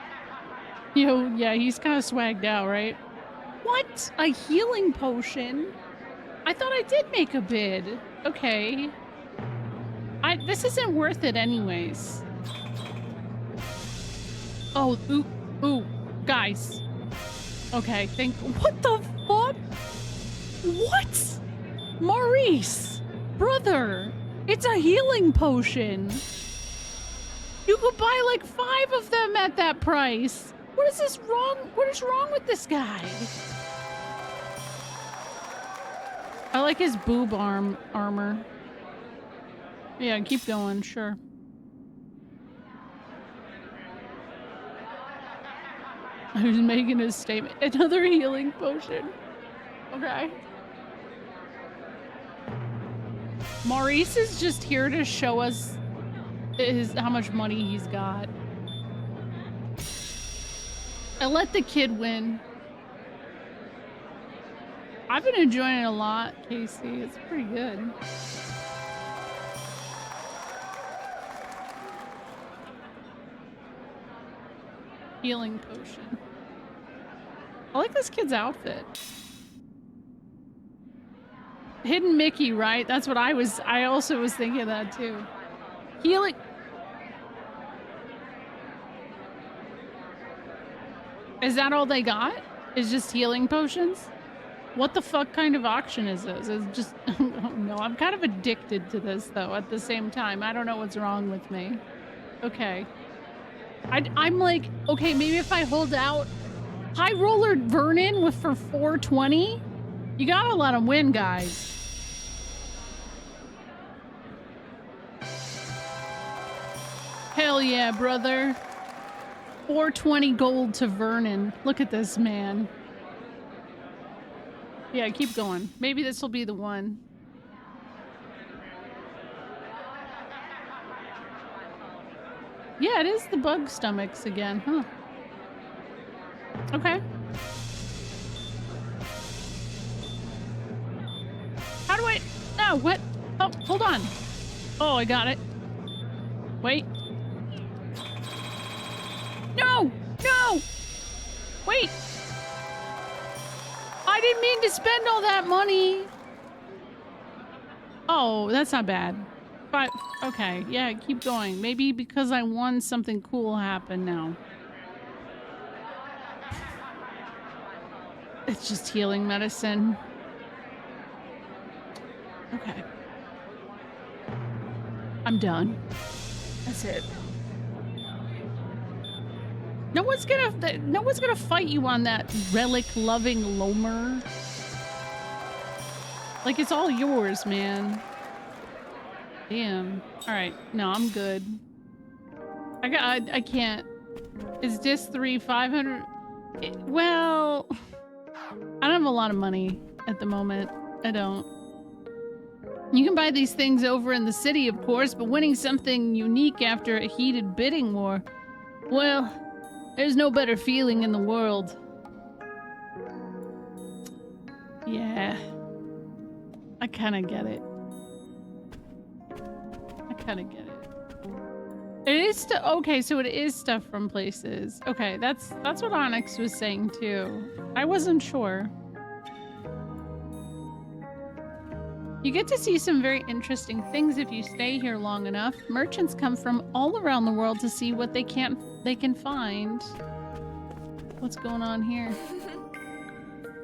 Speaker 2: Yo, yeah, he's kind of swagged out, right? What? A healing potion? I thought I did make a bid. Okay. This isn't worth it anyways. Oh, ooh, guys. Okay, what the fuck? What? Maurice, brother, it's a healing potion. You could buy like 5 of them at that price. What is this wrong? What is wrong with this guy? I like his boob armor. Yeah, keep going, sure. I was making a statement. Another healing potion. Okay. Maurice is just here to show us how much money he's got. And let the kid win. I've been enjoying it a lot, Casey. It's pretty good. Healing potion. I like this kid's outfit. Hidden Mickey, right? That's what I also was thinking of that too. Healing. Is that all they got? Is just healing potions? What the fuck kind of auction is this? It's just, oh no, I'm kind of addicted to this though at the same time. I don't know what's wrong with me. Okay. I'm like, okay, maybe if I hold out High Roller Vernon for 420, you gotta let him win, guys. Hell yeah, brother. 420 gold to Vernon. Look at this man. Yeah, keep going. Maybe this will be the one. Yeah, it is the bug stomachs again, huh? Okay. How do I... No, what? Oh, hold on. Oh, I got it. Wait. No! No! Wait! I didn't mean to spend all that money! Oh, that's not bad. But, okay, yeah, keep going. Maybe because I won, something cool happened now. It's just healing medicine. Okay. I'm done. That's it. No one's gonna fight you on that relic-loving Lomer. Like, it's all yours, man. Damn. Alright. No, I'm good. I can't. Is disc 3 500? Well, I don't have a lot of money at the moment. I don't. You can buy these things over in the city, of course, but winning something unique after a heated bidding war, well, there's no better feeling in the world. Yeah. I kind of get it. I kind of get it. It is okay, so it is stuff from places. Okay, that's what Onyx was saying too. I wasn't sure. You get to see some very interesting things if you stay here long enough. Merchants come from all around the world to see what they can find. What's going on here?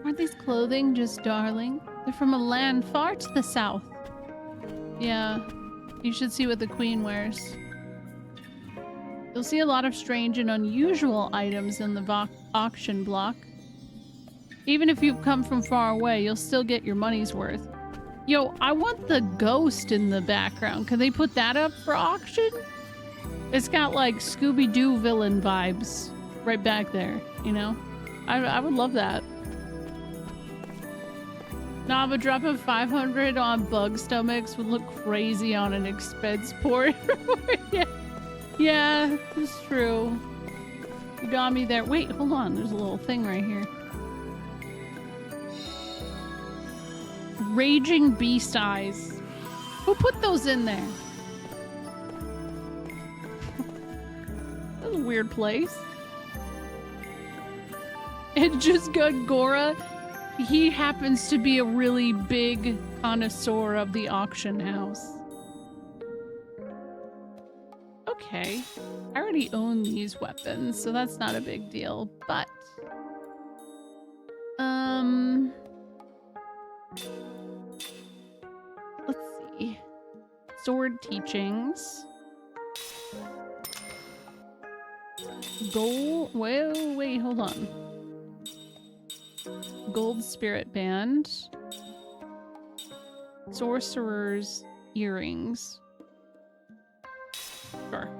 Speaker 2: Aren't these clothing just darling? They're from a land far to the south. Yeah, you should see what the queen wears. You'll see a lot of strange and unusual items in the auction block. Even if you've come from far away, you'll still get your money's worth. Yo, I want the ghost in the background. Can they put that up for auction? It's got like Scooby-Doo villain vibes right back there, you know? I would love that. Nah, but drop of 500 on bug stomachs would look crazy on an expense port. Yeah, it's true. You got me there. Wait, hold on. There's a little thing right here. Raging beast eyes. Who put those in there? That's a weird place. It's just good, Gora. He happens to be a really big connoisseur of the auction house. Okay. I already own these weapons, so that's not a big deal, but... Let's see. Sword teachings. Gold... Wait, hold on. Gold spirit band. Sorcerer's earrings. Sure.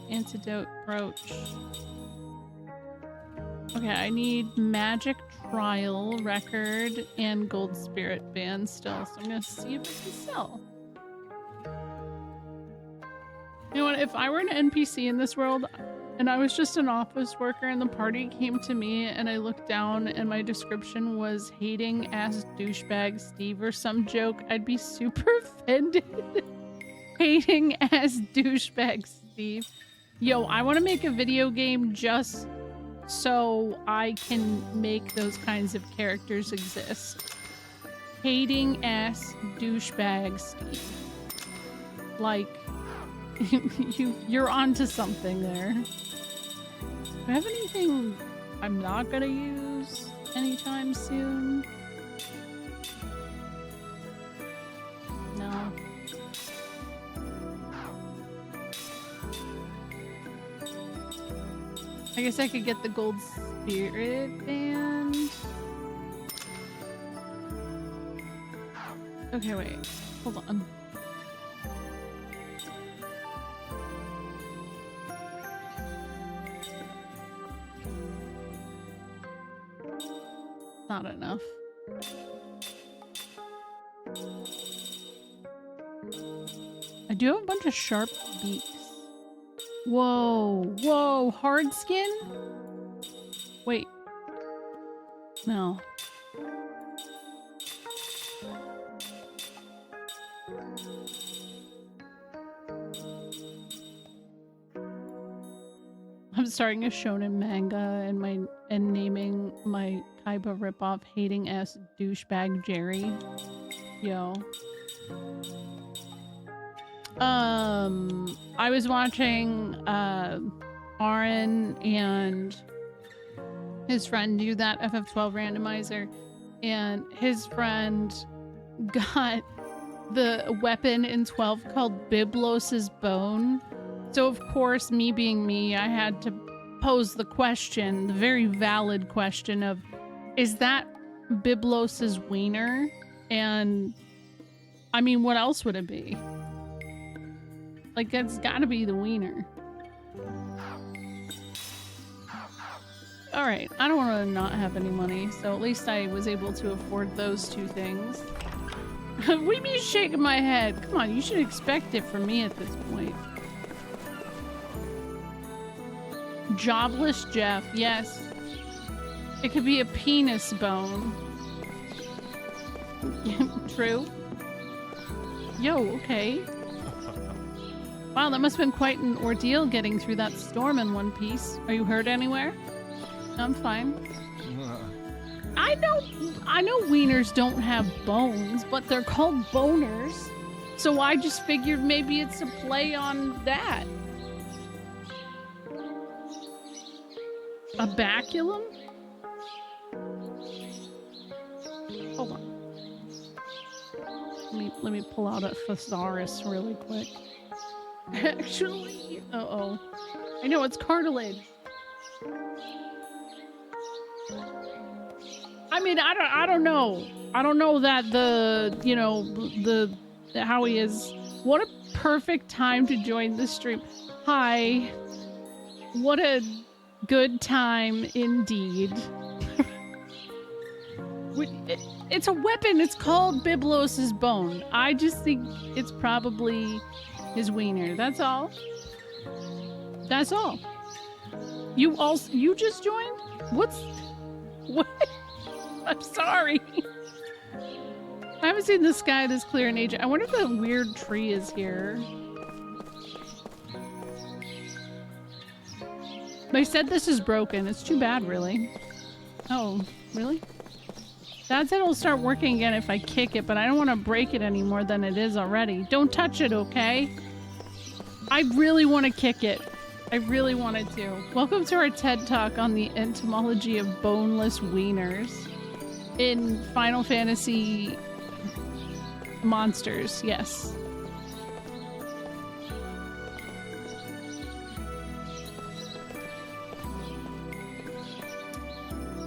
Speaker 2: Antidote brooch. Okay, I need magic trial record and gold spirit band still, so I'm gonna see if I can sell. You know what, if I were an NPC in this world and I was just an office worker and the party came to me and I looked down and my description was hating ass douchebag Steve or some joke, I'd be super offended. Hating ass douchebag Steve. Yo, I want to make a video game just so I can make those kinds of characters exist. Hating ass douchebag Steve. Like, you're onto something there. Do I have anything I'm not gonna use anytime soon? No. I guess I could get the gold spirit band. Okay, wait. Hold on. Not enough. I do have a bunch of sharp beaks. Whoa, whoa, hard skin? Wait. No. I'm starting a shonen manga and naming my Kaiba ripoff hating ass douchebag Jerry. Yo. I was watching Aaron and his friend do that FF12 randomizer, and his friend got the weapon in 12 called Biblos's Bone. So of course, me being me, I had to pose the question, the very valid question of, is that Biblos's wiener? And I mean, what else would it be? Like, it's gotta be the wiener. Alright, I don't want to not have any money, so at least I was able to afford those two things. We be shaking my head. Come on, you should expect it from me at this point. Jobless Jeff, yes. It could be a penis bone. True. Yo, okay. Wow, that must have been quite an ordeal getting through that storm in one piece. Are you hurt anywhere? No, I'm fine. I know wieners don't have bones, but they're called boners. So I just figured maybe it's a play on that. A baculum? Hold on. Let me pull out a thesaurus really quick. Actually, uh-oh. I know, it's cartilage. I mean, I don't know. I don't know that the how he is. What a perfect time to join the stream. Hi. What a good time indeed. It's a weapon. It's called Biblos's Bone. I just think it's probably his wiener. That's all. That's all. You just joined? What? I'm sorry. I haven't seen the sky this clear in ages. I wonder if that weird tree is here. They said this is broken. It's too bad, really. Oh, really? Dad said it'll start working again if I kick it, but I don't want to break it any more than it is already. Don't touch it, okay? I really want to kick it. I really wanted to. Welcome to our TED Talk on the etymology of boneless wieners in Final Fantasy Monsters. Yes.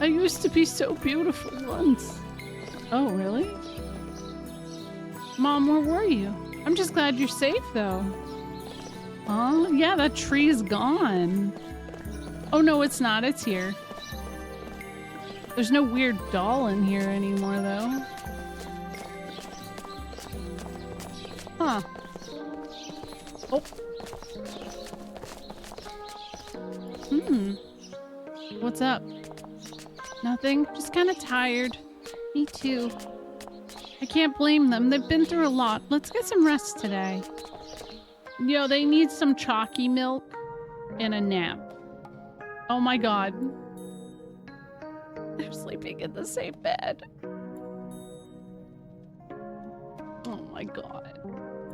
Speaker 2: I used to be so beautiful once. Oh, really? Mom, where were you? I'm just glad you're safe, though. Oh, yeah, that tree is gone. Oh, no, it's not. It's here. There's no weird doll in here anymore, though. Huh. Oh. What's up? Nothing. Just kind of tired. Me too. I can't blame them. They've been through a lot. Let's get some rest today. Yo, they need some chalky milk and a nap. Oh my god. They're sleeping in the same bed. Oh my god.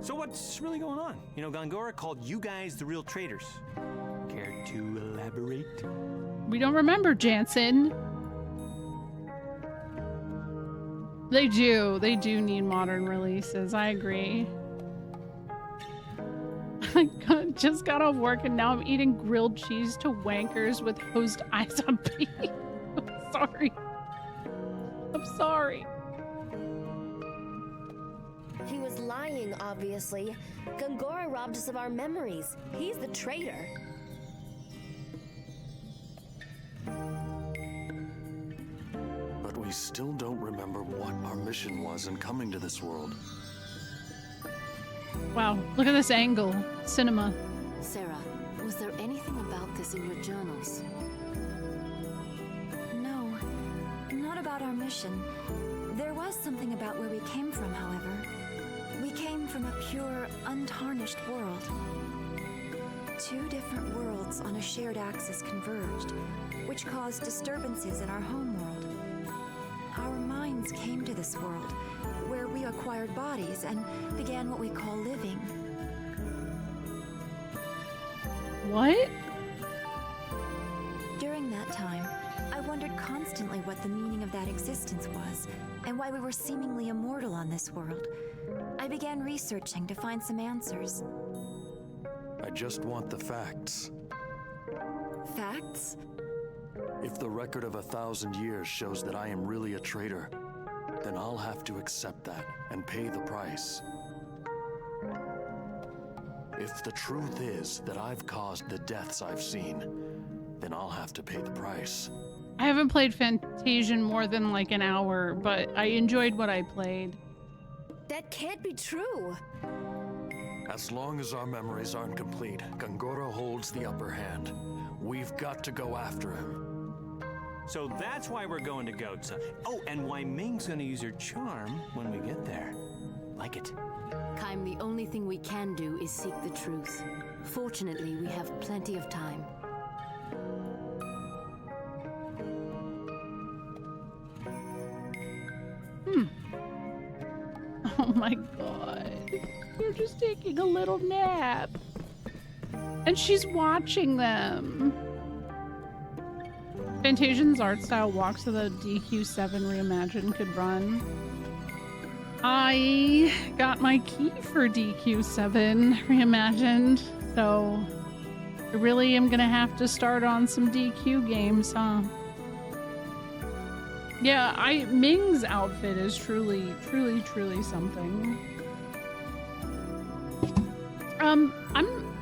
Speaker 4: So what's really going on? You know, Gongora called you guys the real traitors. Care to elaborate?
Speaker 2: We don't remember, Jansen. They do need modern releases. I agree. I just got off work and now I'm eating grilled cheese to wankers with hosed eyes on beef. I'm sorry. I'm sorry.
Speaker 8: He was lying, obviously. Gongora robbed us of our memories. He's the traitor.
Speaker 10: But we still don't remember what our mission was in coming to this world.
Speaker 2: Wow, look at this angle. Cinema.
Speaker 11: Sarah, was there anything about this in your journals?
Speaker 5: No, not about our mission. There was something about where we came from, however. We came from a pure, untarnished world. Two different worlds on a shared axis converged, which caused disturbances in our home world. Our minds came to this world, where we acquired bodies and began what we call living.
Speaker 2: What?
Speaker 5: During that time, I wondered constantly what the meaning of that existence was, and why we were seemingly immortal on this world. I began researching to find some answers.
Speaker 10: I just want the facts.
Speaker 5: Facts?
Speaker 10: If the record of 1,000 years shows that I am really a traitor, then I'll have to accept that and pay the price. If the truth is that I've caused the deaths I've seen, then I'll have to pay the price.
Speaker 2: I haven't played Fantasian more than like an hour, but I enjoyed what I played.
Speaker 8: That can't be true.
Speaker 10: As long as our memories aren't complete, Gongora holds the upper hand. We've got to go after him.
Speaker 4: So that's why we're going to Goatsa. Oh, and why Ming's gonna use her charm when we get there. Like it.
Speaker 11: Kaim, the only thing we can do is seek the truth. Fortunately, we have plenty of time.
Speaker 2: Oh my god. They're just taking a little nap. And she's watching them. Fantasian's art style walks so the DQ7 Reimagined could run. I got my key for DQ7 Reimagined, so I really am gonna have to start on some DQ games, huh? Yeah, Ming's outfit is truly something.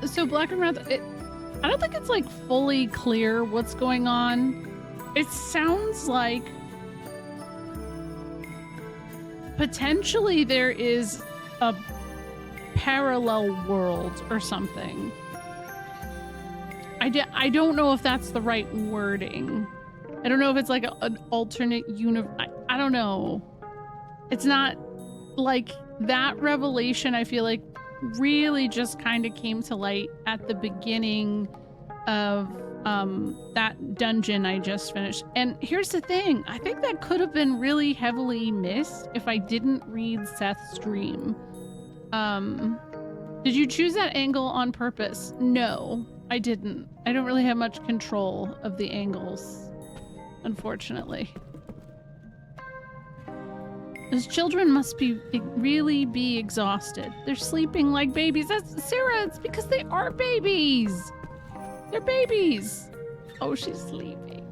Speaker 2: So Black and Wrath, I don't think it's like fully clear what's going on. It sounds like potentially there is a parallel world or something. I don't know if that's the right wording. I don't know if it's like an alternate universe. I don't know. It's not like that revelation. I feel like really just kind of came to light at the beginning of that dungeon I just finished. And here's the thing, I think that could have been really heavily missed if I didn't read Seth's dream. Did you choose that angle on purpose? No, I didn't. I don't really have much control of the angles, unfortunately. Those children must really be exhausted. They're sleeping like babies. That's Sarah, it's because they are babies. They're babies. Oh, she's sleeping.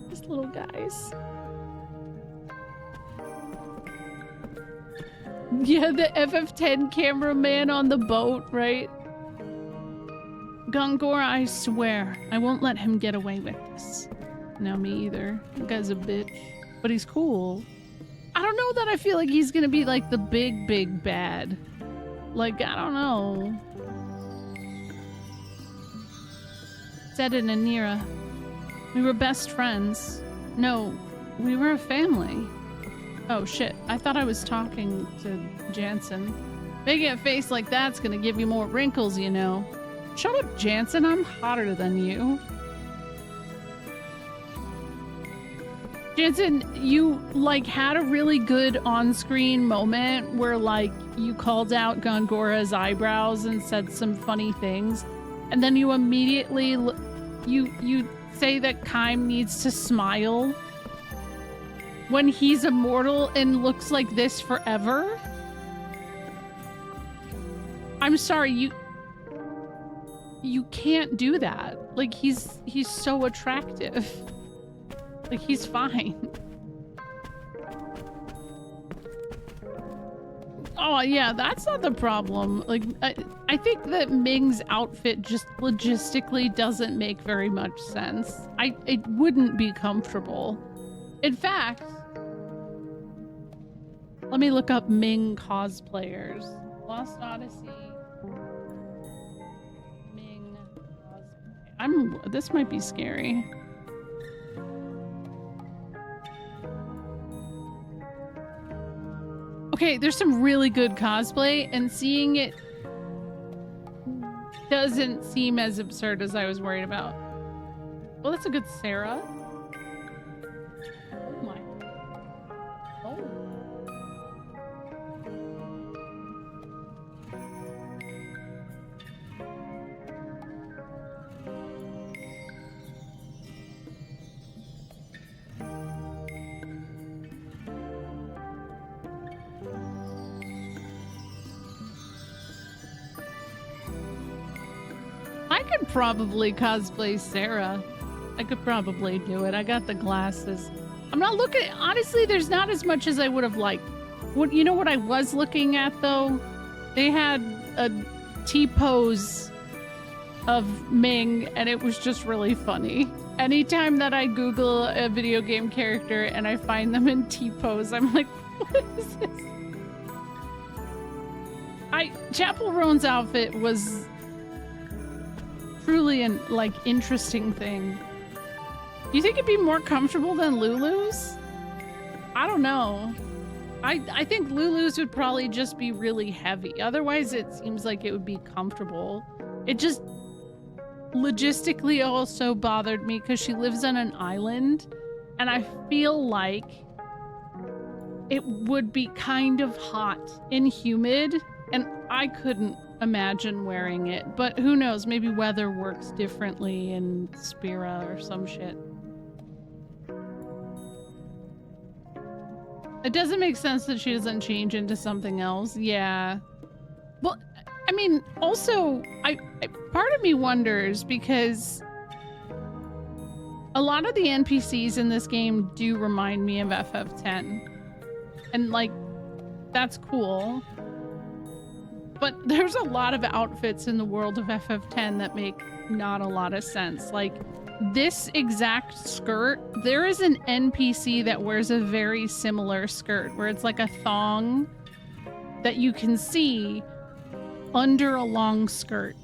Speaker 2: These little guys. Yeah, the FF10 cameraman on the boat, right? Gongora, I swear, I won't let him get away with this. No, me either. That guy's a bitch. But he's cool. I don't know that I feel like he's gonna be like the big bad. Like, I don't know. Said it in Nira. We were best friends. No, we were a family. Oh shit, I thought I was talking to Jansen. Making a face like that's gonna give you more wrinkles, you know. Shut up, Jansen, I'm hotter than you. Jansen, you, like, had a really good on-screen moment where, like, you called out Gongora's eyebrows and said some funny things, and then you immediately, you say that Kaim needs to smile when he's immortal and looks like this forever? I'm sorry, you can't do that. Like, he's so attractive. Like, he's fine. Oh, yeah, that's not the problem. Like, I think that Ming's outfit just logistically doesn't make very much sense. It wouldn't be comfortable. In fact, let me look up Ming cosplayers. Lost Odyssey. Ming cosplay. This might be scary. Okay, there's some really good cosplay, and seeing it doesn't seem as absurd as I was worried about. Well, that's a good Sarah. Oh my. Oh. I could probably cosplay Sarah. I could probably do it. I got the glasses. I'm not looking... Honestly, there's not as much as I would have liked. You know what I was looking at, though? They had a T-pose of Ming, and it was just really funny. Anytime that I Google a video game character and I find them in T-pose, I'm like, what is this? Chapel Roan's outfit was truly an, like, interesting thing. Do you think it'd be more comfortable than Lulu's? I don't know. I think Lulu's would probably just be really heavy. Otherwise, it seems like it would be comfortable. It just logistically also bothered me because she lives on an island, and I feel like it would be kind of hot and humid, and I couldn't imagine wearing it. But who knows? Maybe weather works differently in Spira or some shit. It doesn't make sense that she doesn't change into something else. Yeah. Well, I mean, also, part of me wonders because a lot of the NPCs in this game do remind me of FF10. And, like, that's cool. But there's a lot of outfits in the world of FF10 that make not a lot of sense. Like, this exact skirt, there is an NPC that wears a very similar skirt where it's like a thong that you can see under a long skirt.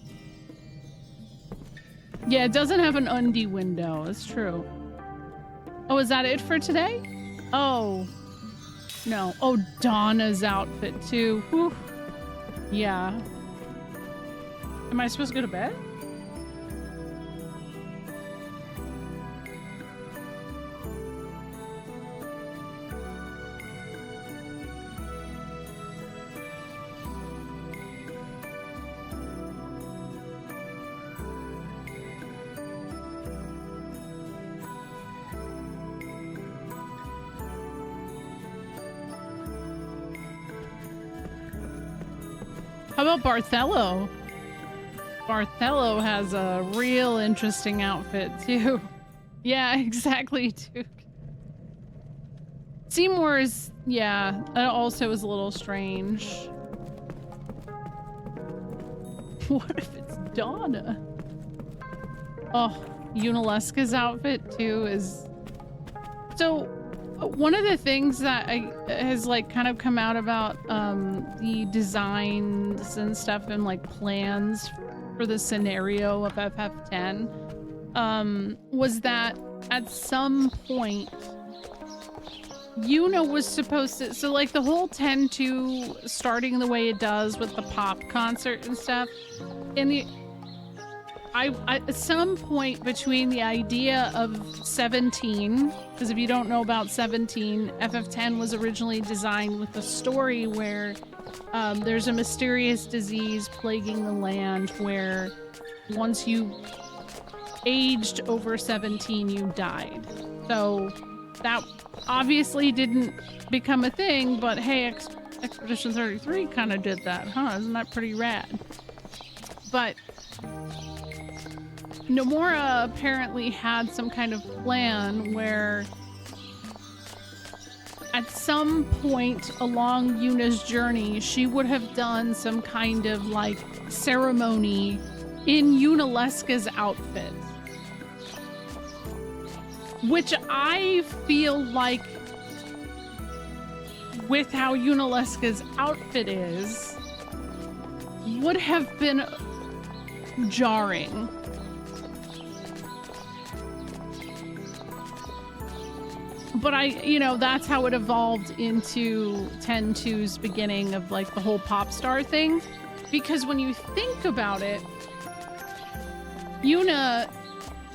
Speaker 2: Yeah, it doesn't have an undie window. It's true. Oh, is that it for today? Oh. No. Oh, Donna's outfit too. Whew. Yeah. Am I supposed to go to bed? How about Barthelo? Barthelo has a real interesting outfit too. Yeah, exactly, Duke. Seymour's, yeah, that also is a little strange. What if it's Donna? Oh, Unalesca's outfit too is... So, one of the things that has like kind of come out about the designs and stuff and like plans for the scenario of FF10 was that at some point Yuna was supposed to, so like the whole 10-2 starting the way it does with the pop concert and stuff, and the at some point between the idea of 17, because if you don't know about 17, FF10 was originally designed with a story where there's a mysterious disease plaguing the land where once you aged over 17, you died. So that obviously didn't become a thing, but hey, Expedition 33 kind of did that, huh? Isn't that pretty rad? But Nomura apparently had some kind of plan where at some point along Yuna's journey, she would have done some kind of like ceremony in Unalesca's outfit. Which I feel like with how Unalesca's outfit is, would have been jarring. But you know, that's how it evolved into 10-2's beginning of like the whole pop star thing. Because when you think about it, Yuna,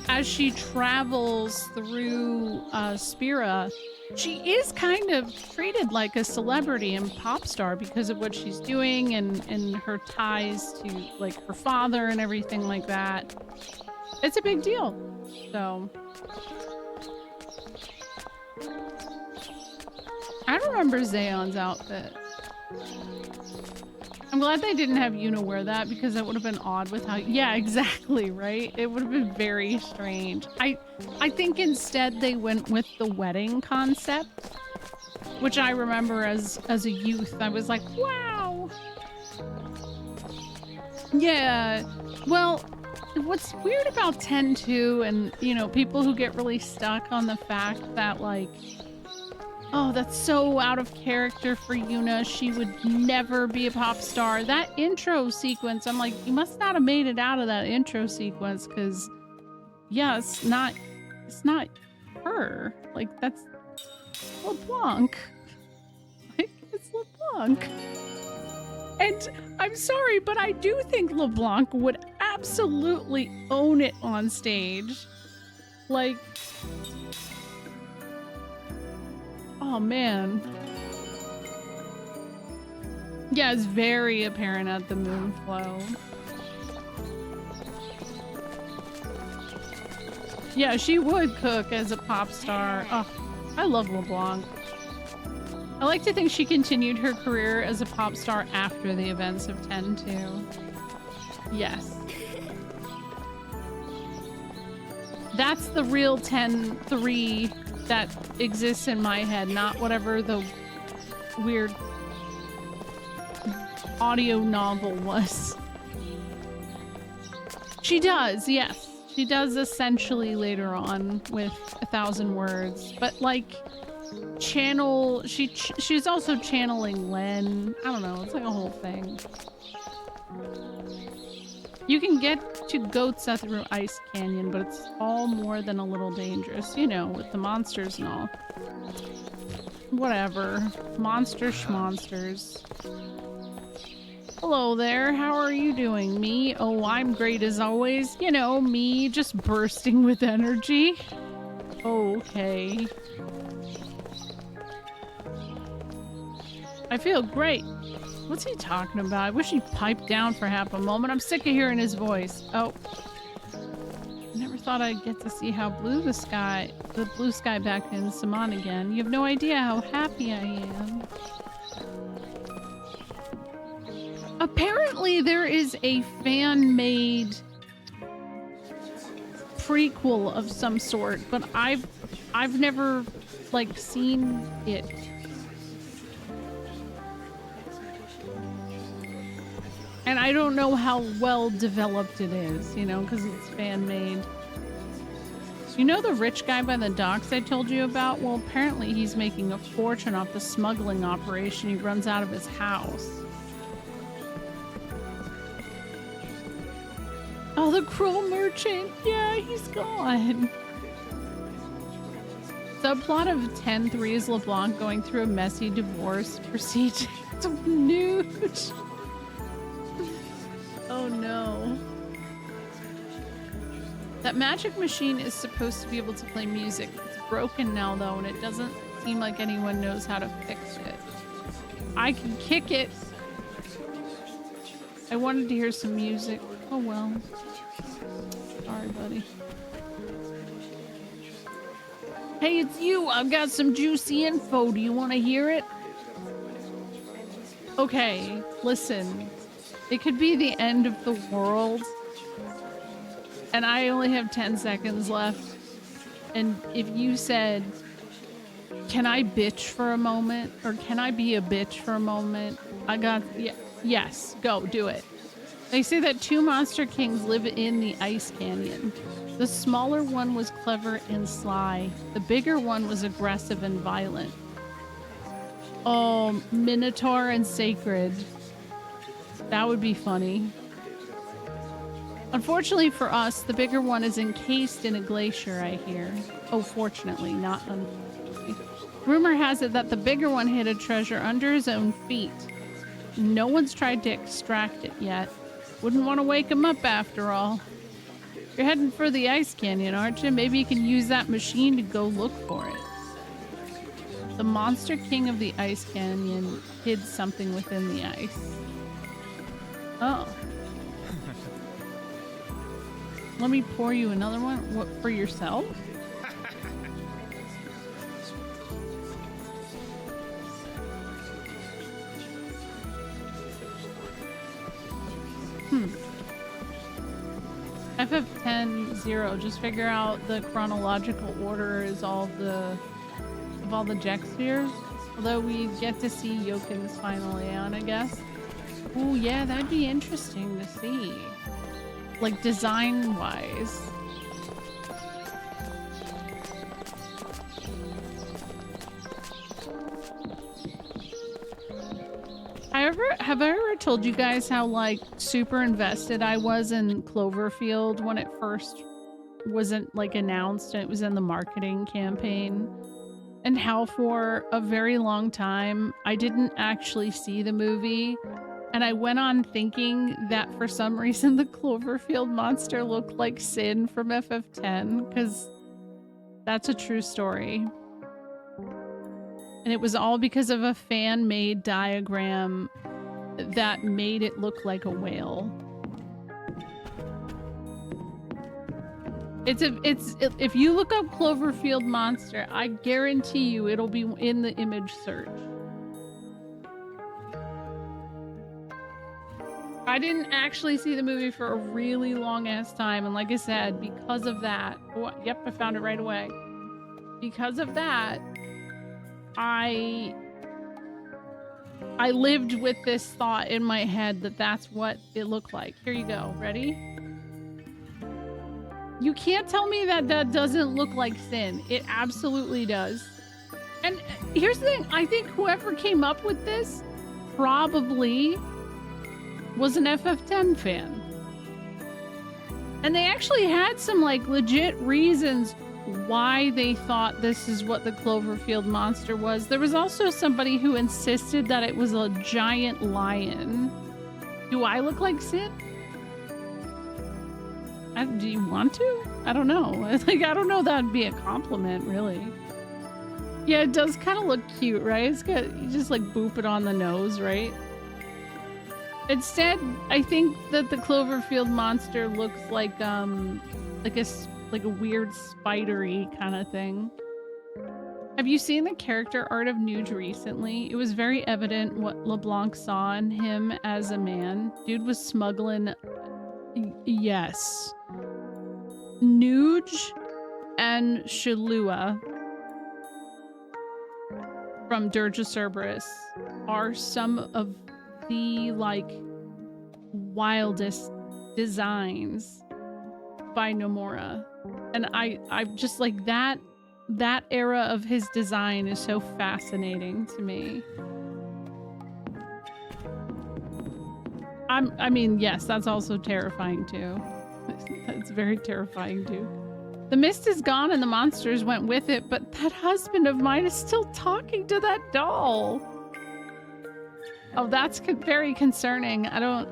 Speaker 2: as she travels through Spira, she is kind of treated like a celebrity and pop star because of what she's doing and her ties to like her father and everything like that. It's a big deal. So I remember Zaon's outfit. I'm glad they didn't have Yuna wear that because that would have been odd with how... Yeah, exactly, right? It would have been very strange. I think instead they went with the wedding concept, which I remember as a youth. I was like, wow! Yeah, well, what's weird about 10-2 and, you know, people who get really stuck on the fact that, like, oh, that's so out of character for Yuna. She would never be a pop star. That intro sequence, I'm like, you must not have made it out of that intro sequence because, yeah, it's not her. Like, that's LeBlanc. Like, it's LeBlanc. And I'm sorry, but I do think LeBlanc would absolutely own it on stage. Like... Oh, man. Yeah, it's very apparent at the Moonflow. Yeah, she would cook as a pop star. Oh, I love LeBlanc. I like to think she continued her career as a pop star after the events of 10-2. Yes. That's the real 10-3 that exists in my head, not whatever the weird audio novel was. She does, yes. She does essentially later on with 1,000 words, but like she's also channeling Len. I don't know, it's like a whole thing. You can get to Goatsa through Ice Canyon, but it's all more than a little dangerous, you know, with the monsters and all. Whatever. Monster schmonsters. Hello there, how are you doing? Me? Oh, I'm great as always. You know, me just bursting with energy. Okay. I feel great. What's he talking about? I wish he'd pipe down for half a moment. I'm sick of hearing his voice. Oh. I never thought I'd get to see how blue the blue sky back in Saman again. You have no idea how happy I am. Apparently there is a fan-made prequel of some sort, but I've never like seen it. And I don't know how well developed it is, you know, because it's fan-made. You know the rich guy by the docks I told you about? Well, apparently he's making a fortune off the smuggling operation he runs out of his house. Oh, the cruel merchant. Yeah, he's gone. Subplot of 10-3 is LeBlanc going through a messy divorce procedure. Nude. Oh no. That magic machine is supposed to be able to play music. It's broken now though, and it doesn't seem like anyone knows how to fix it. I can kick it. I wanted to hear some music. Oh well. Sorry, buddy. Hey, it's you. I've got some juicy info. Do you want to hear it? Okay, listen. It could be the end of the world. And I only have 10 seconds left. And if you said, can I bitch for a moment? Or can I be a bitch for a moment? I got, yes, go, do it. They say that 2 monster kings live in the ice canyon. The smaller one was clever and sly. The bigger one was aggressive and violent. Oh, Minotaur and Sacred. That would be funny. Unfortunately for us, the bigger one is encased in a glacier, I hear. Oh, fortunately, not unfortunately. Rumor has it that the bigger one hid a treasure under his own feet. No one's tried to extract it yet. Wouldn't want to wake him up after all. You're heading for the ice canyon, aren't you? Maybe you can use that machine to go look for it. The monster king of the ice canyon hid something within the ice. Oh. Let me pour you another one. What, for yourself? FF10-0. Just figure out the chronological order is all the Jack spheres. Although we get to see Jokin's final layout, I guess. Ooh, yeah, that'd be interesting to see. Like, design-wise. Have I ever told you guys how, like, super invested I was in Cloverfield when it first wasn't, like, announced and it was in the marketing campaign? And how for a very long time, I didn't actually see the movie. And I went on thinking that for some reason the Cloverfield monster looked like Sin from FF10, because that's a true story. And it was all because of a fan-made diagram that made it look like a whale. If you look up Cloverfield monster, I guarantee you it'll be in the image search. I didn't actually see the movie for a really long ass time, and like I said, because of that, yep, I found it right away. Because of that, I lived with this thought in my head that that's what it looked like. Here you go. Ready? You can't tell me that that doesn't look like Sin. It absolutely does. And here's the thing. I think whoever came up with this probably was an FF10 fan. And they actually had some like legit reasons why they thought this is what the Cloverfield monster was. There was also somebody who insisted that it was a giant lion. Do I look like Sid? Do you want to? I don't know. Like, I don't know that would be a compliment, really. Yeah, it does kind of look cute, right? It's got, you just like boop it on the nose, right? Instead, I think that the Cloverfield monster looks like a weird spidery kind of thing. Have you seen the character art of Nuge recently? It was very evident what LeBlanc saw in him as a man. Dude was smuggling... Yes. Nuge and Shallua from Dirge of Cerberus are some of the, like, wildest designs by Nomura. And I just like that era of his design is so fascinating to me. I mean, yes, that's also terrifying too. That's very terrifying too. The mist is gone and the monsters went with it, but that husband of mine is still talking to that doll. Oh, that's very concerning. I don't,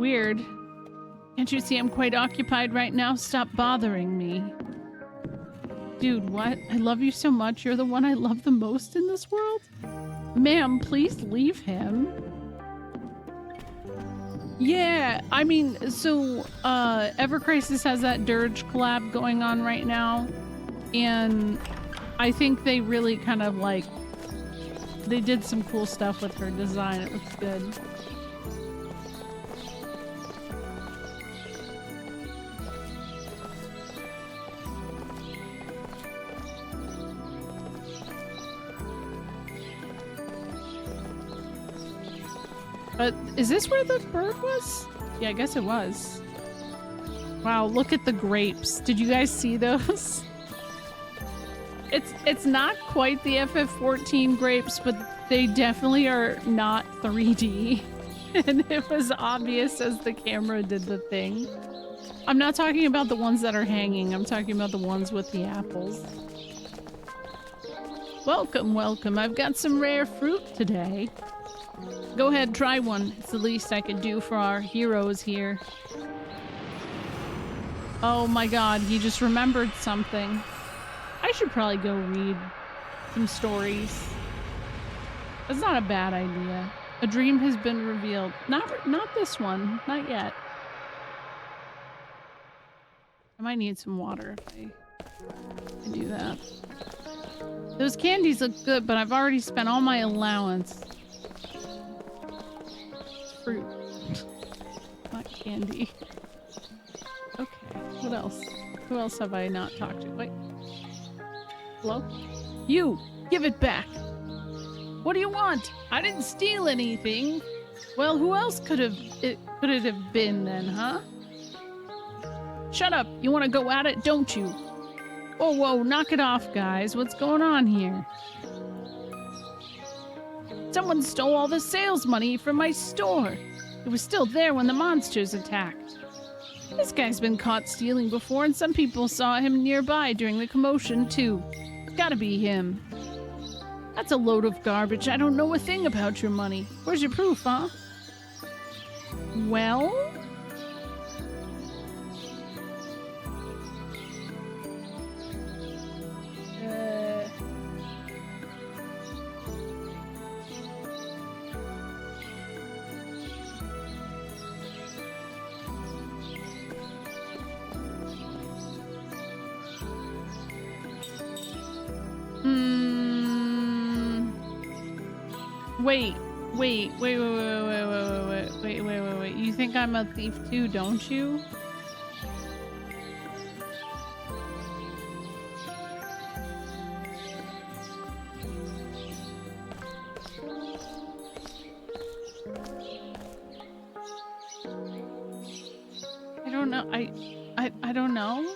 Speaker 2: weird. Can't you see I'm quite occupied right now? Stop bothering me. Dude, what? I love you so much. You're the one I love the most in this world? Ma'am, please leave him. Yeah, I mean, so, Ever Crisis has that Dirge collab going on right now. And I think they really kind of, like, they did some cool stuff with her design. It looks good. But is this where the bird was? Yeah, I guess it was. Wow, look at the grapes. Did you guys see those? It's not quite the FF14 grapes, but they definitely are not 3D. And it was obvious as the camera did the thing. I'm not talking about the ones that are hanging. I'm talking about the ones with the apples. Welcome, welcome. I've got some rare fruit today. Go ahead, try one. It's the least I could do for our heroes here. Oh my god, he just remembered something. I should probably go read some stories. That's not a bad idea. A dream has been revealed. Not this one. Not yet. I might need some water if I do that. Those candies look good, but I've already spent all my allowance. Fruit. Not candy. Okay, what else? Who else have I not talked to? Wait. Hello? You! Give it back! What do you want? I didn't steal anything! Well, who else could it have been then, huh? Shut up! You want to go at it, don't you? Whoa, whoa, knock it off, guys. What's going on here? Someone stole all the sales money from my store. It was still there when the monsters attacked. This guy's been caught stealing before, and some people saw him nearby during the commotion, too. It's gotta be him. That's a load of garbage. I don't know a thing about your money. Where's your proof, huh? Well? Wait. You think I'm a thief too, don't you? I don't know. I don't know.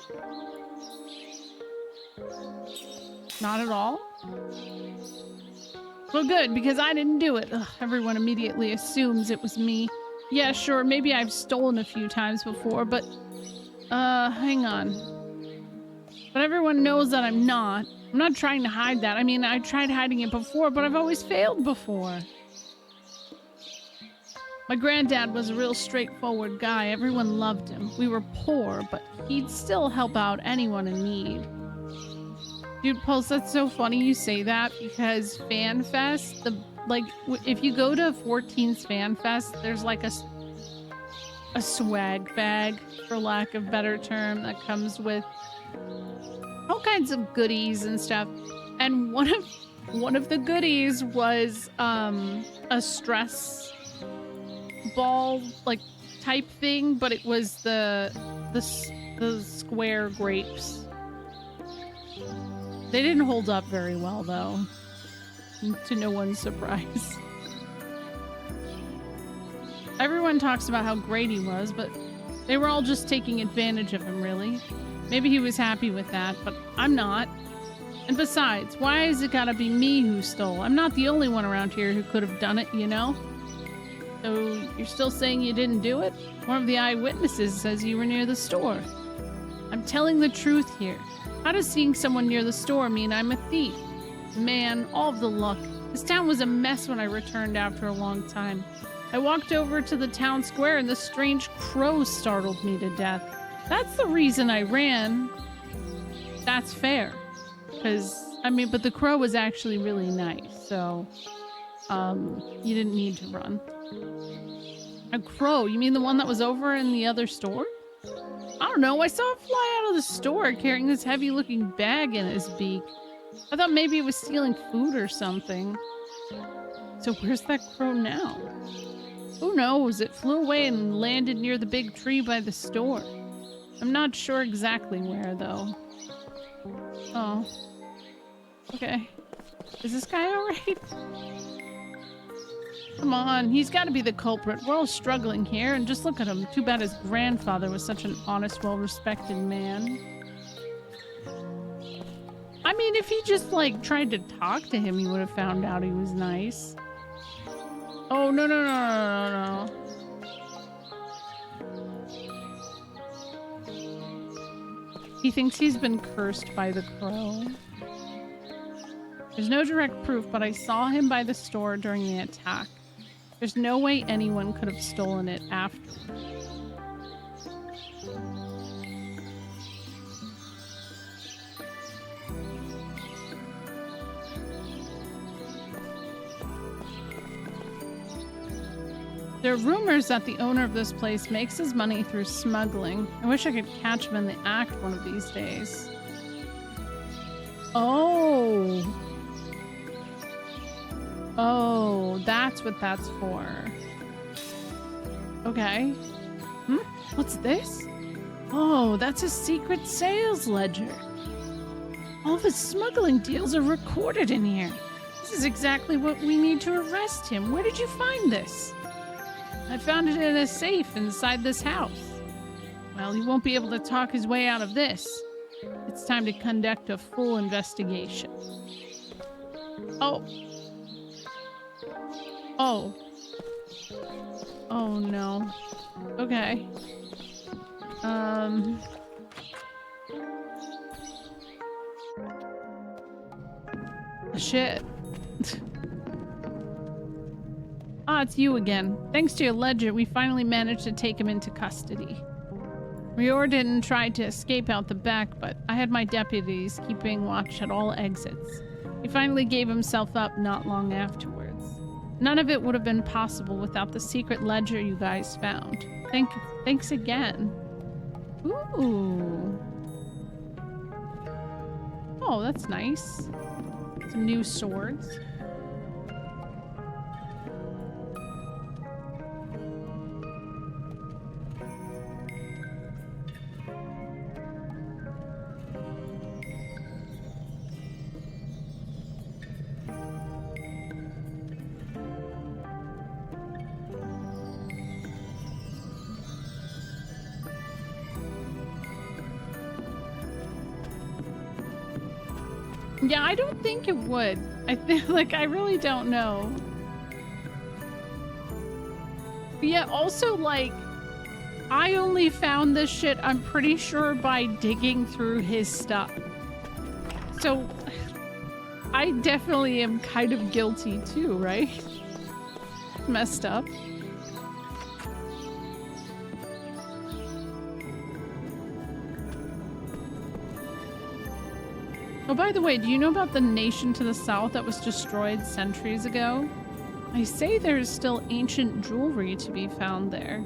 Speaker 2: Not at all. Well, good, because I didn't do it. Ugh, everyone immediately assumes it was me. Yeah, sure, maybe I've stolen a few times before, but... hang on. But everyone knows that I'm not. I'm not trying to hide that. I mean, I tried hiding it before, but I've always failed before. My granddad was a real straightforward guy. Everyone loved him. We were poor, but he'd still help out anyone in need. Dude, Pulse, that's so funny you say that, because FanFest, if you go to 14's FanFest, there's like a swag bag, for lack of a better term, that comes with all kinds of goodies and stuff. And one of the goodies was a stress ball like type thing, but it was the square grapes. They didn't hold up very well though, to no one's surprise. Everyone talks about how great he was, but they were all just taking advantage of him, really. Maybe he was happy with that, but I'm not. And besides, why has it gotta be me who stole? I'm not the only one around here who could have done it, you know? So you're still saying you didn't do it? One of the eyewitnesses says you were near the store. I'm telling the truth here. How does seeing someone near the store mean I'm a thief? Man, all of the luck. This town was a mess when I returned after a long time. I walked over to the town square and the strange crow startled me to death. That's the reason I ran. That's fair. But the crow was actually really nice, so, you didn't need to run. A crow? You mean the one that was over in the other store? I don't know, I saw it fly out of the store carrying this heavy-looking bag in his beak. I thought maybe it was stealing food or something. So where's that crow now? Who knows? It flew away and landed near the big tree by the store. I'm not sure exactly where, though. Oh. Okay. Is this guy alright? Come on, he's gotta be the culprit. We're all struggling here, and just look at him. Too bad his grandfather was such an honest, well-respected man. I mean, if he just, like, tried to talk to him, he would have found out he was nice. Oh, no, no, no, no, no, no. He thinks he's been cursed by the crow. There's no direct proof, but I saw him by the store during the attack. There's no way anyone could have stolen it after. There are rumors that the owner of this place makes his money through smuggling. I wish I could catch him in the act one of these days. Oh. Oh, that's what that's for. Okay. What's this? Oh, that's a secret sales ledger. All of his smuggling deals are recorded in here. This is exactly what we need to arrest him. Where did you find this? I found it in a safe inside this house. Well, he won't be able to talk his way out of this. It's time to conduct a full investigation. Oh. Oh. Oh no. Okay. Shit. Ah, it's you again. Thanks to your ledger, we finally managed to take him into custody. Riordan tried to escape out the back, but I had my deputies keeping watch at all exits. He finally gave himself up not long afterwards. None of it would have been possible without the secret ledger you guys found. Thanks again. Ooh. Oh, that's nice. Some new swords. Yeah, I don't think it would. I think, like, I really don't know. But yeah, also, like, I only found this shit, I'm pretty sure, by digging through his stuff. So, I definitely am kind of guilty too, right? Messed up. Oh, by the way, do you know about the nation to the south that was destroyed centuries ago? I say there is still ancient jewelry to be found there.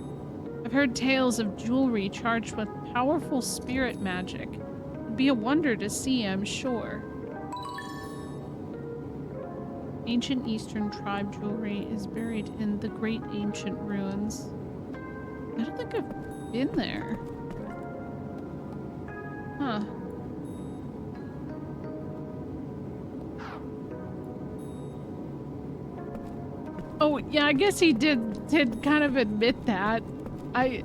Speaker 2: I've heard tales of jewelry charged with powerful spirit magic. would be a wonder to see, I'm sure. Ancient Eastern tribe jewelry is buried in the great ancient ruins. I don't think I've been there. Huh. Oh, yeah, I guess he did kind of admit that. I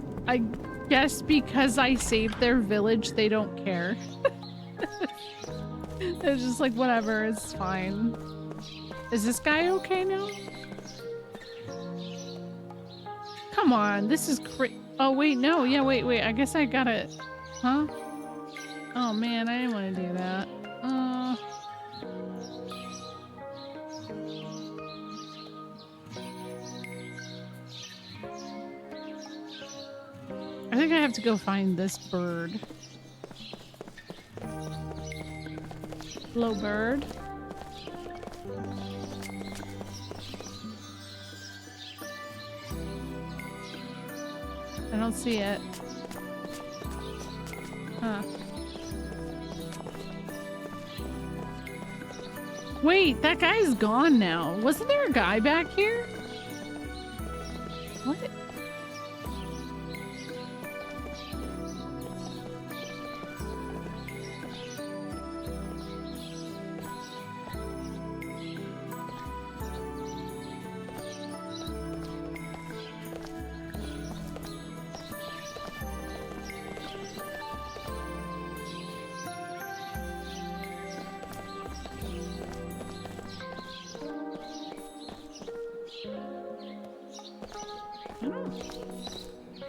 Speaker 2: guess because I saved their village, they don't care. It's just like, whatever, it's fine. Is this guy okay now? Come on, this is oh, wait, no. Yeah, wait. I guess I gotta... Huh? Oh, man, I didn't want to do that. I think I have to go find this bird. Hello, bird. I don't see it. Huh. Wait, that guy's gone now. Wasn't there a guy back here? What?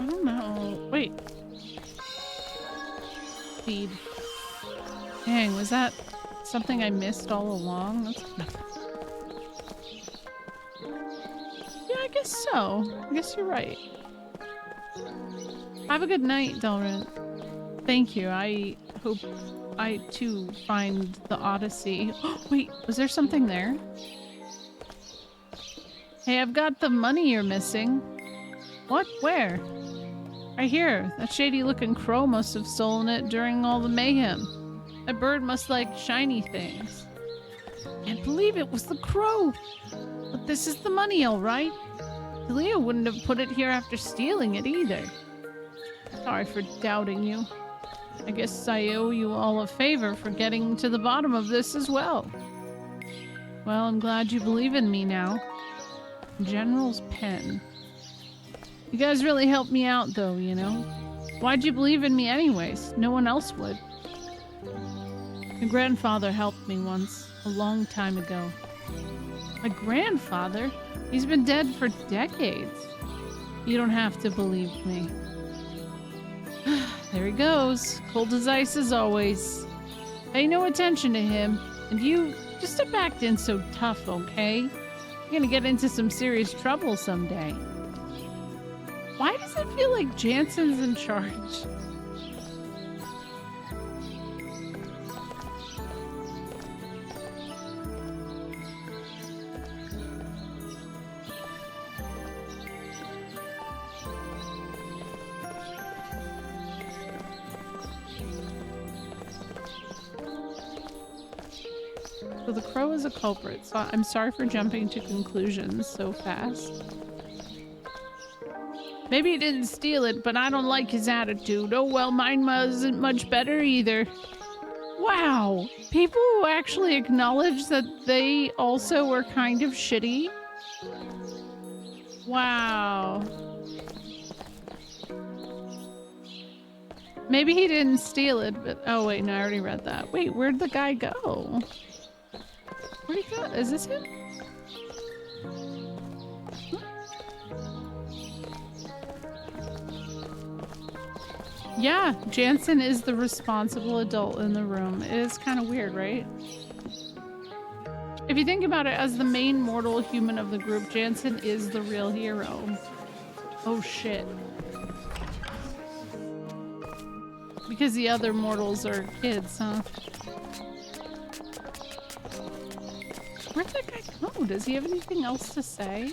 Speaker 2: I don't know. Wait. Feed. Dang, was that something I missed all along? That's... Yeah, I guess so. I guess you're right. Have a good night, Delrin. Thank you. I hope I too find the Odyssey. Wait, was there something there? Hey, I've got the money you're missing. What? Where? Right here. That shady-looking crow must have stolen it during all the mayhem. That bird must like shiny things. Can't believe it was the crow. But this is the money, all right. Talia wouldn't have put it here after stealing it either. Sorry for doubting you. I guess I owe you all a favor for getting to the bottom of this as well. Well, I'm glad you believe in me now. General's pen. You guys really helped me out though, you know? Why'd you believe in me anyways? No one else would. My grandfather helped me once, a long time ago. My grandfather? He's been dead for decades. You don't have to believe me. There he goes, cold as ice as always. Pay no attention to him, and you just stop acting so tough, okay? You're gonna get into some serious trouble someday. Why does it feel like Jansen's in charge? So the crow is a culprit, so I'm sorry for jumping to conclusions so fast. Maybe he didn't steal it, but I don't like his attitude. Oh well, mine wasn't much better either. Wow! People who actually acknowledge that they also were kind of shitty. Wow. Maybe he didn't steal it, but... Oh wait, no, I already read that. Wait, where'd the guy go? Where'd he go? Is this him? Yeah, Jansen is the responsible adult in the room. It is kind of weird, right? If you think about it, as the main mortal human of the group, Jansen is the real hero. Oh shit. Because the other mortals are kids, huh? Where'd that guy go? Does he have anything else to say?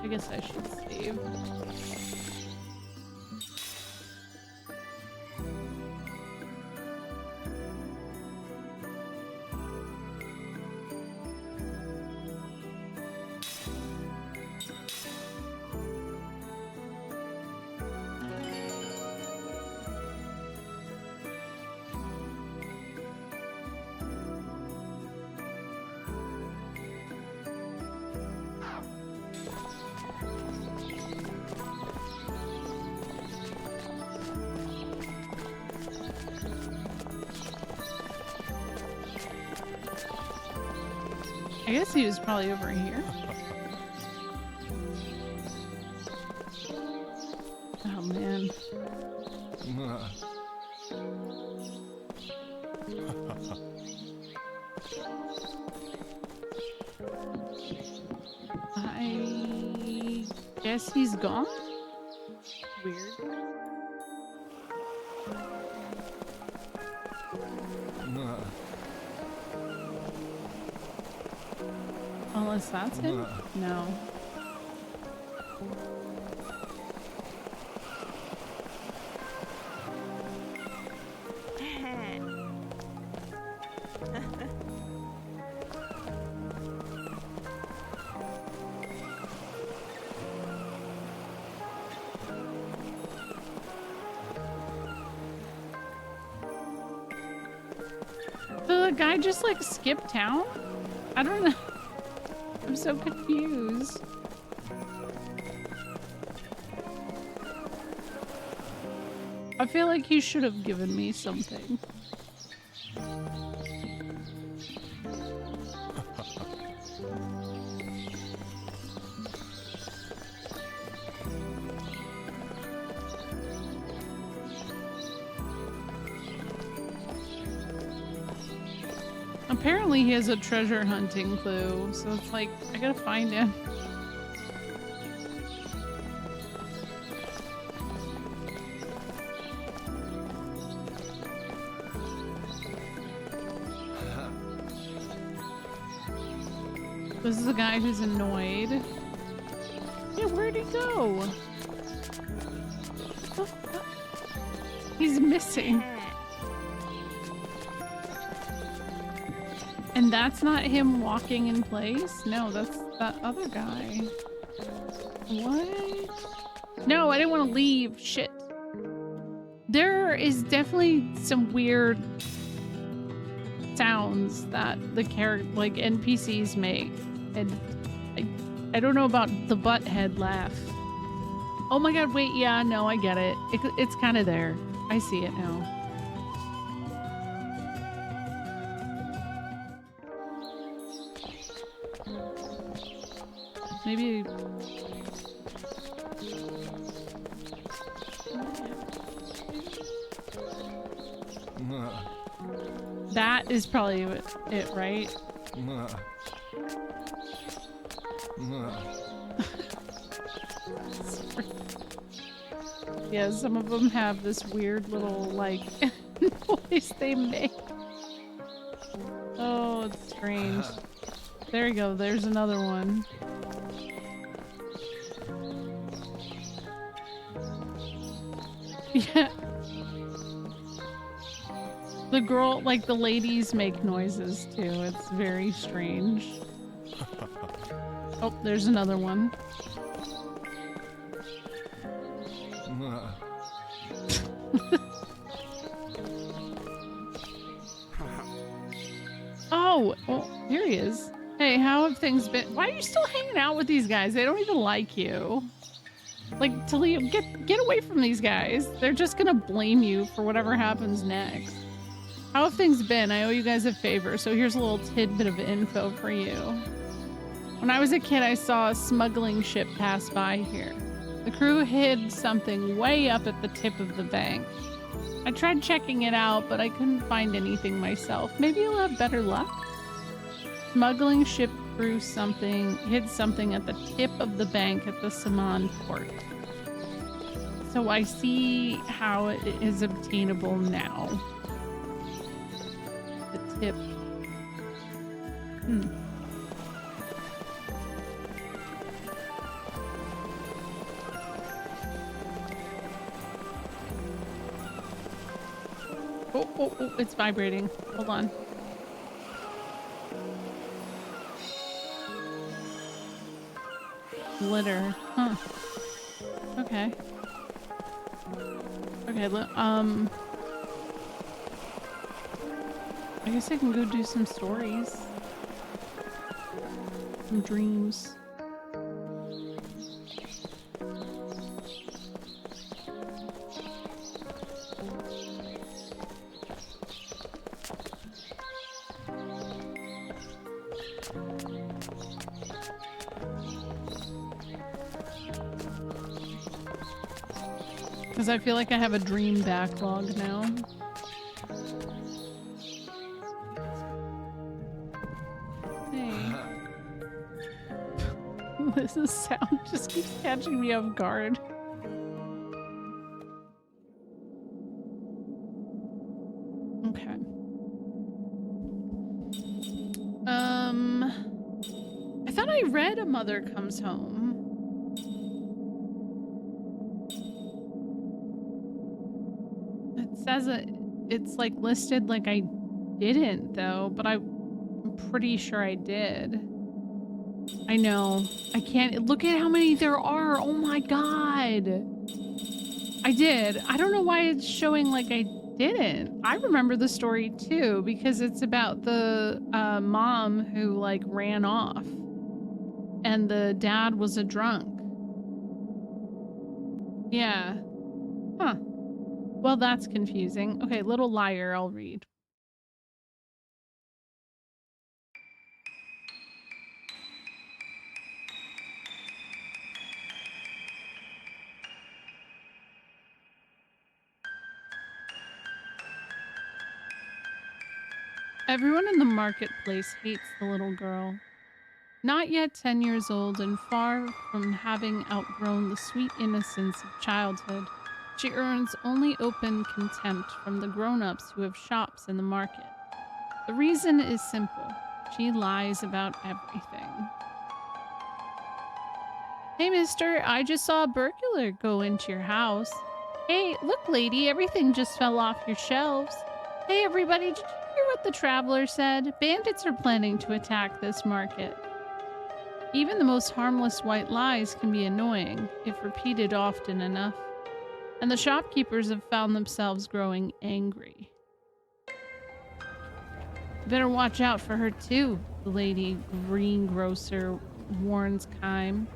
Speaker 2: I guess I should save. I guess he was probably over here. Oh man. I guess he's gone? Weird. Unless that's him? No. The guy just like skipped town? I don't know. I'm so confused. I feel like he should have given me something. Apparently he has a treasure hunting clue, so it's like, I gotta find him. This is the guy who's annoyed. Yeah, where'd he go? What the fuck? He's missing. And that's not him walking in place? No, that's that other guy. What? No, I didn't want to leave. Shit. There is definitely some weird sounds that the character, like NPCs make. And I don't know about the butthead laugh. Oh my god, wait, yeah, no, I get it. It's kind of there. I see it now. Maybe... That is probably it, right? Yeah, some of them have this weird little, like, noise they make. Oh, it's strange. There you go, there's another one. Yeah. The girl, like the ladies make noises too. It's very strange. Oh, there's another one. Oh, well, here he is. Hey, how have things been? Why are you still hanging out with these guys? They don't even like you. Like, Talia, get away from these guys. They're just gonna blame you for whatever happens next. How have things been? I owe you guys a favor, so here's a little tidbit of info for you. When I was a kid, I saw a smuggling ship pass by here. The crew hid something way up at the tip of the bank. I tried checking it out, but I couldn't find anything myself. Maybe you'll have better luck? Smuggling ship crew hid something at the tip of the bank at the Saman port. So I see how it is obtainable now. The tip. Oh, it's vibrating. Hold on. Glitter. Huh. Okay. Okay, I guess I can go do some stories. Some dreams. Because I feel like I have a dream backlog now. Hey. This sound just keeps catching me off guard. Okay. I thought I read A Mother Comes Home. It says it's like listed like I didn't though, but I'm pretty sure I did. I know. I can't look at how many there are. Oh my god. I did. I don't know why it's showing like I didn't. I remember the story too because it's about the mom who like ran off and the dad was a drunk. Yeah. Huh. Well, that's confusing. Okay, Little Liar, I'll read. Everyone in the marketplace hates the little girl. Not yet 10 years old and far from having outgrown the sweet innocence of childhood, she earns only open contempt from the grown-ups who have shops in the market. The reason is simple. She lies about everything. Hey, mister, I just saw a burglar go into your house. Hey, look, lady, everything just fell off your shelves. Hey, everybody, did you hear what the traveler said? Bandits are planning to attack this market. Even the most harmless white lies can be annoying if repeated often enough, and the shopkeepers have found themselves growing angry. Better watch out for her too, the lady greengrocer warns Kime.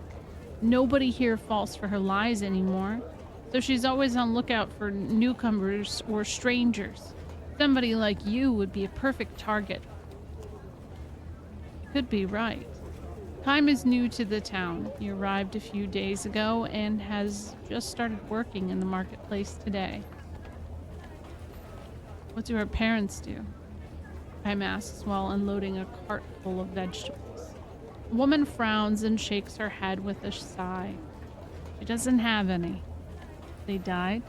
Speaker 2: Nobody here falls for her lies anymore, so she's always on lookout for newcomers or strangers. Somebody like you would be a perfect target. You could be right. Kime is new to the town. He arrived a few days ago and has just started working in the marketplace today. What do her parents do? Kime asks while unloading a cart full of vegetables. The woman frowns and shakes her head with a sigh. She doesn't have any. They died?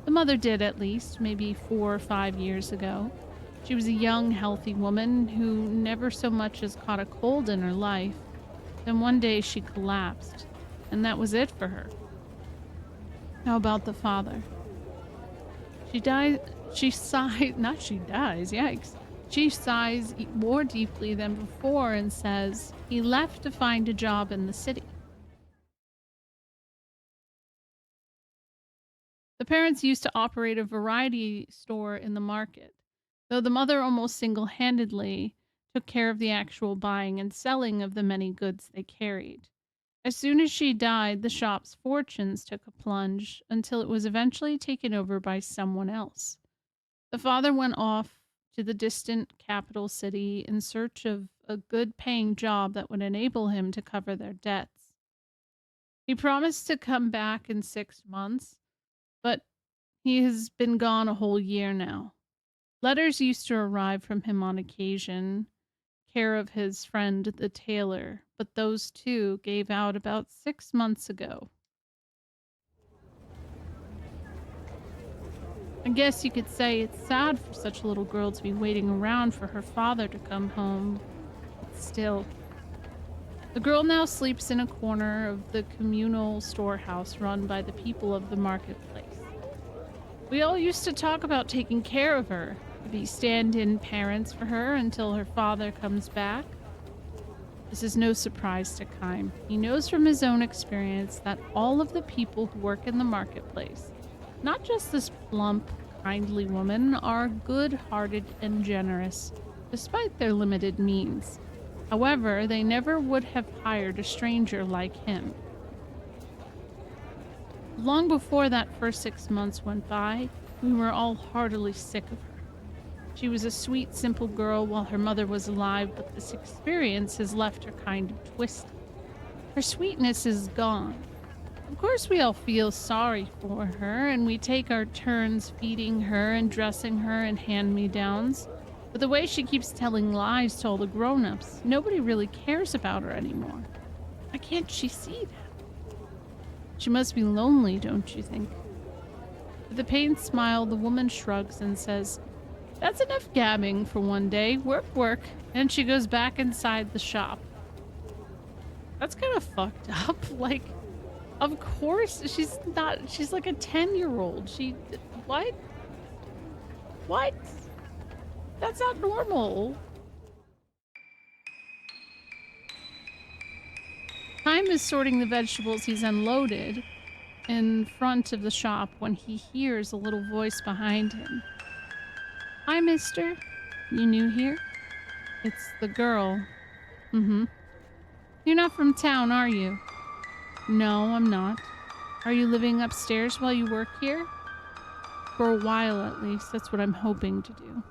Speaker 2: The mother did, at least, maybe 4 or 5 years ago. She was a young, healthy woman who never so much as caught a cold in her life. Then one day she collapsed, and that was it for her. How about the father? She dies, yikes. She sighs more deeply than before and says, he left to find a job in the city. The parents used to operate a variety store in the market, though the mother almost single-handedly took care of the actual buying and selling of the many goods they carried. As soon as she died, the shop's fortunes took a plunge until it was eventually taken over by someone else. The father went off to the distant capital city in search of a good-paying job that would enable him to cover their debts. He promised to come back in 6 months, but he has been gone a whole year now. Letters used to arrive from him on occasion, care of his friend the tailor, but those too gave out about 6 months ago. I guess you could say it's sad for such a little girl to be waiting around for her father to come home. But still. The girl now sleeps in a corner of the communal storehouse run by the people of the marketplace. We all used to talk about taking care of her, to be stand-in parents for her until her father comes back. This is no surprise to Kime. He knows from his own experience that all of the people who work in the marketplace, not just this plump, kindly woman, are good-hearted and generous, despite their limited means. However, they never would have hired a stranger like him. Long before that first 6 months went by, we were all heartily sick of her. She was a sweet, simple girl while her mother was alive, but this experience has left her kind of twisted. Her sweetness is gone. Of course, we all feel sorry for her, and we take our turns feeding her and dressing her in hand-me-downs. But the way she keeps telling lies to all the grown-ups, nobody really cares about her anymore. Why can't she see that? She must be lonely, don't you think? With a pained smile, the woman shrugs and says, "That's enough gabbing for one day. Work, work." And she goes back inside the shop. That's kind of fucked up. Like, of course, she's like a 10-year-old. What? What? That's not normal. Time is sorting the vegetables he's unloaded in front of the shop when he hears a little voice behind him. "Hi, mister. You new here?" It's the girl. Mm-hmm. "You're not from town, are you?" "No, I'm not." "Are you living upstairs while you work here?" "For a while, at least. That's what I'm hoping to do."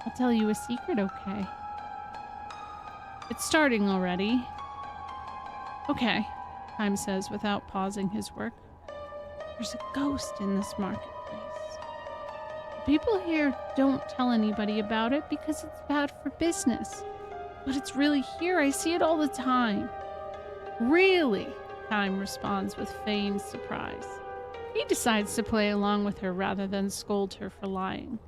Speaker 2: "I'll tell you a secret, okay?" "It's starting already." "Okay," Time says without pausing his work. "There's a ghost in this marketplace. The people here don't tell anybody about it because it's bad for business. But it's really here. I see it all the time." "Really?" Time responds with feigned surprise. He decides to play along with her rather than scold her for lying.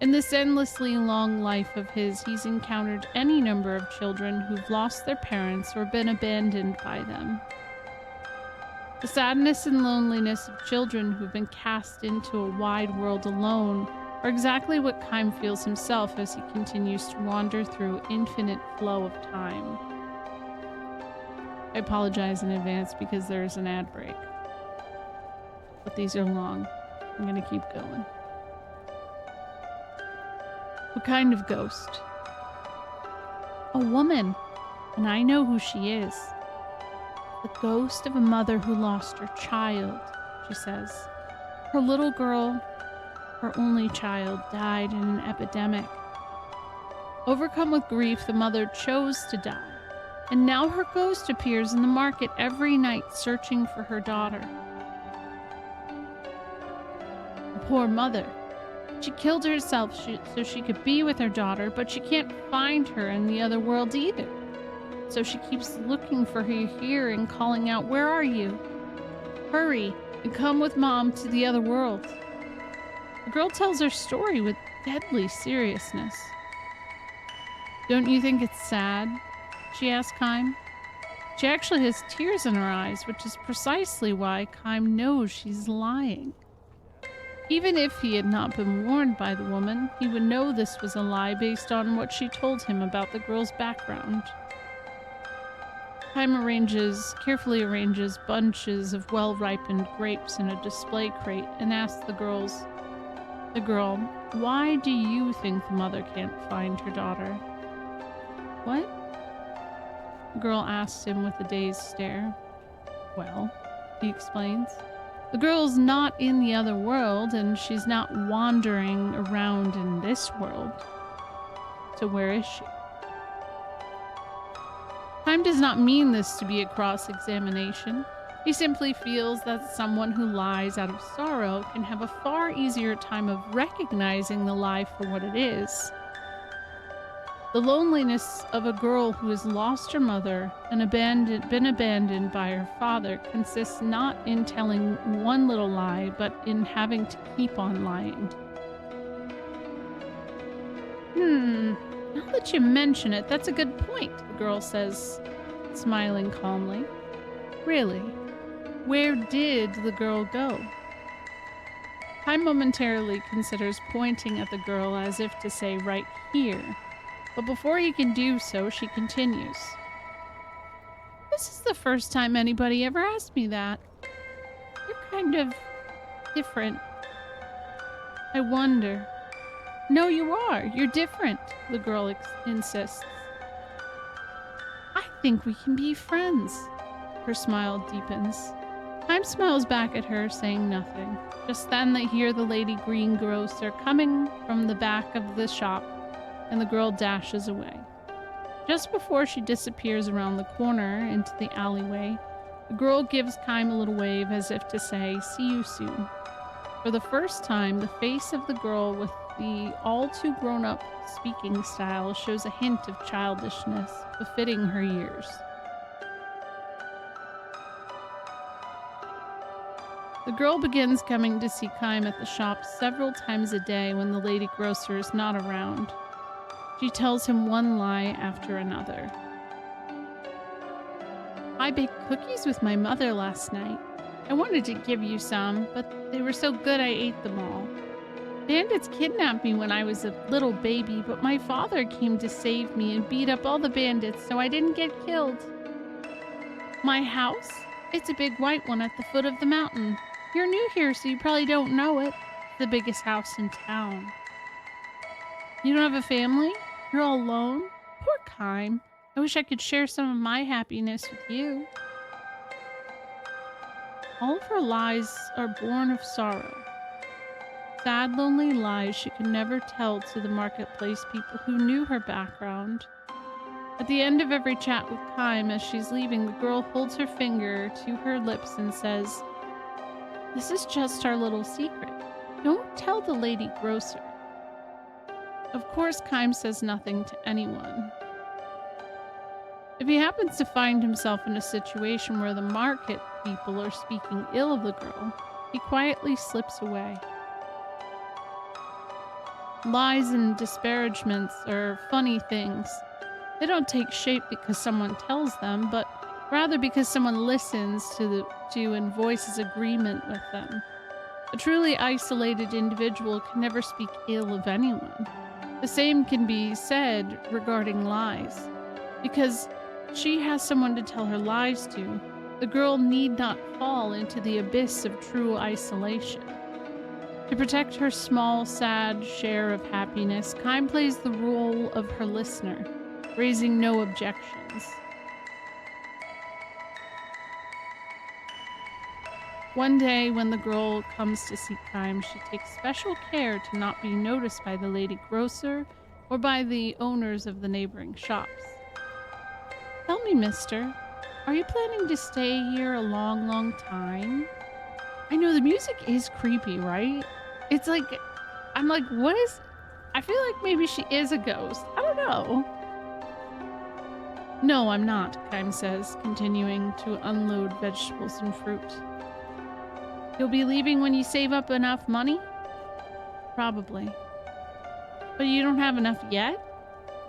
Speaker 2: In this endlessly long life of his, he's encountered any number of children who've lost their parents or been abandoned by them. The sadness and loneliness of children who've been cast into a wide world alone are exactly what Kime feels himself as he continues to wander through infinite flow of time. I apologize in advance because there is an ad break. But these are long. I'm gonna keep going. "What kind of ghost?" "A woman, and I know who she is. The ghost of a mother who lost her child," she says. "Her little girl, her only child, died in an epidemic. Overcome with grief, the mother chose to die, and now her ghost appears in the market every night searching for her daughter. The poor mother. She killed herself so she could be with her daughter, but she can't find her in the other world either. So she keeps looking for her here and calling out, 'Where are you? Hurry and come with Mom to the other world.'" The girl tells her story with deadly seriousness. "Don't you think it's sad?" she asks Kime. She actually has tears in her eyes, which is precisely why Kime knows she's lying. Even if he had not been warned by the woman, he would know this was a lie based on what she told him about the girl's background. Kime carefully arranges bunches of well-ripened grapes in a display crate and asks the girl, "Why do you think the mother can't find her daughter?" "What?" The girl asks him with a dazed stare. "Well," he explains, "the girl's not in the other world, and she's not wandering around in this world. So where is she?" Time does not mean this to be a cross-examination. He simply feels that someone who lies out of sorrow can have a far easier time of recognizing the lie for what it is. The loneliness of a girl who has lost her mother and been abandoned by her father consists not in telling one little lie, but in having to keep on lying. Now that you mention it, that's a good point, the girl says, smiling calmly. "Really? Where did the girl go?" Time momentarily considers pointing at the girl as if to say right here. But before he can do so, she continues. "This is the first time anybody ever asked me that. You're kind of different. I wonder." "No, you are. You're different," the girl insists. "I think we can be friends." Her smile deepens. Time smiles back at her, saying nothing. Just then they hear the lady greengrocer coming from the back of the shop, and the girl dashes away. Just before she disappears around the corner into the alleyway, The girl gives Kime a little wave as if to say, "See you soon." For the first time, the face of the girl with the all too grown-up speaking style shows a hint of childishness befitting her years. The girl begins coming to see Kime at the shop several times a day when the lady grocer is not around. She tells him one lie after another. "I baked cookies with my mother last night. I wanted to give you some, but they were so good I ate them all. Bandits kidnapped me when I was a little baby, but my father came to save me and beat up all the bandits so I didn't get killed. My house? It's a big white one at the foot of the mountain. You're new here, so you probably don't know it. It's the biggest house in town. You don't have a family? You're all alone? Poor Kime. I wish I could share some of my happiness with you." All of her lies are born of sorrow. Sad, lonely lies she could never tell to the marketplace people who knew her background. At the end of every chat with Kime, as she's leaving, the girl holds her finger to her lips and says, "This is just our little secret. Don't tell the lady grocer." Of course, Kime says nothing to anyone. If he happens to find himself in a situation where the market people are speaking ill of the girl, he quietly slips away. Lies and disparagements are funny things. They don't take shape because someone tells them, but rather because someone listens to and voices agreement with them. A truly isolated individual can never speak ill of anyone. The same can be said regarding lies. Because she has someone to tell her lies to, the girl need not fall into the abyss of true isolation. To protect her small, sad share of happiness, Kime plays the role of her listener, raising no objections. One day, when the girl comes to see Kime, she takes special care to not be noticed by the lady grocer or by the owners of the neighboring shops. "Tell me, mister, are you planning to stay here a long, long time? I know the music is creepy, right? It's like, I'm like, what is... I feel like maybe she is a ghost. I don't know." "No, I'm not," Kime says, continuing to unload vegetables and fruit. "You'll be leaving when you save up enough money?" "Probably." "But you don't have enough yet?"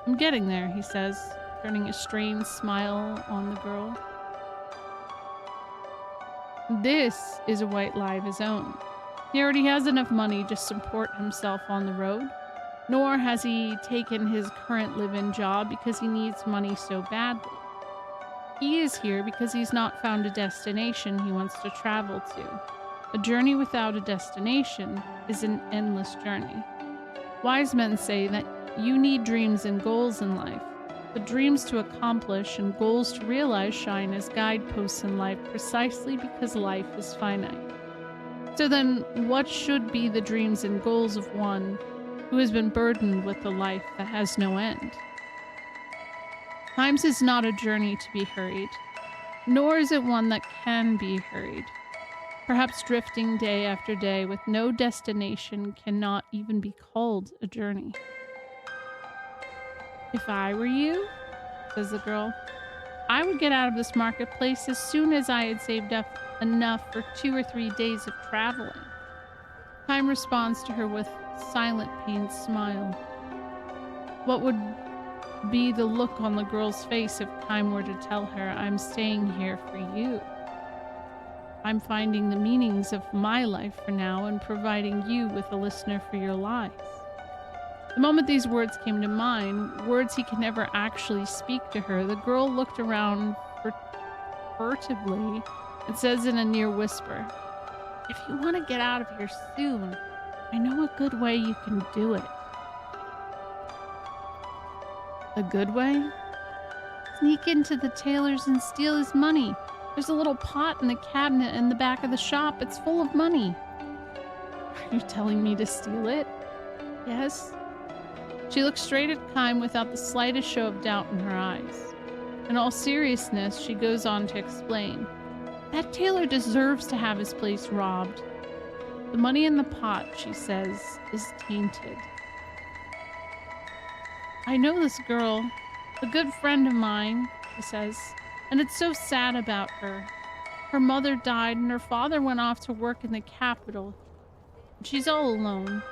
Speaker 2: "I'm getting there," he says, turning a strained smile on the girl. This is a white lie of his own. He already has enough money to support himself on the road, nor has he taken his current live-in job because he needs money so badly. He is here because he's not found a destination he wants to travel to. A journey without a destination is an endless journey. Wise men say that you need dreams and goals in life, but dreams to accomplish and goals to realize shine as guideposts in life precisely because life is finite. So then, what should be the dreams and goals of one who has been burdened with a life that has no end? Kime's is not a journey to be hurried, nor is it one that can be hurried. Perhaps drifting day after day with no destination cannot even be called a journey. "If I were you," says the girl, "I would get out of this marketplace as soon as I had saved up enough for 2 or 3 days of traveling." Kime responds to her with a silent, pained smile. What would be the look on the girl's face if Kime were to tell her, "I'm staying here for you. I'm finding the meanings of my life for now and providing you with a listener for your lies"? The moment these words came to mind, words he could never actually speak to her, the girl looked around furtively and says in a near whisper, "If you want to get out of here soon, I know a good way you can do it." "A good way?" "Sneak into the tailor's and steal his money. There's a little pot in the cabinet in the back of the shop. It's full of money." "Are you telling me to steal it?" "Yes." She looks straight at Kime without the slightest show of doubt in her eyes. In all seriousness, she goes on to explain. That tailor deserves to have his place robbed. The money in the pot, she says, is tainted. I know this girl, a good friend of mine, she says, and it's so sad about her. Her mother died and her father went off to work in the capital. She's all alone.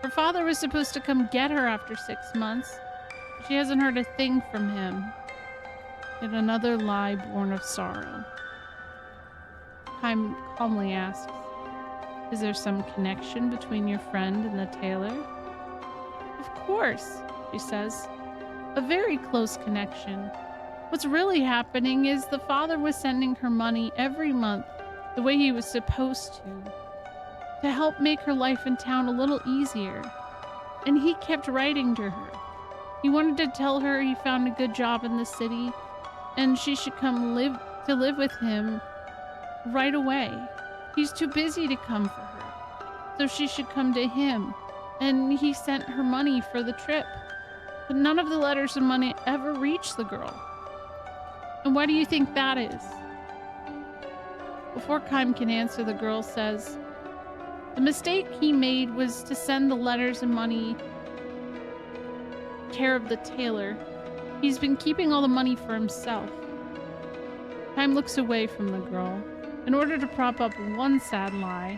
Speaker 2: Her father was supposed to come get her after 6 months. She hasn't heard a thing from him. Yet another lie born of sorrow. Chaim calmly asks, is there some connection between your friend and the tailor? Of course, she says. A very close connection. What's really happening is the father was sending her money every month the way he was supposed to help make her life in town a little easier. And he kept writing to her. He wanted to tell her he found a good job in the city and she should come live with him right away. He's too busy to come for her, so she should come to him. And he sent her money for the trip. But none of the letters and money ever reached the girl. And why do you think that is? Before Chaim can answer, the girl says, the mistake he made was to send the letters and money care of the tailor. He's been keeping all the money for himself. Chaim looks away from the girl. In order to prop up one sad lie,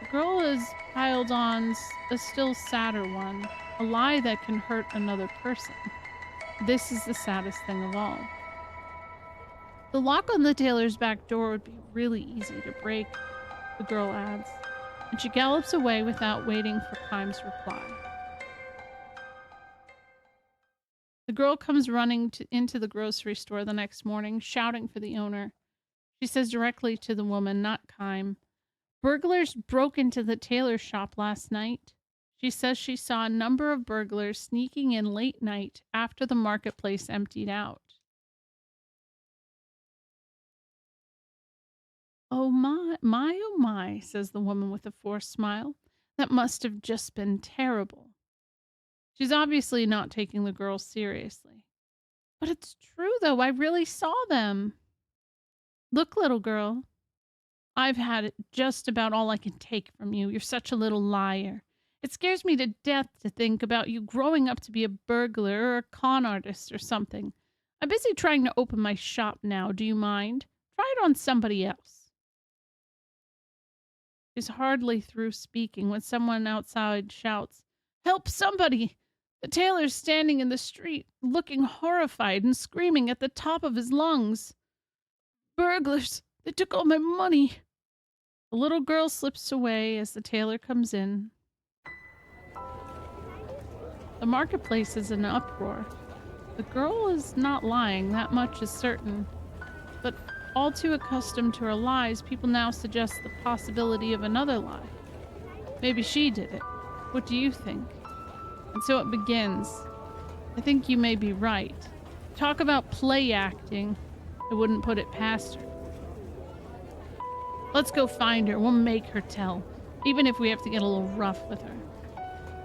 Speaker 2: the girl has piled on a still sadder one, a lie that can hurt another person. This is the saddest thing of all. The lock on the tailor's back door would be really easy to break, the girl adds, and she gallops away without waiting for Chaim's reply. The girl comes running into the grocery store the next morning, shouting for the owner. She says directly to the woman, not Chaim, burglars broke into the tailor shop last night. She says she saw a number of burglars sneaking in late night after the marketplace emptied out. Oh my, says the woman with a forced smile. That must have just been terrible. She's obviously not taking the girl seriously. But it's true, though. I really saw them. Look, little girl. I've had just about all I can take from you. You're such a little liar. It scares me to death to think about you growing up to be a burglar or a con artist or something. I'm busy trying to open my shop now. Do you mind? Try it on somebody else. She's hardly through speaking when someone outside shouts, help somebody! The tailor's standing in the street, looking horrified and screaming at the top of his lungs. Burglars! They took all my money! The little girl slips away as the tailor comes in. The marketplace is in an uproar. The girl is not lying, that much is certain. But all too accustomed to her lies, people now suggest the possibility of another lie. Maybe she did it. What do you think? And so it begins. I think you may be right. Talk about play acting. I wouldn't put it past her. Let's go find her. We'll make her tell, even if we have to get a little rough with her.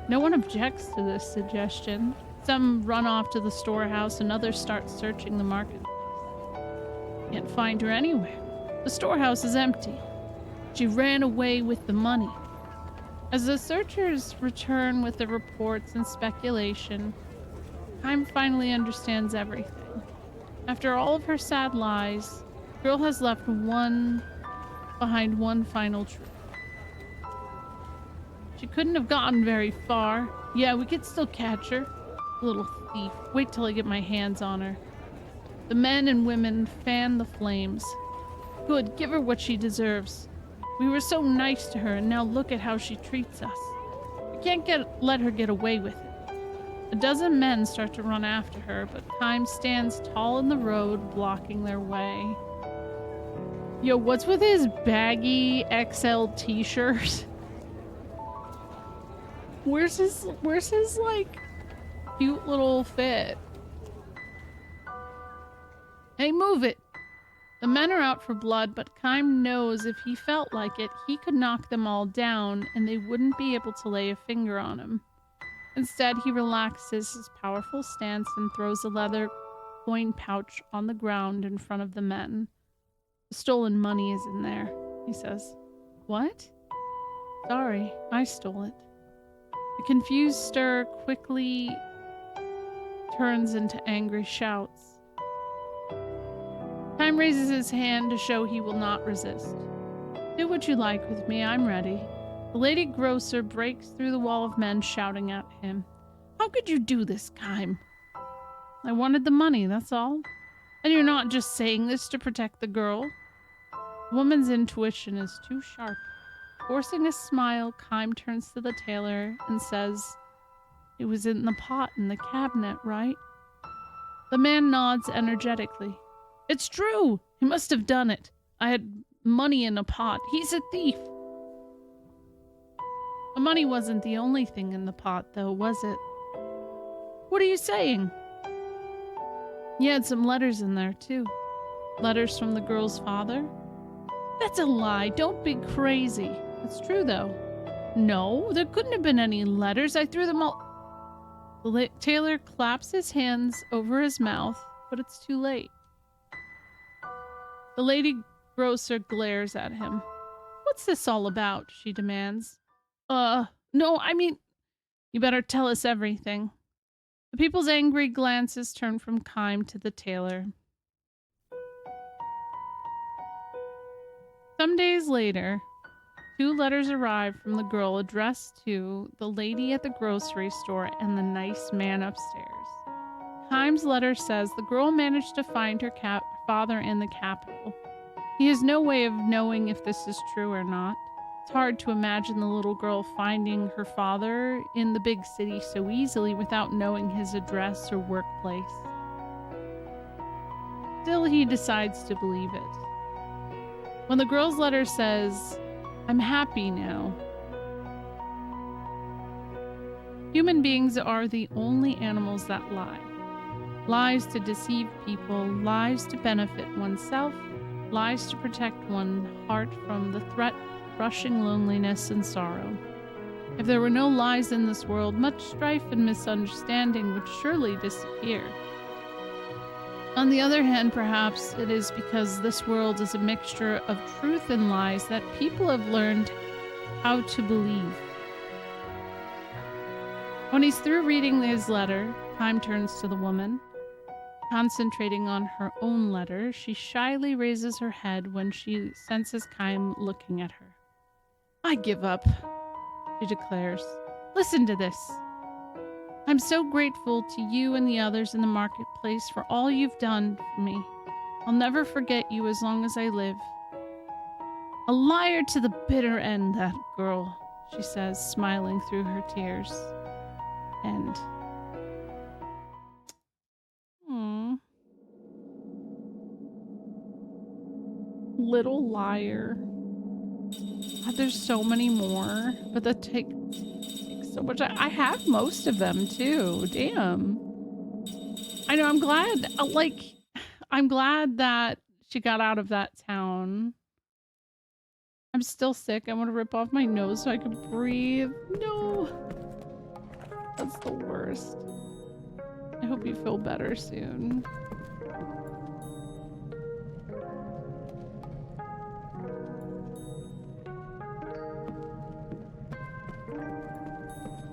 Speaker 2: No one objects to this suggestion. Some run off to the storehouse and others start searching the market. Can't find her anywhere. The storehouse is empty. She ran away with the money. As the searchers return with the reports and speculation, Chaim finally understands everything. After all of her sad lies, the girl has left behind one final truth. She couldn't have gotten very far. Yeah, we could still catch her. Little thief. Wait till I get my hands on her. The men and women fan the flames. Good, give her what she deserves. We were so nice to her, and now look at how she treats us. We can't let her get away with it. A dozen men start to run after her, but Chaim stands tall in the road, blocking their way. Yo, what's with his baggy XL t-shirt? Where's his like cute little fit? Hey, move it! The men are out for blood, but Chaim knows if he felt like it, he could knock them all down and they wouldn't be able to lay a finger on him. Instead, he relaxes his powerful stance and throws a leather coin pouch on the ground in front of the men. stolen money is in there, he says. What? Sorry, I stole it. The confused stir quickly turns into angry shouts. Time raises his hand to show he will not resist. Do what you like with me, I'm ready. The lady grocer breaks through the wall of men shouting at him. How could you do this, Kime? I wanted the money, that's all. And you're not just saying this to protect the girl? The woman's intuition is too sharp. Forcing a smile, Kime turns to the tailor and says, It was in the pot in the cabinet, right? The man nods energetically. It's true! He must have done it. I had money in a pot. He's a thief. The money wasn't the only thing in the pot, though, was it? What are you saying? He had some letters in there, too. Letters from the girl's father? That's a lie. Don't be crazy. It's true, though. No, there couldn't have been any letters. I threw them all... The tailor claps his hands over his mouth, but it's too late. The lady grocer glares at him. What's this all about? She demands. No, I mean, you better tell us everything. The people's angry glances turn from Kime to the tailor. Some days later, 2 letters arrive from the girl addressed to the lady at the grocery store and the nice man upstairs. Kime's letter says the girl managed to find her father in the capital. He has no way of knowing if this is true or not. It's hard to imagine the little girl finding her father in the big city so easily without knowing his address or workplace. Still, he decides to believe it. When the girl's letter says, I'm happy now. Human beings are the only animals that lie. Lies to deceive people, lies to benefit oneself, lies to protect one's heart from the threat crushing loneliness and sorrow. If there were no lies in this world, much strife and misunderstanding would surely disappear. On the other hand, perhaps it is because this world is a mixture of truth and lies that people have learned how to believe. When he's through reading his letter, Kime turns to the woman. Concentrating on her own letter, she shyly raises her head when she senses Kime looking at her. I give up, she declares. Listen to this. I'm so grateful to you and the others in the marketplace for all you've done for me. I'll never forget you as long as I live. A liar to the bitter end, that girl, she says, smiling through her tears. End. Little liar. God, there's so many more, but that takes so much. I have most of them too. Damn. I know. I'm glad. I'm glad that she got out of that town. I'm still sick. I want to rip off my nose so I can breathe. No. That's the worst. I hope you feel better soon.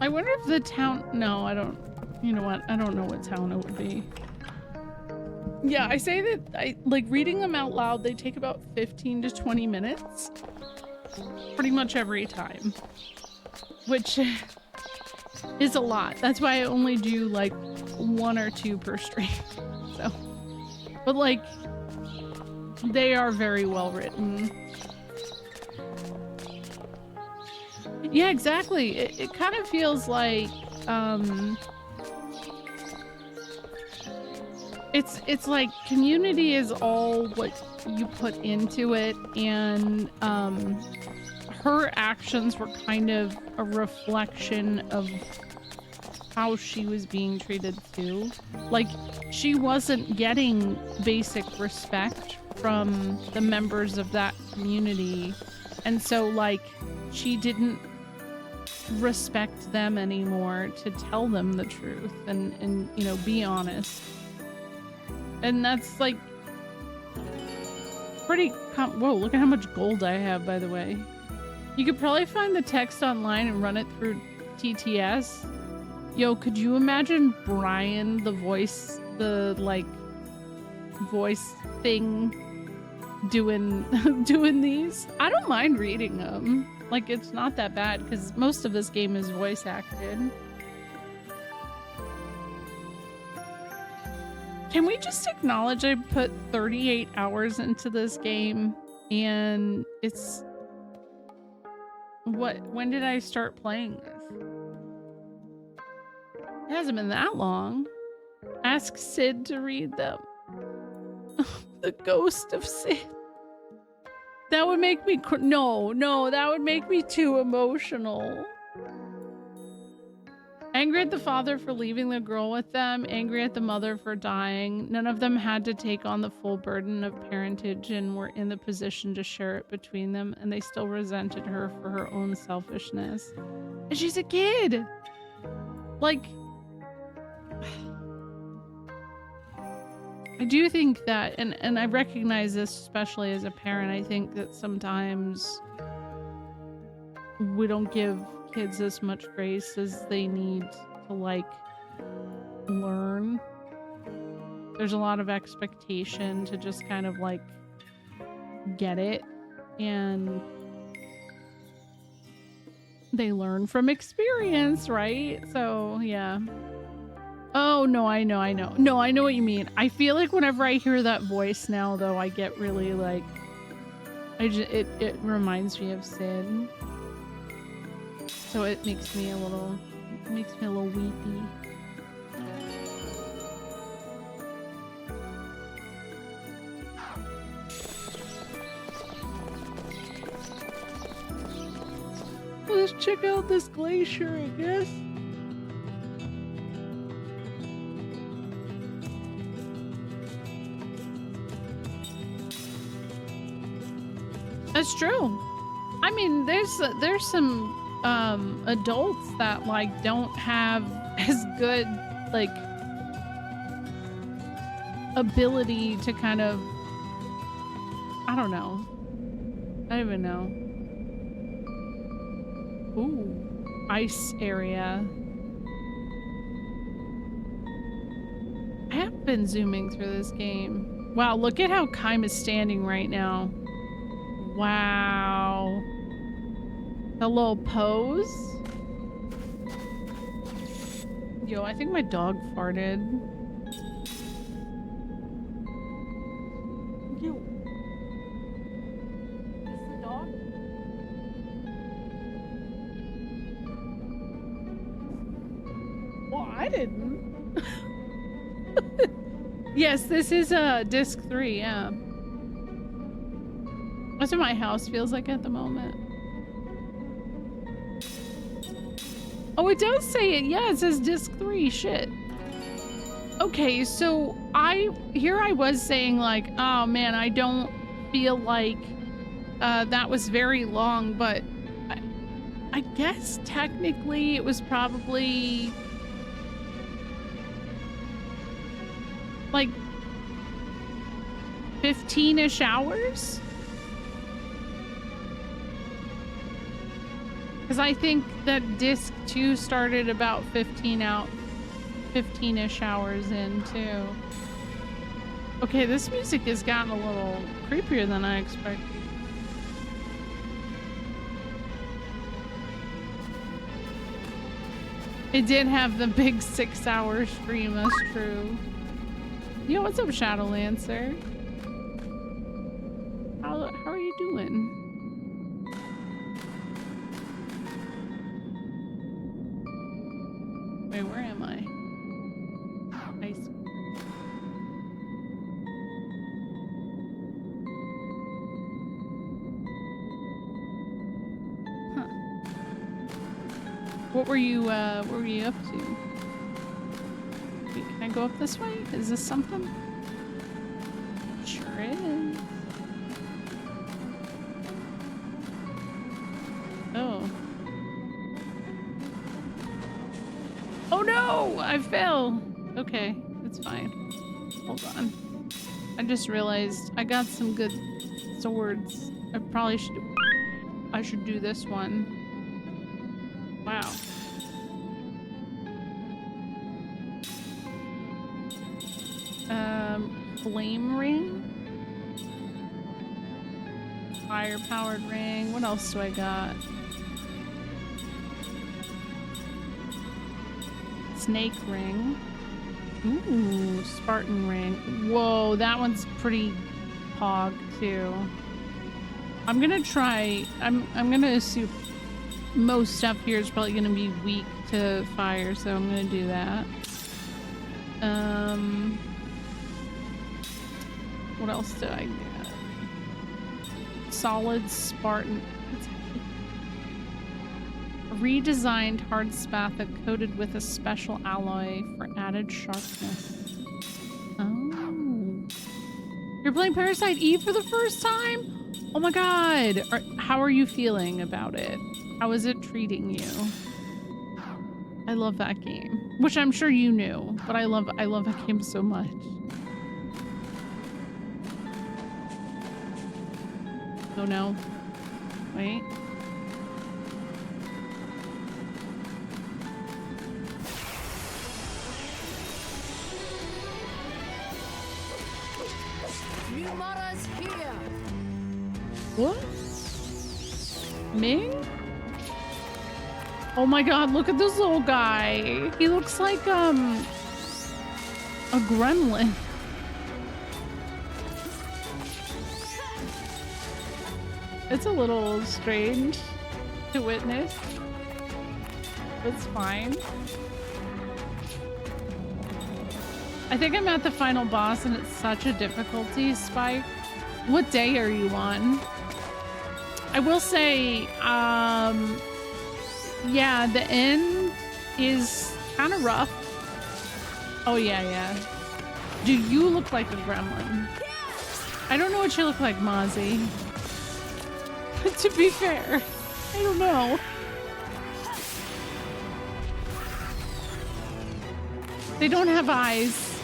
Speaker 2: I wonder if the town... No, I don't... You know what? I don't know what town it would be. Yeah, I say that reading them out loud, they take about 15 to 20 minutes. Pretty much every time. Which is a lot. That's why I only do like 1 or 2 per stream. So, but like, they are very well written. Yeah, exactly. It kind of feels like it's like Community is all what you put into it, and her actions were kind of a reflection of how she was being treated too. Like, she wasn't getting basic respect from the members of that community, and so like she didn't respect them anymore to tell them the truth and you know, be honest. And that's like, pretty whoa, look at how much gold I have, by the way. You could probably find the text online and run it through TTS. Yo, could you imagine Brian, the voice, the like voice thing doing doing these? I don't mind reading them. Like, it's not that bad because most of this game is voice acted. Can we just acknowledge I put 38 hours into this game and it's when did I start playing this? It hasn't been that long. Ask Sid to read them. The ghost of Sid. That would make me no, that would make me too emotional. Angry at the father for leaving the girl with them, angry at the mother for dying. None of them had to take on the full burden of parentage and were in the position to share it between them, and they still resented her for her own selfishness. And she's a kid! Like, I do think that, and I recognize this especially as a parent, I think that sometimes we don't give kids as much grace as they need to like learn. There's a lot of expectation to just kind of like get it, and they learn from experience, right? So yeah. Oh no, I know. No, I know what you mean. I feel like whenever I hear that voice now though, I get really like it reminds me of Sid. So it makes me a little weepy. Let's check out this glacier, I guess. That's true. I mean, there's some adults that like don't have as good like ability to kind of, I don't know. I don't even know. Ooh, ice area. I have been zooming through this game. Wow, look at how Kaim is standing right now. Wow. A little pose. Yo, I think my dog farted. Yo. Is the dog? Well, I didn't. Yes, this is disc 3, yeah. That's what my house feels like at the moment. Oh, it does say it. Yeah, it says disc 3. Shit. Okay, so I was saying like, oh man, I don't feel like that was very long, but I guess technically it was probably like 15-ish hours. Because I think that disc 2 started about 15-ish hours in too. Okay, this music has gotten a little creepier than I expected. It did have the big 6-hour stream, that's true. Yo, what's up, Shadowlancer? How are you doing? Wait, where am I? Nice. Huh. What were you up to? Wait, can I go up this way? Is this something? Sure is. Oh. Oh no! I fell! Okay, it's fine. Hold on. I just realized I got some good swords. I should do this one. Wow. Flame ring? Fire-powered ring. What else do I got? Snake ring. Ooh, Spartan ring. Whoa, that one's pretty hog too. I'm gonna try. I'm gonna assume most stuff here is probably gonna be weak to fire, so I'm gonna do that. What else did I get? Solid Spartan. A redesigned hard spatha coated with a special alloy for added sharpness. Oh. You're playing Parasite Eve for the first time? Oh my god. How are you feeling about it? How is it treating you? I love that game. Which I'm sure you knew, but I love that game so much. Oh no. Wait.
Speaker 11: Numara's here.
Speaker 2: What? Ming? Oh my god, look at this little guy. He looks like a gremlin. It's a little strange to witness. It's fine. I think I'm at the final boss and it's such a difficulty spike. What day are you on? I will say, yeah, the end is kind of rough. Oh yeah. Do you look like a gremlin? I don't know what you look like, Mozzie. To be fair, I don't know. They don't have eyes.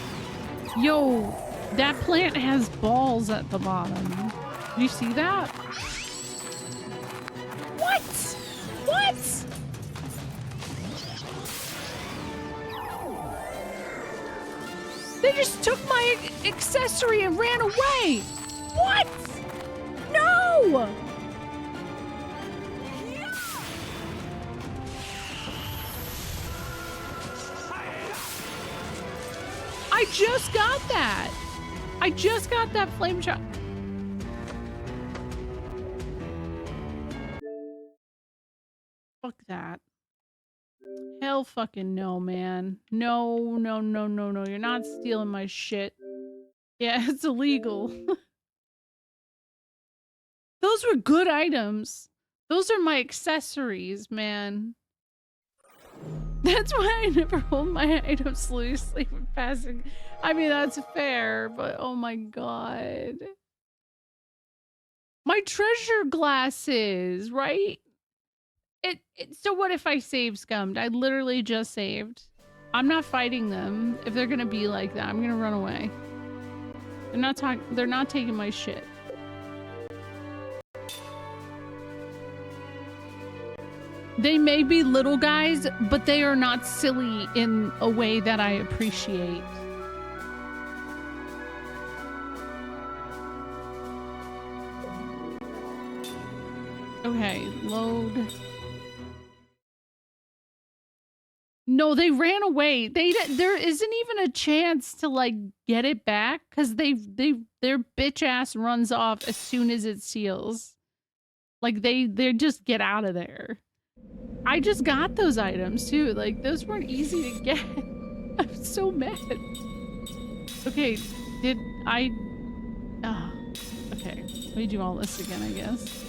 Speaker 2: Yo, that plant has balls at the bottom. Do you see that? What? What? They just took my accessory and ran away. What? No! I just got that. I just got that flame shot. Fuck that. Hell fucking no, man. No. You're not stealing my shit. Yeah, it's illegal. Those were good items. Those are my accessories, man. That's why I never hold my items loosely when passing. I mean, that's fair, but oh my god. My treasure glasses, right? So what if I save scummed? I literally just saved. I'm not fighting them. If they're gonna be like that, I'm gonna run away. They're not taking my shit. They may be little guys, but they are not silly in a way that I appreciate. Okay, load. No, they ran away. There isn't even a chance to like get it back because their bitch ass runs off as soon as it seals. Like they just get out of there. I just got those items too. Like those weren't easy to get. I'm so mad. Okay, did I? Oh, okay. Let me do all this again, I guess.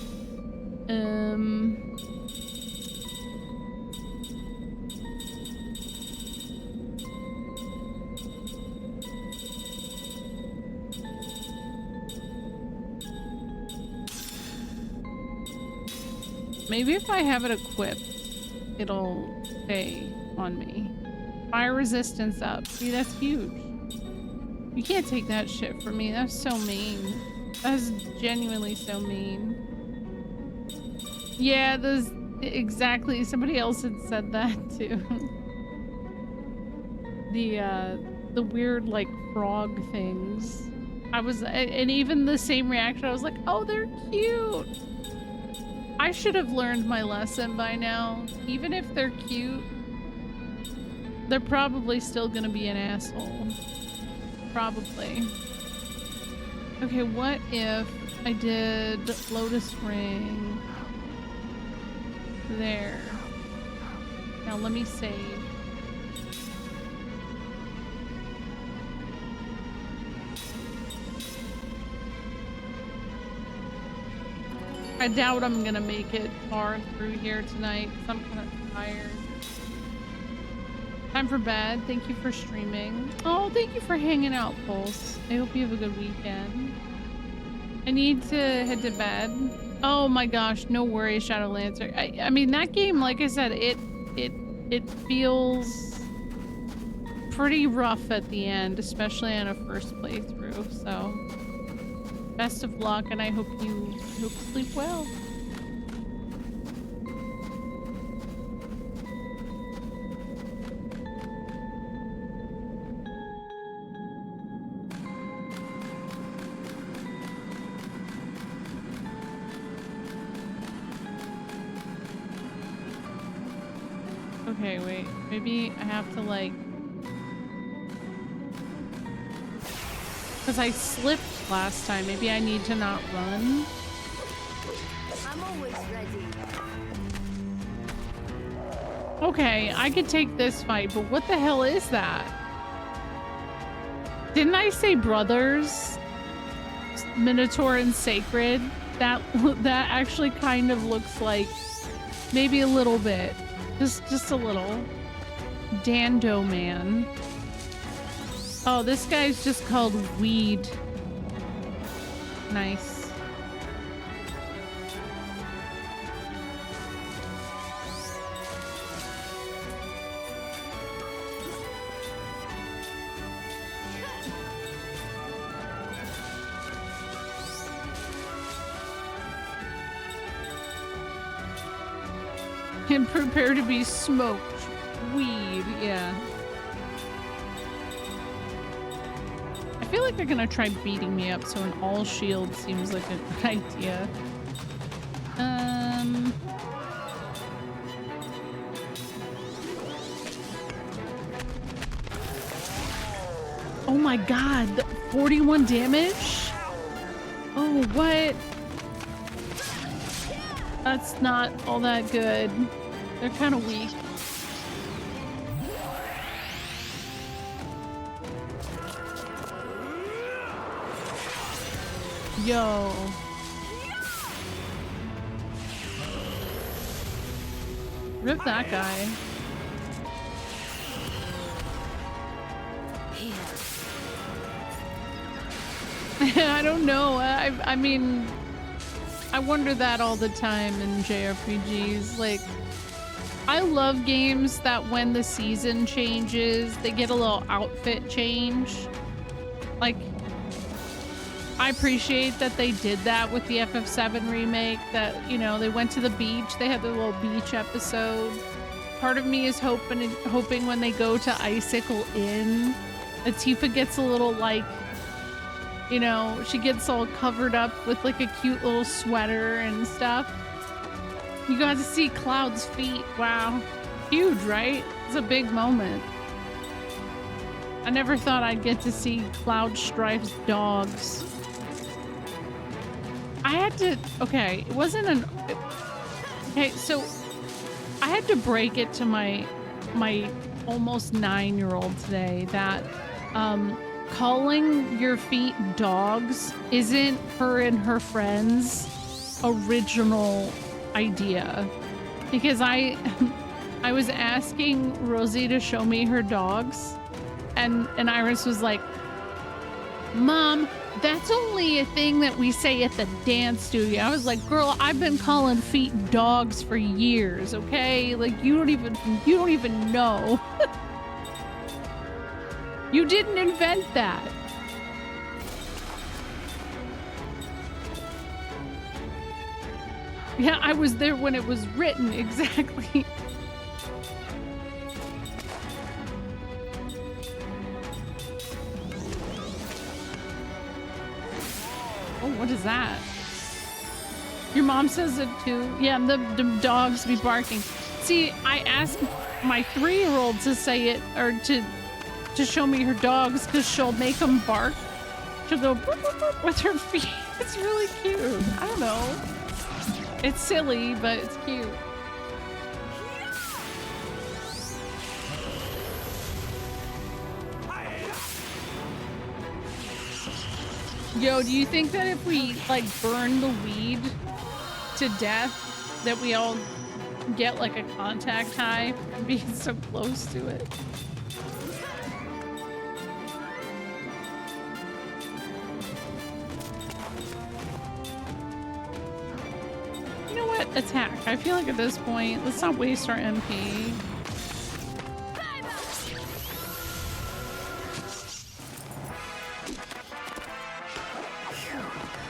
Speaker 2: Maybe if I have it equipped, it'll stay on me. Fire resistance up. See, that's huge. You can't take that shit from me. That's so mean. That's genuinely so mean. Yeah, those exactly. Somebody else had said that too. The weird like frog things. I was, and even the same reaction. I was like, oh, they're cute. I should have learned my lesson by now. Even if they're cute, they're probably still gonna be an asshole. Probably. Okay, what if I did Lotus Ring there? Now let me save. I doubt I'm gonna make it far through here tonight because I'm kind of tired. Time for bed. Thank you for streaming. Oh, thank you for hanging out, Pulse. I hope you have a good weekend. I need to head to bed. Oh my gosh, no worries, Shadowlancer. I mean, that game, like I said, it feels pretty rough at the end, especially on a first playthrough. So, best of luck, and I hope you sleep well. Okay, wait. Maybe I have to like... Because I slipped last time. Maybe I need to not run.
Speaker 8: I'm always ready.
Speaker 2: Okay, I could take this fight, but what the hell is that? Didn't I say brothers? Minotaur and Sacred? That actually kind of looks like maybe a little bit. Just a little. Dando Man. Oh, this guy's just called Weed. Nice. And prepare to be smoked. Weed, yeah. I feel like they're gonna try beating me up, so an all shield seems like a good idea. Oh my god, 41 damage? Oh, what? That's not all that good. They're kind of weak. Yo. Rip that guy. I don't know. I mean, I wonder that all the time in JRPGs. Like, I love games that when the season changes, they get a little outfit change. Like, I appreciate that they did that with the FF7 remake, that, you know, they went to the beach, they had the little beach episode. Part of me is hoping when they go to Icicle Inn, that Tifa gets a little, like, you know, she gets all covered up with like a cute little sweater and stuff. You got to see Cloud's feet. Wow. Huge, right? It's a big moment. I never thought I'd get to see Cloud Strife's dogs. I had to... Okay, it wasn't an... Okay, so I had to break it to my almost 9-year-old today that calling your feet dogs isn't her and her friends' original idea. Because I was asking Rosie to show me her dogs, and Iris was like, Mom, that's only a thing that we say at the dance studio. I was like, girl, I've been calling feet dogs for years, okay? Like, you don't even know. You didn't invent that. Yeah, I was there when it was written, exactly. Oh, what is that? Your mom says it too? Yeah, the dogs be barking. See, I asked my 3-year-old to say it, or to show me her dogs, because she'll make them bark. She'll go boop, boop, boop with her feet. It's really cute. I don't know. It's silly, but it's cute. Yo, do you think that if we, like, burn the weed to death, that we all get, like, a contact high from being so close to it? You know what? Attack. I feel like at this point, let's not waste our MP.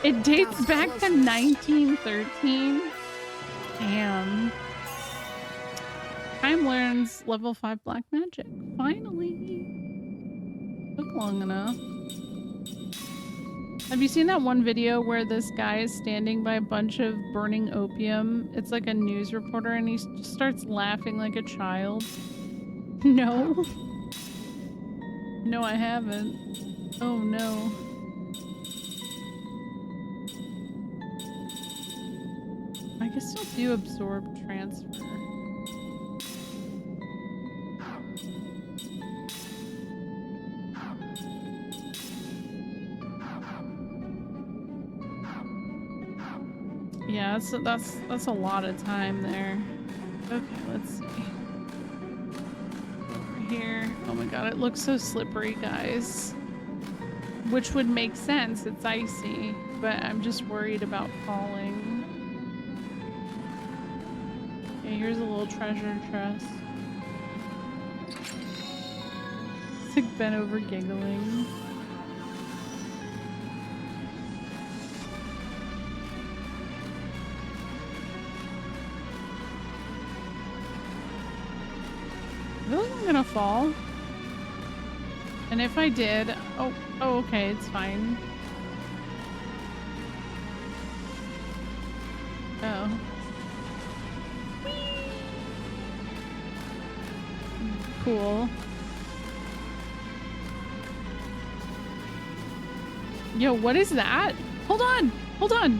Speaker 2: It dates back to 1913. Damn. Time learns level 5 black magic. Finally. Took long enough. Have you seen that one video where this guy is standing by a bunch of burning opium? It's like a news reporter and he just starts laughing like a child. No. No, I haven't. Oh no. I guess I'll do absorb transfer. Yeah, that's a lot of time there. Okay, let's see. Over here. Oh my god, it looks so slippery, guys. Which would make sense, it's icy, but I'm just worried about falling. Okay, here's a little treasure chest. It's like bent over giggling. I feel like I'm gonna fall. And if I did, oh, okay, it's fine. Oh. Cool. Yo, what is that? Hold on! Hold on!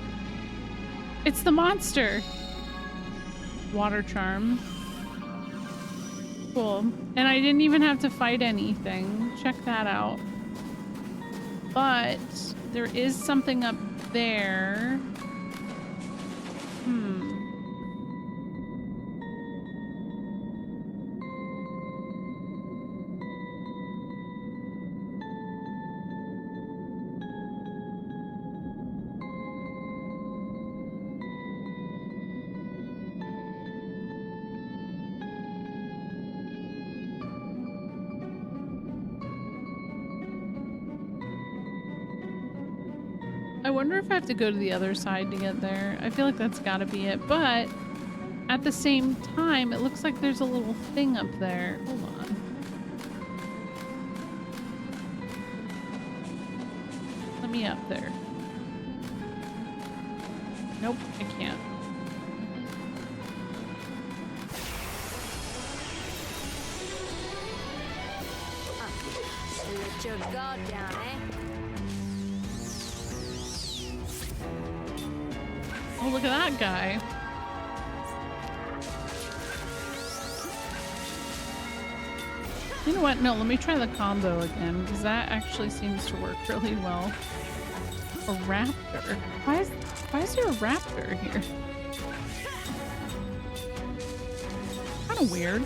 Speaker 2: It's the monster! Water charm. Cool. And I didn't even have to fight anything. Check that out. But there is something up there. I wonder if I have to go to the other side to get there. I feel like that's gotta be it, but at the same time, it looks like there's a little thing up there. Hold on. Let me up there. Nope, I can't.
Speaker 5: Let your guard down, eh?
Speaker 2: Oh, look at that guy. You know what? No, let me try the combo again, because that actually seems to work really well. A raptor. Why is there a raptor here? Kind of weird.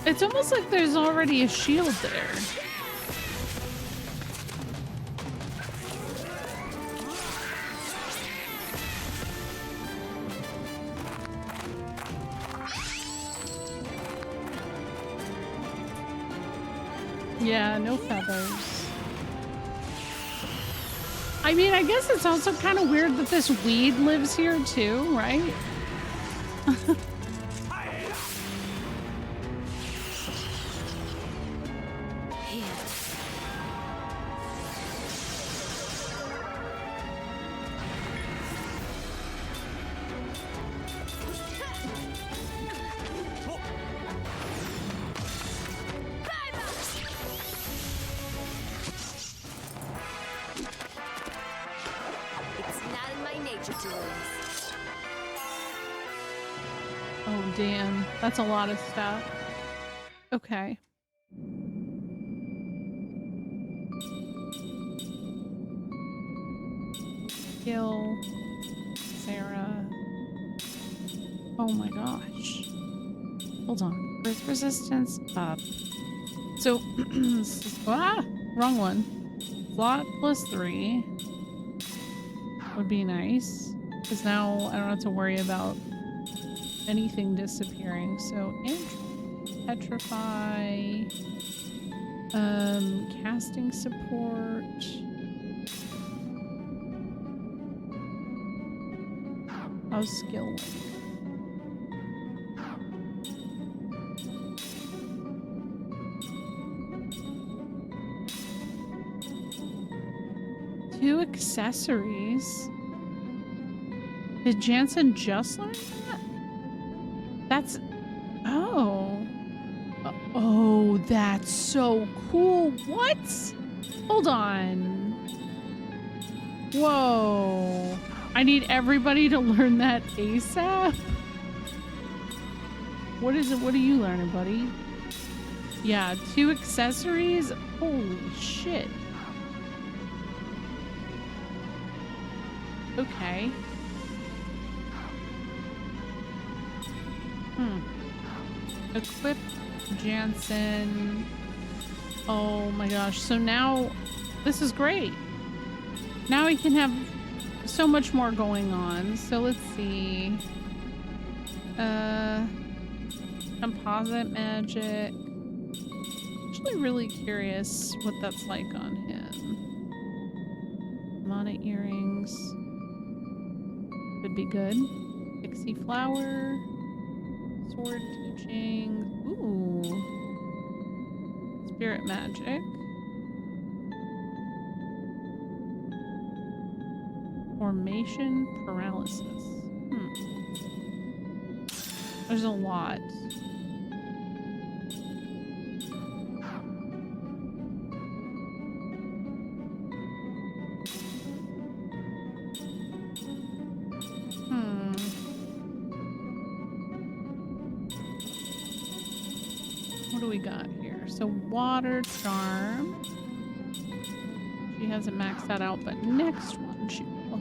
Speaker 2: It's almost like there's already a shield there. Yeah, no feathers. I mean, I guess it's also kind of weird that this weed lives here too, right?
Speaker 8: It's not in my nature to lose.
Speaker 2: Oh, damn. That's a lot of stuff. Okay. Kill Sarah. Oh my gosh. Hold on. Earth resistance up. So, wrong one. Slot +3 would be nice. Because now I don't have to worry about anything disappearing. So, petrify. Casting support. How's skill? 2 accessories. Did Jansen just learn that? That's... Oh. Oh, that's so cool. What? Hold on. Whoa. I need everybody to learn that ASAP. What is it? What are you learning, buddy? Yeah, 2 accessories? Holy shit. Okay. Equip Jansen. Oh my gosh. So now this is great. Now we can have so much more going on. So let's see. Composite magic. Actually really curious what that's like on him. Mana earrings. Could be good. Pixie flower. Sword teaching. Ooh. Spirit magic. Formation paralysis. There's a lot. What do we got here? So water charm. She hasn't maxed that out, but next one she will.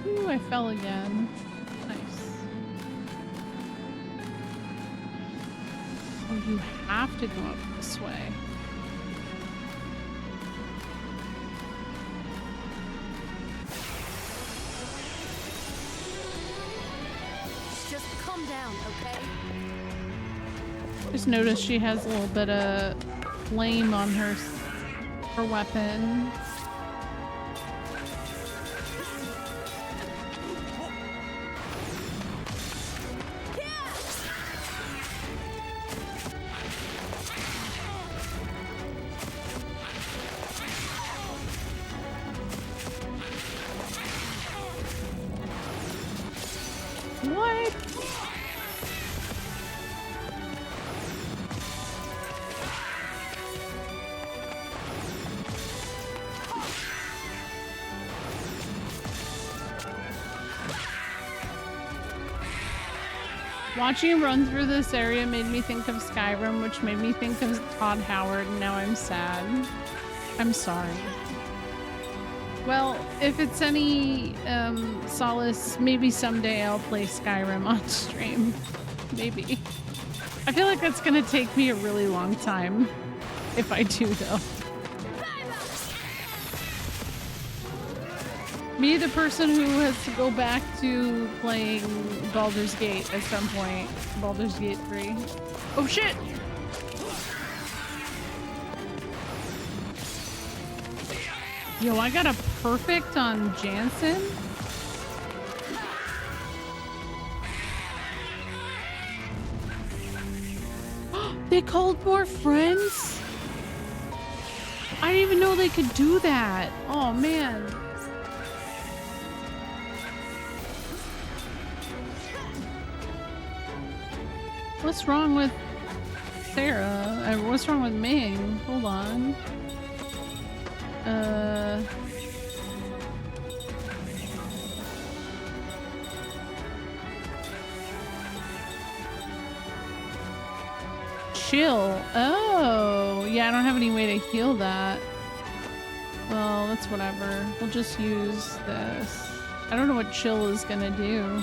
Speaker 2: Ooh, I fell again. Nice. Oh, you have to go up this way.
Speaker 8: Just calm down, okay?
Speaker 2: Just noticed she has a little bit of flame on her weapon. What? Watching him run through this area made me think of Skyrim, which made me think of Todd Howard, and now I'm sad. I'm sorry. Well, if it's any solace, maybe someday I'll play Skyrim on stream. Maybe. I feel like that's gonna take me a really long time. If I do, though. Me, the person who has to go back to playing Baldur's Gate at some point. Baldur's Gate 3. Oh shit! Yo, I got a perfect on Jansen. They called more friends? I didn't even know they could do that. Oh man. What's wrong with Sarah? What's wrong with Ming? Hold on. Chill. Oh, yeah, I don't have any way to heal that. Well, that's whatever. We'll just use this. I don't know what chill is gonna do.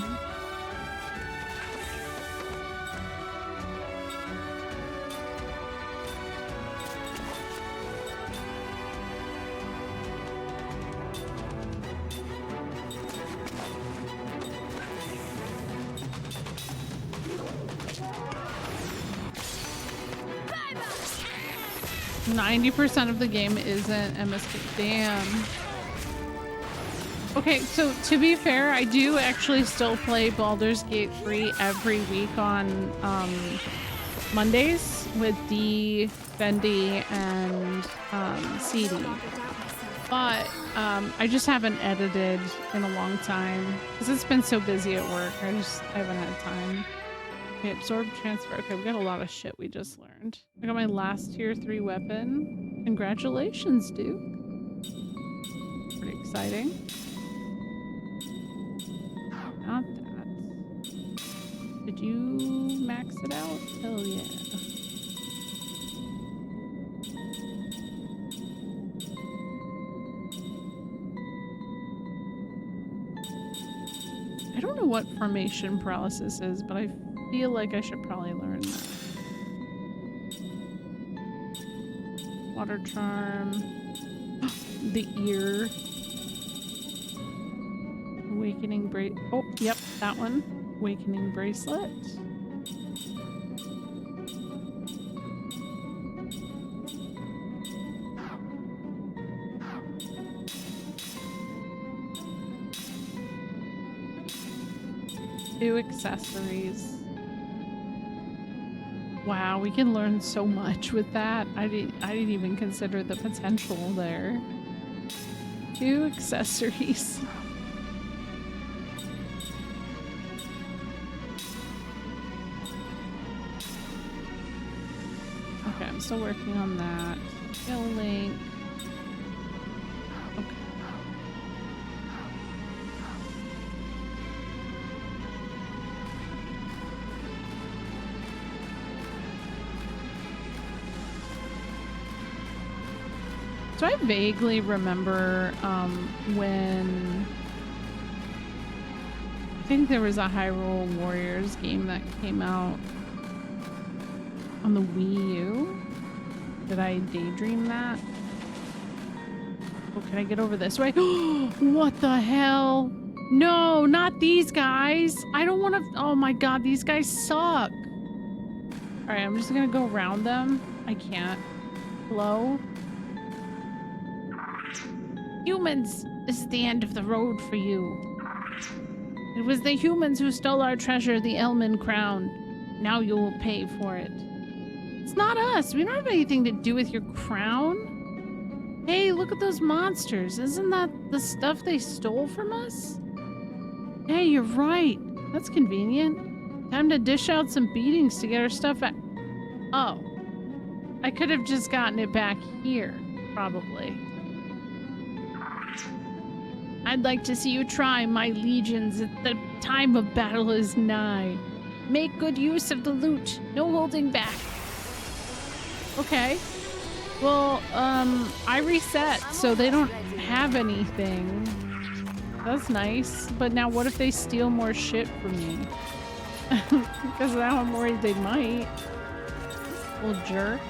Speaker 2: 90% of the game isn't MSK. Damn. Okay, so to be fair, I do actually still play Baldur's Gate 3 every week on Mondays with D, Bendy, and CD. But I just haven't edited in a long time because it's been so busy at work. I haven't had time. Okay, absorb, transfer. Okay, we got a lot of shit we just learned. I got my last tier 3 weapon. Congratulations, Duke. Pretty exciting. Not that. Did you max it out? Hell yeah. I don't know what formation paralysis is, but I feel like I should probably learn that. Water charm. The ear. Awakening bracelet. Oh, yep, that one. Awakening bracelet. Two accessories. Wow, we can learn so much with that. I didn't even consider the potential there. 2 accessories. Okay, I'm still working on that. Skill link. Okay. So I vaguely remember when I think there was a Hyrule Warriors game that came out on the Wii U. Did I daydream that? Oh, can I get over this way? What the hell? No, not these guys. I don't want to. Oh my god, these guys suck. All right, I'm just gonna go around them. I can't. Hello? Humans, this is the end of the road for you. It was the humans who stole our treasure, the Elman crown. Now you will pay for it. It's not us. We don't have anything to do with your crown. Hey, look at those monsters. Isn't that the stuff they stole from us? Hey, you're right. That's convenient. Time to dish out some beatings to get our stuff back. Oh. I could have just gotten it back here, probably. I'd like to see you try, my legions. The time of battle is nigh. Make good use of the loot. No holding back. Okay. Well, I reset, so they don't have anything. That's nice. But now what if they steal more shit from me? Because now I'm worried they might. Little jerk.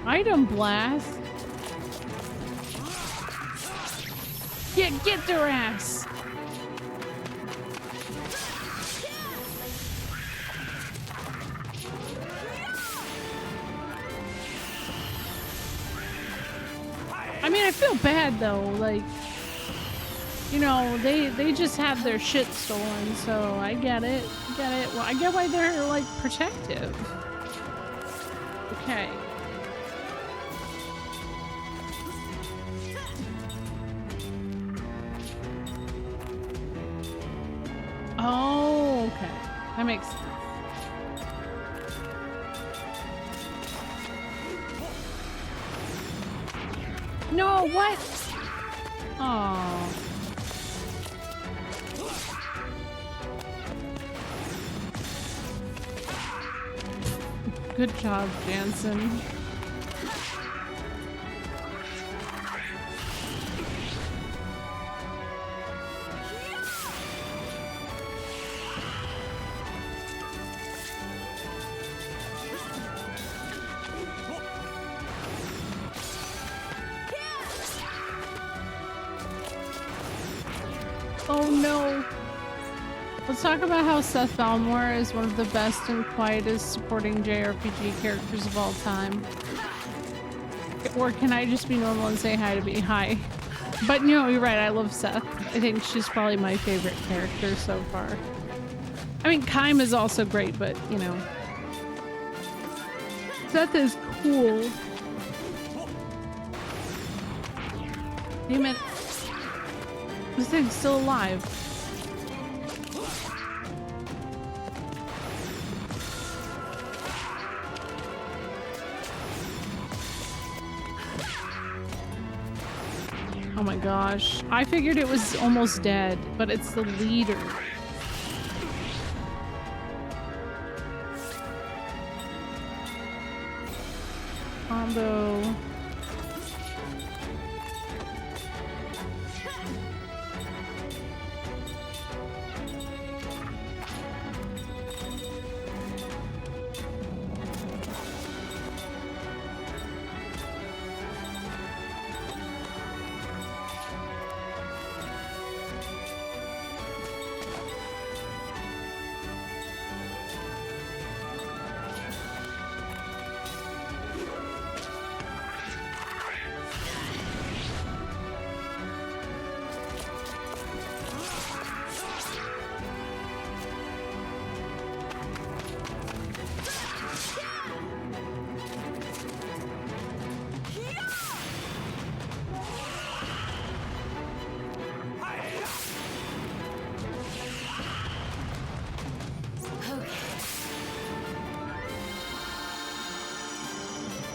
Speaker 2: Item blast. Get their ass. I mean, I feel bad though, like, you know, they just had their shit stolen, so I get it. Well, I get why they're like protective. Okay. Oh, okay. That makes sense. No, what? Oh. Good job, Jansen. Oh no. Let's talk about how Seth Valmore is one of the best and quietest supporting JRPG characters of all time. Or can I just be normal and say hi to me? Hi. But no, you're right, I love Seth. I think she's probably my favorite character so far. I mean, Kaim is also great, but you know. Seth is cool. Damn it. This thing's still alive. Oh my gosh. I figured it was almost dead, but it's the leader. Combo.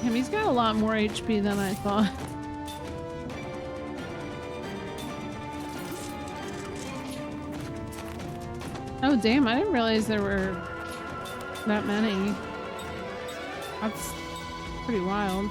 Speaker 2: Damn, he's got a lot more HP than I thought. Oh damn, I didn't realize there were that many. That's pretty wild.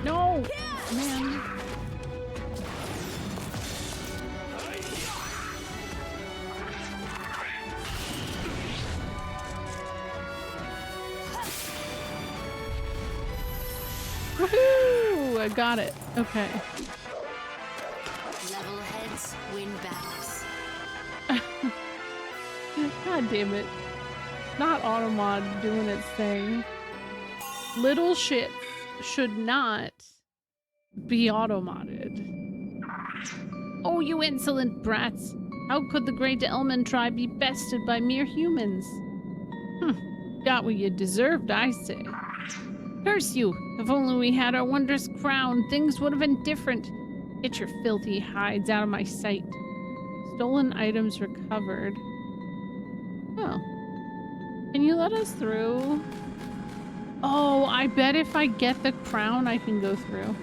Speaker 2: No! Man. I got it. Okay.
Speaker 11: Level heads win battles.
Speaker 2: God damn it. Not Automod doing its thing. Little shits should not be automodded. Oh, you insolent brats. How could the great Elman tribe be bested by mere humans? Got what you deserved, I say. Curse you! If only we had our wondrous crown, things would have been different. Get your filthy hides out of my sight. Stolen items recovered. Oh. Can you let us through? Oh, I bet if I get the crown, I can go through.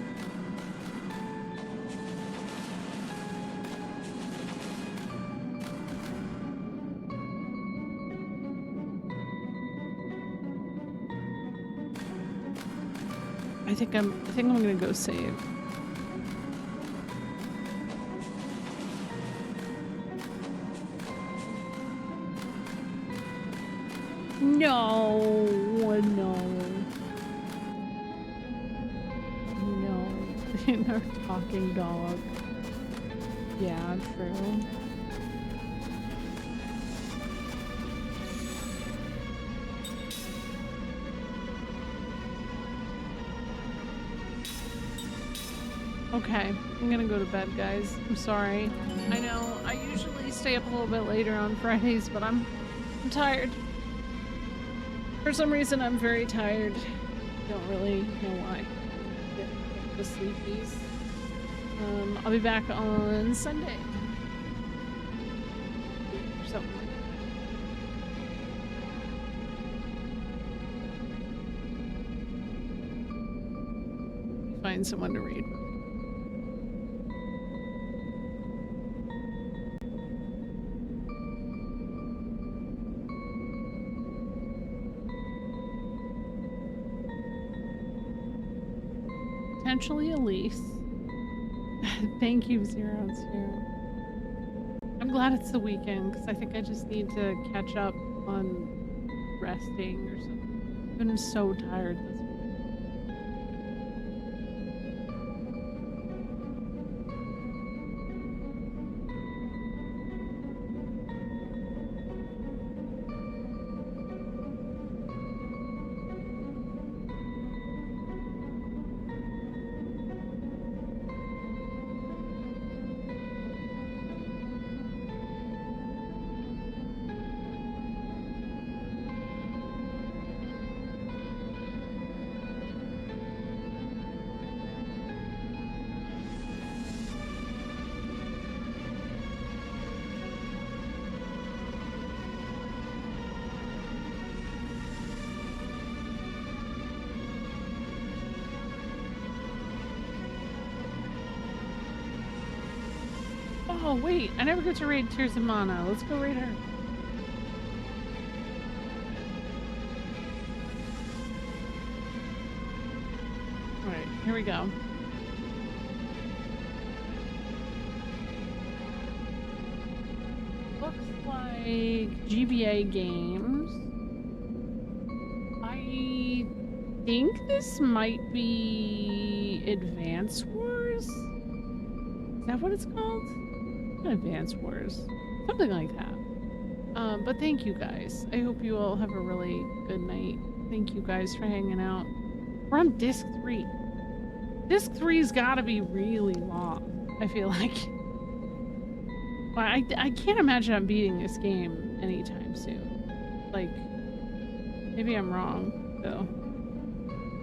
Speaker 2: I think I'm gonna go save. No, no. No. Our talking dog. Yeah, true. Okay, I'm gonna go to bed, guys. I'm sorry. I know I usually stay up a little bit later on Fridays, but I'm tired. For some reason, I'm very tired. Don't really know why. Get the sleepies. I'll be back on Sunday. So. Find someone to read. Potentially Elise. Thank you, Zero Zero. I'm glad it's the weekend because I think I just need to catch up on resting or something. I've been so tired this week. Oh, wait. I never get to raid Tears of Mana. Let's go raid her. Alright, here we go. Looks like GBA games. I think this might be Advance Wars? Is that what it's called? Advance Wars. Something like that. But thank you guys. I hope you all have a really good night. Thank you guys for hanging out. We're on disc 3. Disc 3's gotta be really long, I feel like. Well, I can't imagine I'm beating this game anytime soon. Like, maybe I'm wrong, though.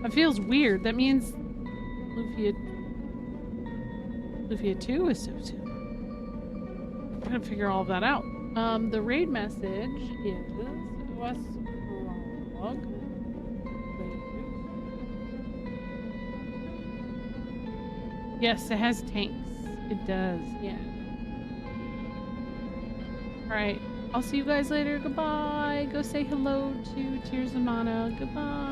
Speaker 2: That feels weird. That means Lufia 2 is so soon. I'm gonna figure all of that out. The raid message is was wrong. Yes, it has tanks. It does, yeah. Alright, I'll see you guys later. Goodbye. Go say hello to Tears of Mana. Goodbye.